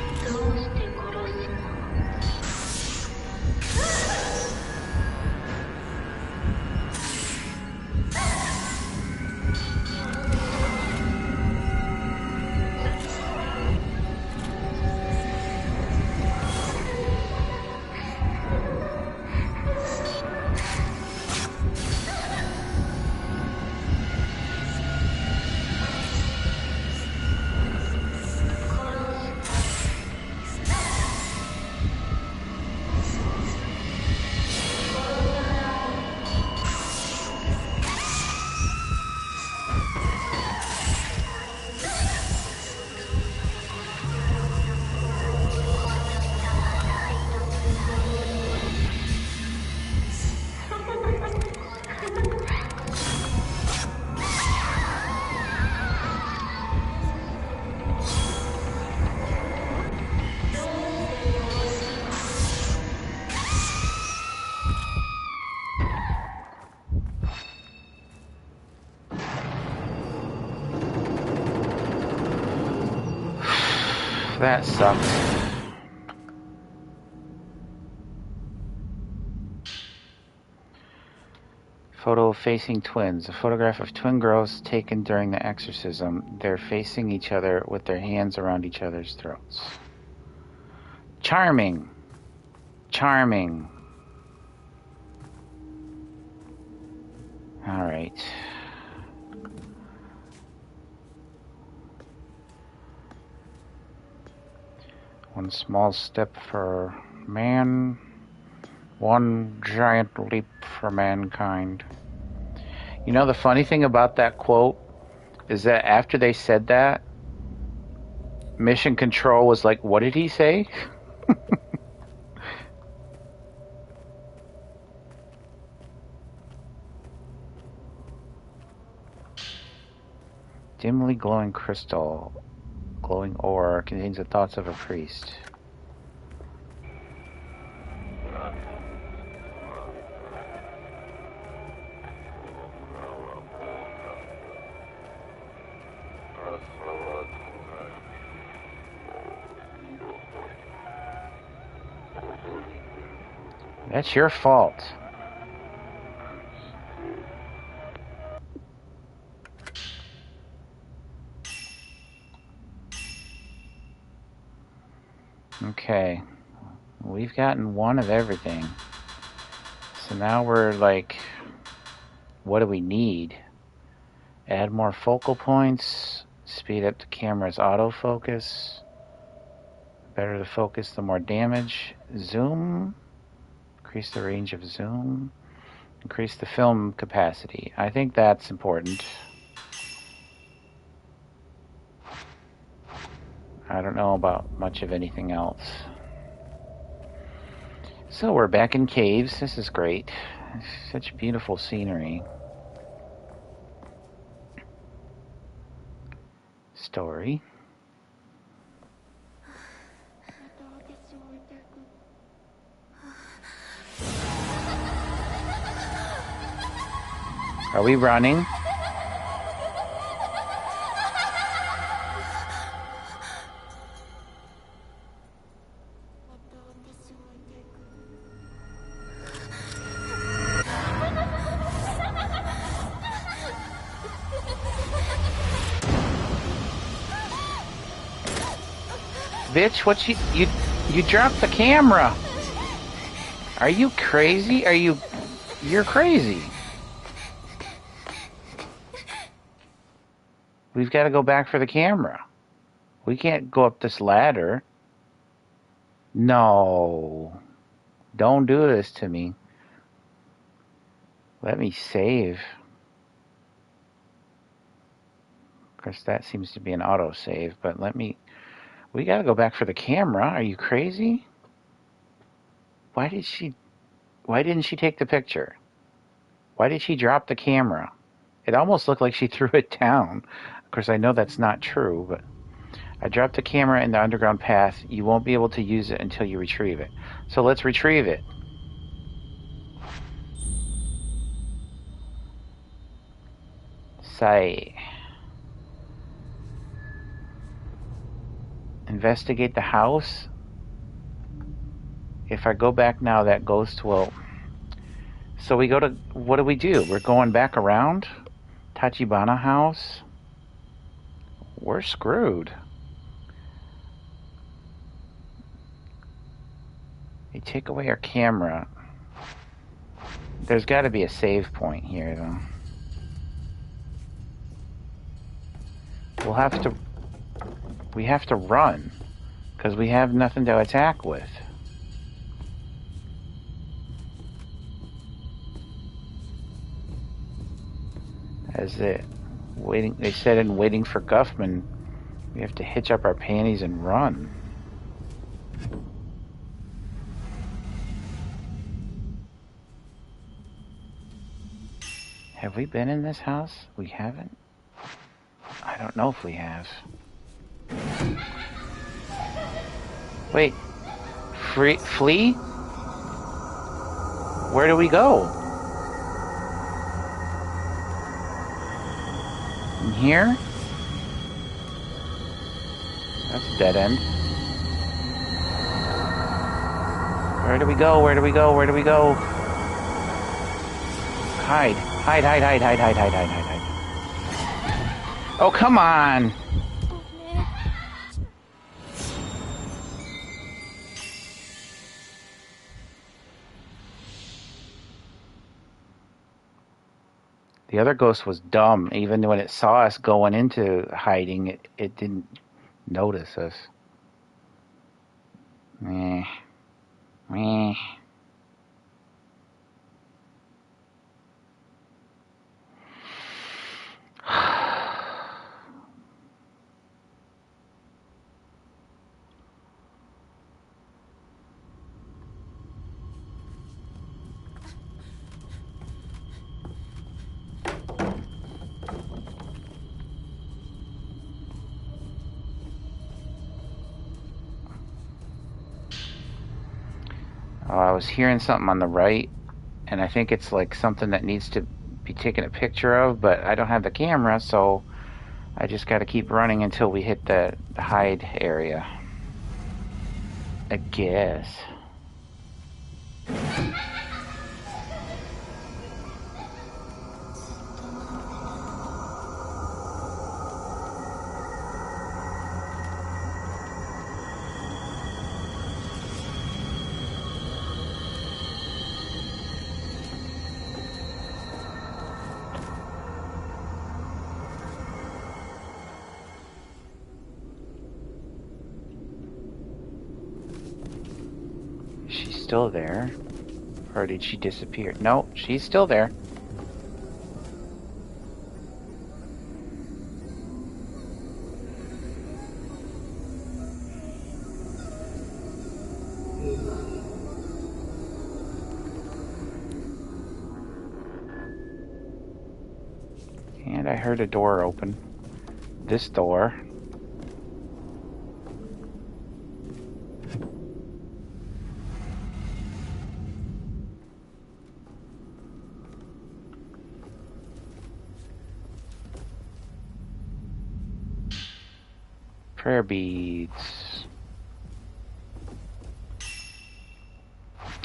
[SPEAKER 1] That sucked. Photo of facing twins. A photograph of twin girls taken during the exorcism. They're facing each other with their hands around each other's throats. Charming. Charming. All right. One small step for man, one giant leap for mankind. You know, the funny thing about that quote is that after they said that, Mission Control was like, what did he say? Dimly glowing crystal, glowing ore, contains the thoughts of a priest. That's your fault. Okay. We've gotten one of everything. So now we're like, what do we need? Add more focal points, speed up the camera's autofocus. Better the focus, the more damage. Zoom, increase the range of zoom. Increase the film capacity. I think that's important. I don't know about much of anything else. So we're back in caves. This is great. Such beautiful scenery. Story. Are we running? Bitch, what you dropped the camera. Are you crazy? You're crazy. We've got to go back for the camera. We can't go up this ladder. No. Don't do this to me. Let me save. Of course, that seems to be an autosave, but we gotta go back for the camera. Are you crazy? Why didn't she take the picture? Why did she drop the camera? It almost looked like she threw it down. Of course, I know that's not true, but I dropped the camera in the underground path. You won't be able to use it until you retrieve it. So let's retrieve it. Say. Investigate the house. If I go back now, that ghost will... So we go to... What do we do? We're going back around? Tachibana house? We're screwed. They take away our camera. There's got to be a save point here, though. We have to run, because we have nothing to attack with. They said in Waiting for Guffman, we have to hitch up our panties and run. Have we been in this house? We haven't? I don't know if we have. Wait. Flee? Where do we go? In here? That's a dead end. Where do we go? Where do we go? Where do we go? Hide. Hide, hide, hide, hide, hide, hide, hide, hide, hide. Oh, come on! The other ghost was dumb. Even when it saw us going into hiding, it didn't notice us. Meh. Meh. Oh, I was hearing something on the right, and I think it's like something that needs to be taken a picture of, but I don't have the camera, so I just got to keep running until we hit the hide area. I guess. She's still there. Or did she disappear? No, she's still there. I heard a door open. This door. Prayer beads.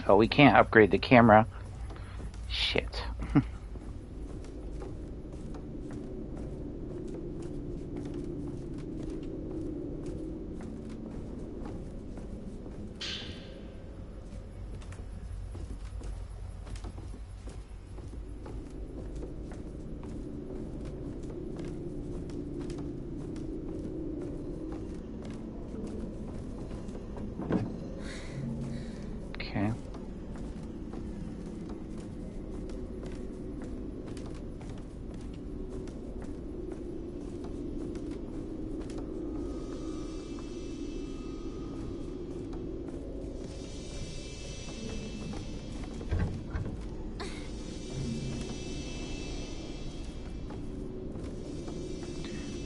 [SPEAKER 1] Oh, we can't upgrade the camera. Shit. Okay.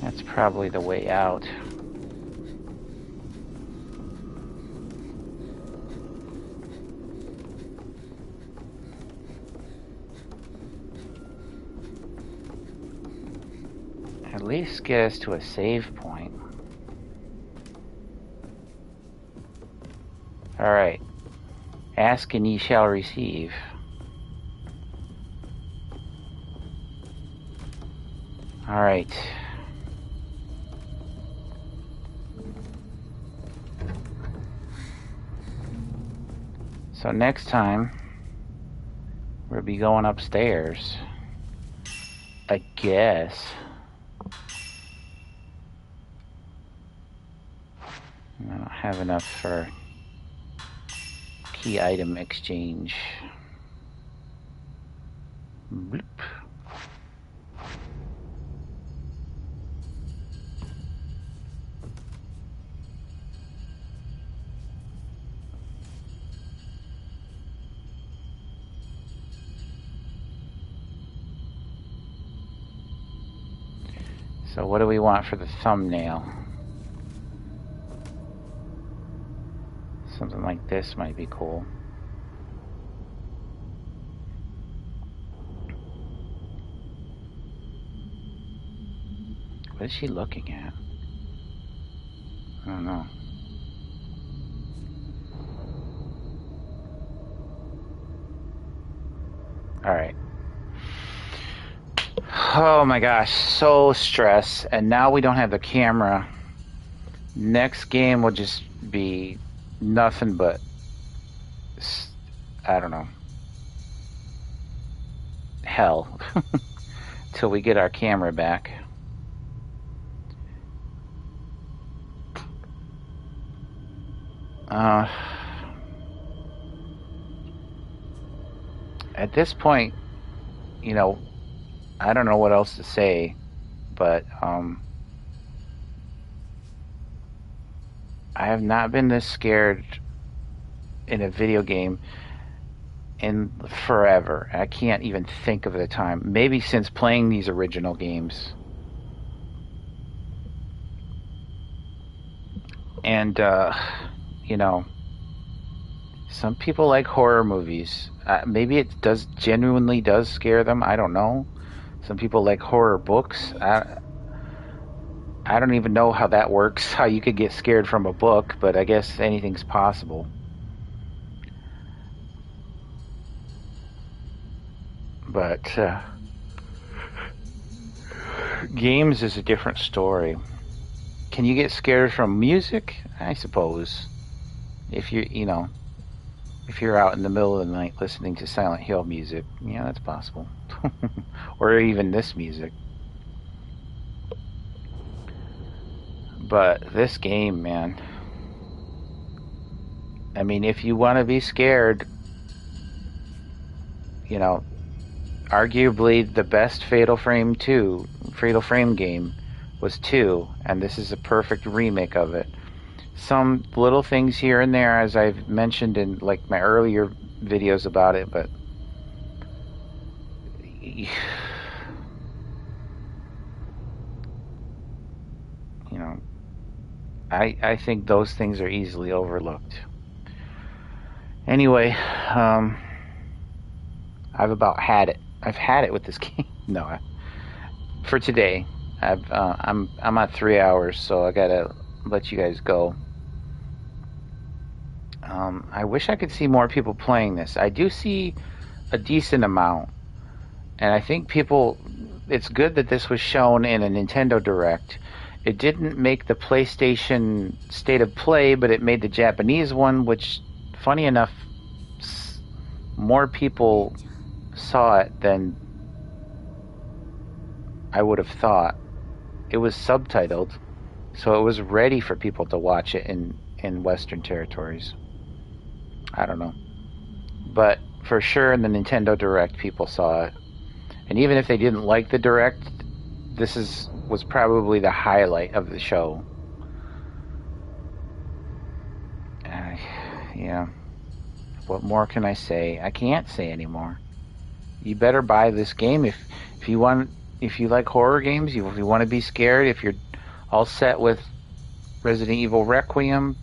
[SPEAKER 1] That's probably the way out. At least get us to a save point. Alright. Ask and ye shall receive. Alright. So next time, we'll be going upstairs. I guess. I don't have enough for key item exchange. Bloop. So what do we want for the thumbnail? Something like this might be cool. What is she looking at? I don't know. Alright. Oh my gosh, so stressed. And now we don't have the camera. Next game will just be nothing but, I don't know, hell. Till we get our camera back. At this point, you know, I don't know what else to say, but I have not been this scared in a video game in forever. I can't even think of the time. Maybe since playing these original games. And, you know, some people like horror movies. Maybe it genuinely does scare them. I don't know. Some people like horror books. I don't even know how that works, how you could get scared from a book, but I guess anything's possible. But games is a different story. Can you get scared from music? I suppose. If you're out in the middle of the night listening to Silent Hill music, yeah, that's possible. Or even this music. But this game, man. I mean, if you want to be scared, you know, arguably the best Fatal Frame game was 2, and this is a perfect remake of it. Some little things here and there, as I've mentioned in like my earlier videos about it, but know, I think those things are easily overlooked. Anyway, I've about had it. I've had it with this game. No, for today. I'm at 3 hours, so I gotta let you guys go. I wish I could see more people playing this. I do see a decent amount, and I think people. It's good that this was shown in a Nintendo Direct. It didn't make the PlayStation State of Play, but it made the Japanese one, which, funny enough, more people saw it than I would have thought. It was subtitled, so it was ready for people to watch it in Western territories. I don't know. But for sure in the Nintendo Direct, people saw it. And even if they didn't like the Direct, was probably the highlight of the show. Yeah. What more can I say? I can't say anymore. You better buy this game if you want. If you like horror games, if you want to be scared, if you're all set with Resident Evil Requiem,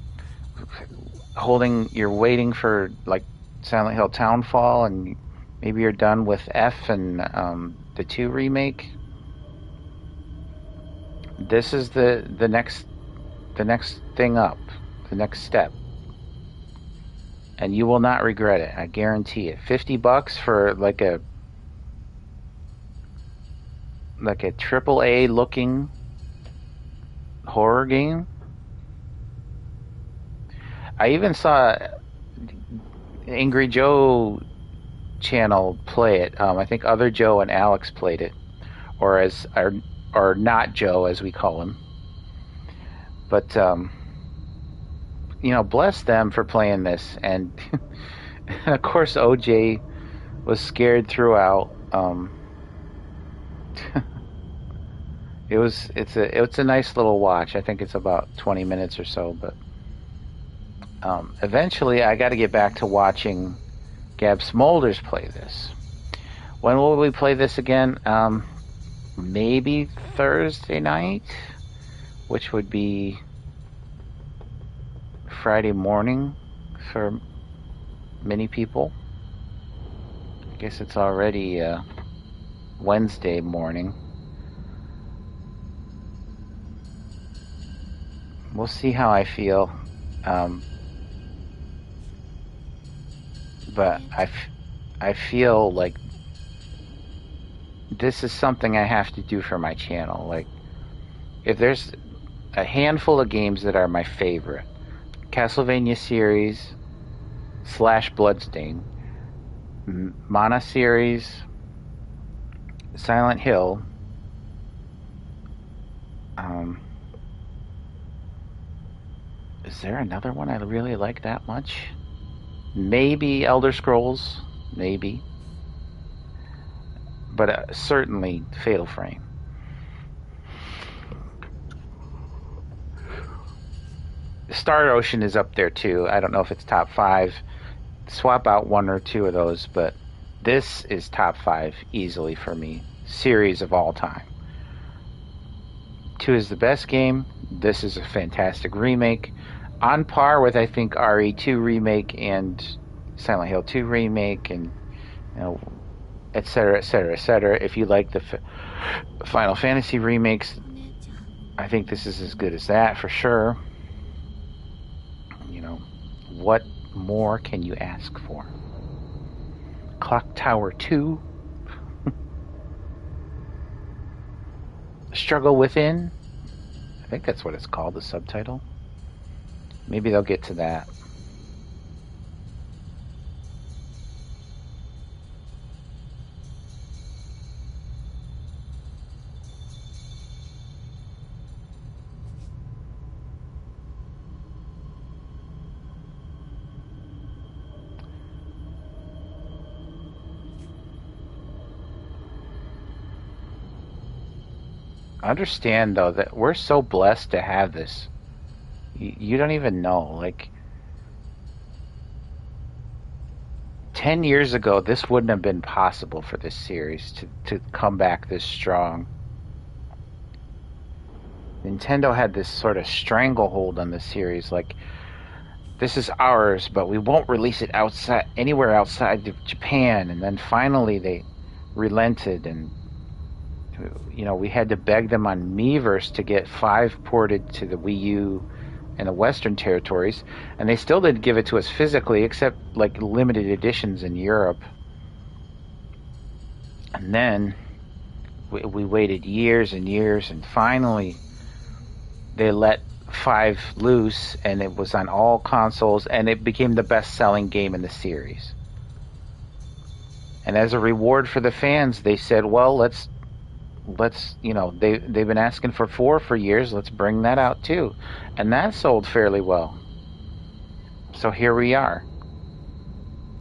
[SPEAKER 1] you're waiting for like Silent Hill Townfall, and maybe you're done with F and the 2 remake. This is the next thing up, the next step, and you will not regret it. I guarantee it. $50 for like a AAA looking horror game. I even saw Angry Joe channel play it. I think Other Joe and Alex played it, or not Joe as we call him. But bless them for playing this, and of course OJ was scared throughout. It's a nice little watch. I think it's about 20 minutes or so, but eventually I got to get back to watching Gab Smolders play this. When will we play this again? Maybe Thursday night, which would be Friday morning for many people. I guess it's already Wednesday morning. We'll see how I feel. But I feel like this is something I have to do for my channel. Like, if there's a handful of games that are my favorite, Castlevania series / Bloodstain, Mana series, Silent Hill, is there another one I really like that much? Maybe Elder Scrolls, maybe. But certainly Fatal Frame. Star Ocean is up there too. I don't know if it's top 5. Swap out 1 or 2 of those, but this is top 5 easily for me. Series of all time. 2 is the best game. This is a fantastic remake. On par with, I think, RE2 remake and Silent Hill 2 remake, and etc., etc., etc. If you like the Final Fantasy remakes, I think this is as good as that for sure. What more can you ask for? Clock Tower 2, Struggle Within. I think that's what it's called, the subtitle. Maybe they'll get to that. Understand, though, that we're so blessed to have this. You don't even know. Like, 10 years ago, this wouldn't have been possible for this series to come back this strong. Nintendo had this sort of stranglehold on the series, like this is ours, but we won't release it outside anywhere outside of Japan. And then finally they relented, and we had to beg them on Miiverse to get 5 ported to the Wii U in the Western territories, and they still didn't give it to us physically, except like limited editions in Europe. And then we waited years and years, and finally they let 5 loose, and it was on all consoles, and it became the best-selling game in the series. And as a reward for the fans, they said, well, let's they've been asking for 4 for years, let's bring that out too. And that sold fairly well. So here we are.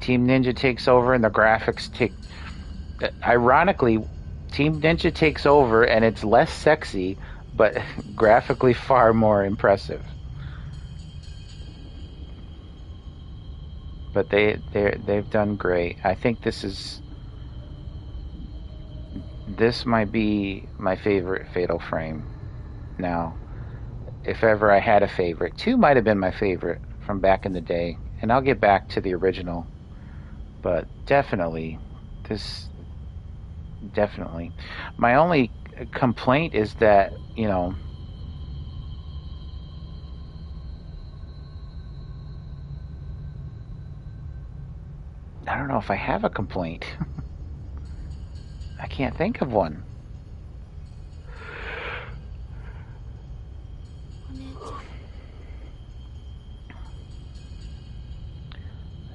[SPEAKER 1] Team Ninja takes over, and the graphics ironically, Team Ninja takes over, and it's less sexy, but graphically far more impressive. But they've done great. I think this might be my favorite Fatal Frame now. If ever I had a favorite. 2 might have been my favorite from back in the day, and I'll get back to the original. But definitely, my only complaint is that, I don't know if I have a complaint. I can't think of one.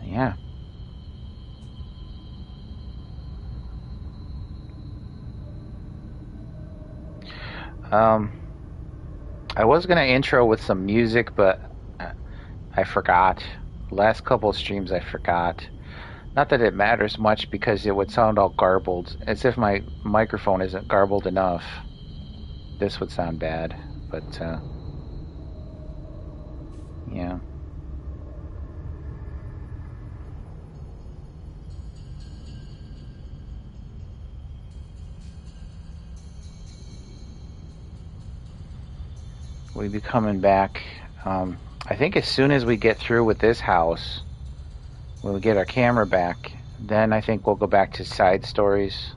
[SPEAKER 1] Yeah. I was gonna intro with some music, but I forgot. Last couple of streams I forgot. Not that it matters much, because it would sound all garbled. As if my microphone isn't garbled enough. This would sound bad, but yeah. We'll be coming back. I think as soon as we get through with this house, when we get our camera back, then I think we'll go back to side stories.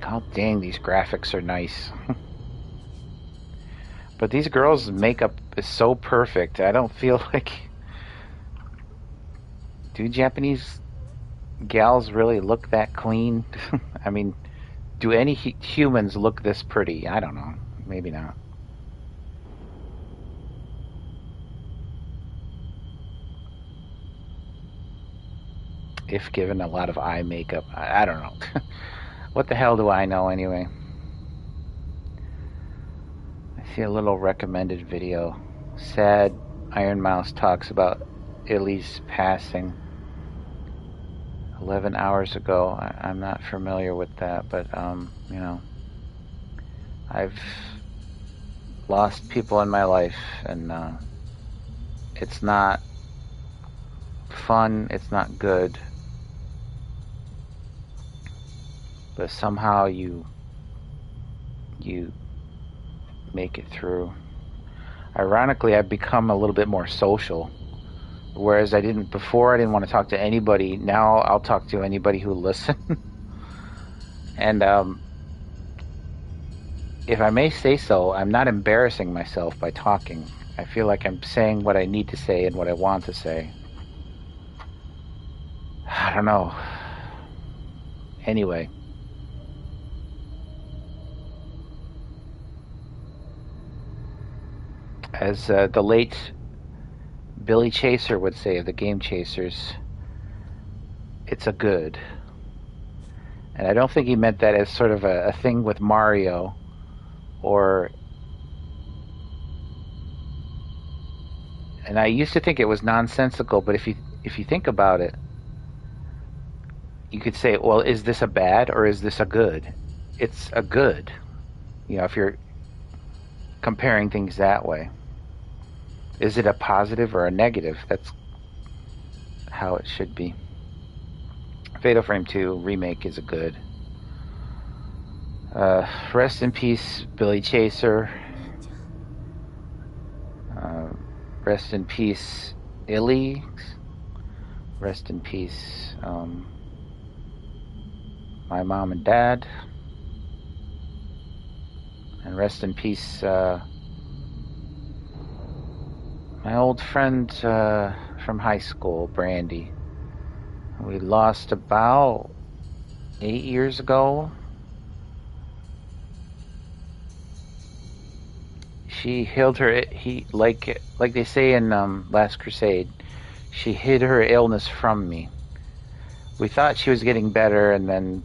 [SPEAKER 1] God dang, these graphics are nice. But these girls' makeup is so perfect. I don't feel like... Do Japanese gals really look that clean? I mean, do any humans look this pretty? I don't know. Maybe not. If given a lot of eye makeup. I don't know. What the hell do I know anyway? I see a little recommended video. Sad Iron Mouse talks about Illy's passing 11 hours ago. I'm not familiar with that, but I've lost people in my life, and it's not fun, it's not good, but somehow you make it through. Ironically, I've become a little bit more social, whereas I didn't want to talk to anybody. Now I'll talk to anybody who will listen. And if I may say so, I'm not embarrassing myself by talking. I feel like I'm saying what I need to say and what I want to say. I don't know. Anyway. As the late Billy Chaser would say of the Game Chasers, it's a good. And I don't think he meant that as sort of a thing with Mario, and I used to think it was nonsensical, but if you think about it, you could say, well, is this a bad or is this a good? It's a good, if you're comparing things that way. Is it a positive or a negative? That's how it should be. Fatal Frame 2 Remake is a good. Rest in peace, Billy Chaser. Rest in peace, Illy. Rest in peace, my mom and dad. And rest in peace, my old friend from high school, Brandy. We lost about 8 years ago. She healed her. Like they say in Last Crusade, she hid her illness from me. We thought she was getting better, and then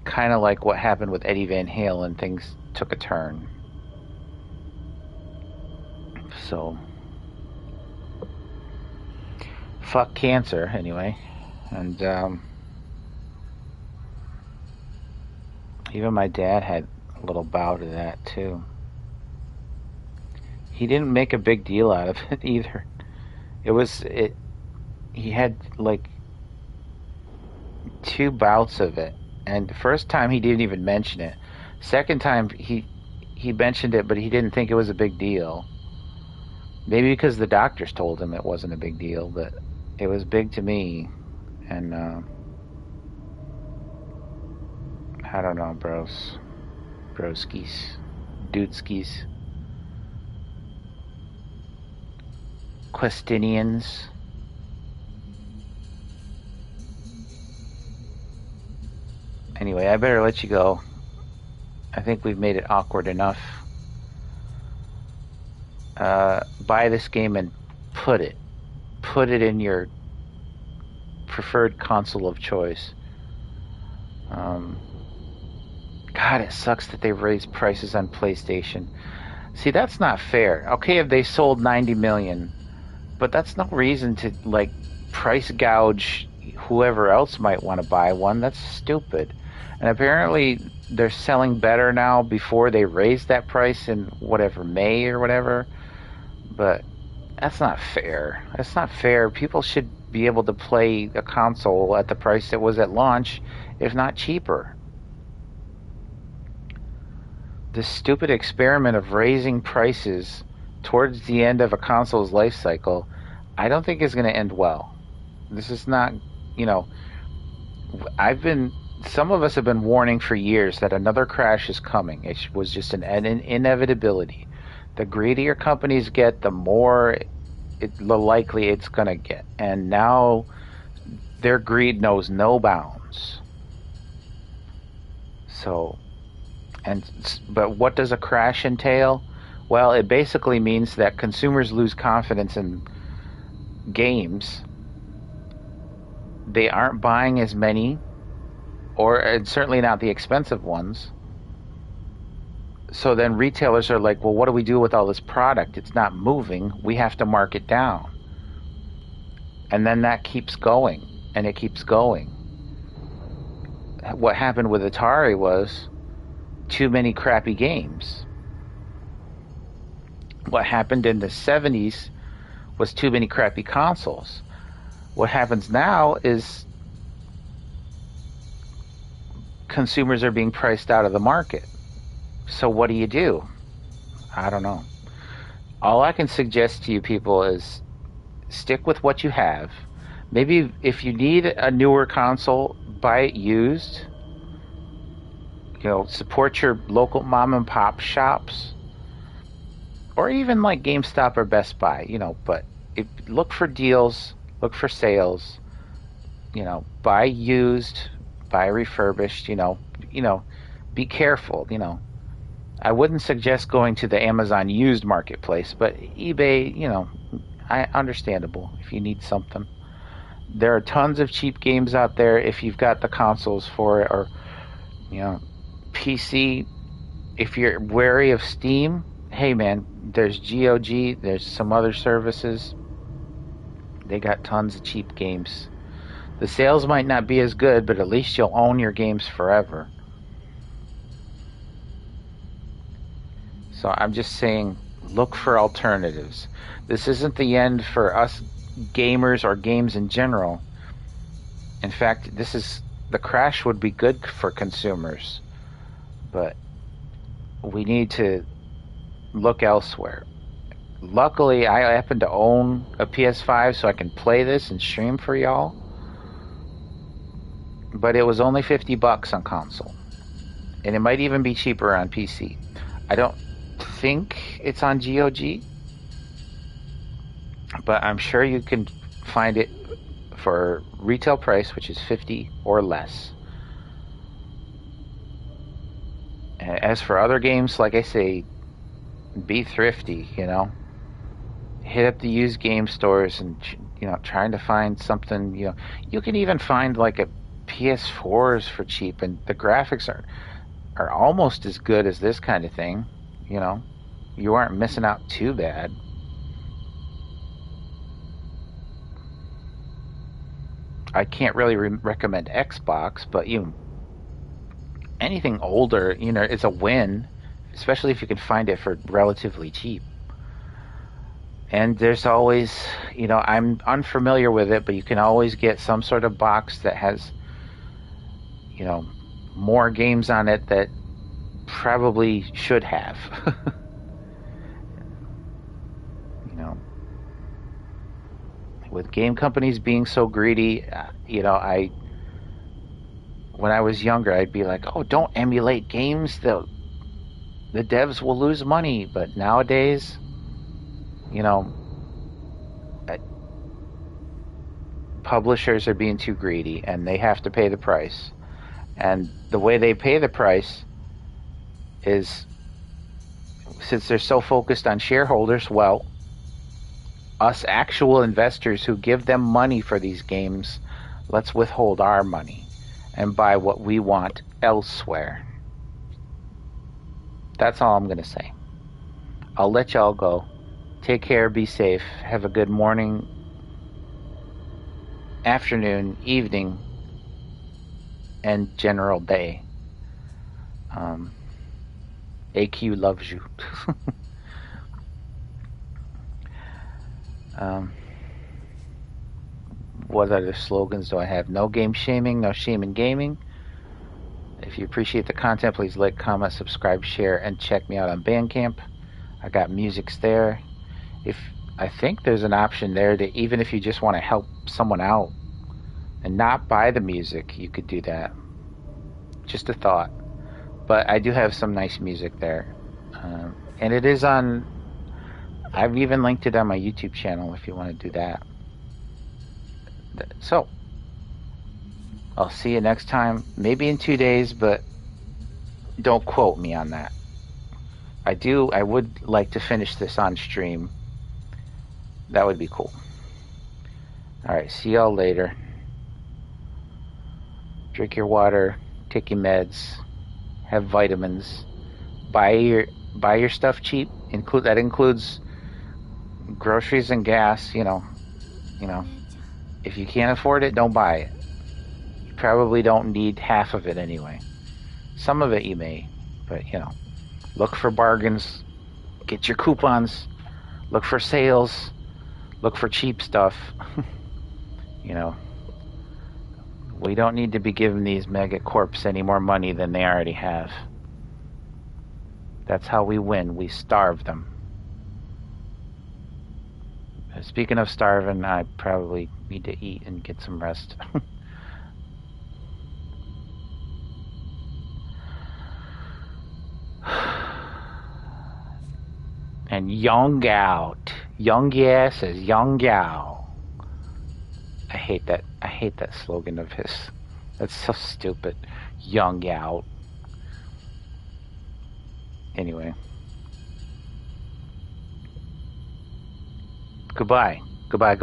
[SPEAKER 1] kind of like what happened with Eddie Van Halen, things took a turn. So, fuck cancer, anyway. And even my dad had a little bout of that, too. He didn't make a big deal out of it, either. He had, like, 2 bouts of it. And the first time he didn't even mention it. Second time he mentioned it, but he didn't think it was a big deal. Maybe because the doctors told him it wasn't a big deal, but it was big to me. And I don't know, broskies, dudeskies, Questinians. Anyway, I better let you go. I think we've made it awkward enough. Buy this game and put it in your preferred console of choice. God, it sucks that they've raised prices on PlayStation. See, that's not fair. Okay, if they sold 90 million, but that's no reason to, like, price gouge whoever else might want to buy one. That's stupid. And apparently they're selling better now before they raised that price in whatever, May or whatever. But that's not fair. That's not fair. People should be able to play a console at the price it was at launch, if not cheaper. This stupid experiment of raising prices towards the end of a console's life cycle, I don't think is going to end well. This is not, some of us have been warning for years that another crash is coming. It was just an inevitability. The greedier companies get, the more the likely it's going to get. And now their greed knows no bounds. But what does a crash entail? Well, it basically means that consumers lose confidence in games. They aren't buying as many, or certainly not the expensive ones. So then retailers are like, well, what do we do with all this product? It's not moving. We have to mark it down. And then that keeps going, and it keeps going. What happened with Atari was too many crappy games. What happened in the 70s was too many crappy consoles. What happens now is consumers are being priced out of the market. So what do? I don't know. All I can suggest to you people is stick with what you have. Maybe if you need a newer console, buy it used. Support your local mom and pop shops, or even like GameStop or Best Buy. But look for deals, look for sales. Buy used, buy refurbished. Be careful. I wouldn't suggest going to the Amazon used marketplace, but eBay, understandable if you need something. There are tons of cheap games out there if you've got the consoles for it, or PC. If you're wary of Steam, hey man, there's GOG, there's some other services. They got tons of cheap games. The sales might not be as good, but at least you'll own your games forever. So I'm just saying, look for alternatives. This isn't the end for us gamers or games in general. In fact, the crash would be good for consumers, but we need to look elsewhere. Luckily, I happen to own a PS5, so I can play this and stream for y'all. But it was only $50 on console, and it might even be cheaper on PC. I don't think it's on GOG, but I'm sure you can find it for retail price, which is 50 or less. As for other games, like I say, be thrifty, you know. Hit up the used game stores and, you know, trying to find something, you know. You can even find like a PS4s for cheap, and the graphics are almost as good as this kind of thing, you know. You aren't missing out too bad. I can't really recommend Xbox, but anything older, you know, is a win, especially if you can find it for relatively cheap. And there's always, you know, I'm unfamiliar with it, but you can always get some sort of box that has, you know, more games on it that probably should have. You know, with game companies being so greedy, you know, when I was younger, I'd be like, "Oh, don't emulate games. The devs will lose money." But nowadays, you know, publishers are being too greedy, and they have to pay the price. And the way they pay the price is, since they're so focused on shareholders, well, us actual investors who give them money for these games, let's withhold our money and buy what we want elsewhere. That's all I'm going to say. I'll let y'all go. Take care, be safe, have a good morning, afternoon, evening, and general day. AQ loves you. What other slogans do I have? No game shaming, no shame in gaming. If you appreciate the content, please like, comment, subscribe, share, and check me out on Bandcamp. I got musics there. I think there's an option there that even if you just want to help someone out and not buy the music, you could do that. Just a thought. But I do have some nice music there. And it is on... I've even linked it on my YouTube channel if you want to do that. So, I'll see you next time. Maybe in 2 days, but don't quote me on that. I would like to finish this on stream. That would be cool. Alright, see y'all later. Drink your water, take your meds, have vitamins, buy your stuff cheap. That includes groceries and gas, you know. If you can't afford it, don't buy it. You probably don't need half of it anyway. Some of it you may, but you know, look for bargains, get your coupons, look for sales, look for cheap stuff. You know, we don't need to be giving these mega corps any more money than they already have. That's how we win. We starve them. Speaking of starving, I probably need to eat and get some rest. And young out. Young yeah says young gal. I hate that slogan of his. That's so stupid. Young out. Anyway. Goodbye. Goodbye.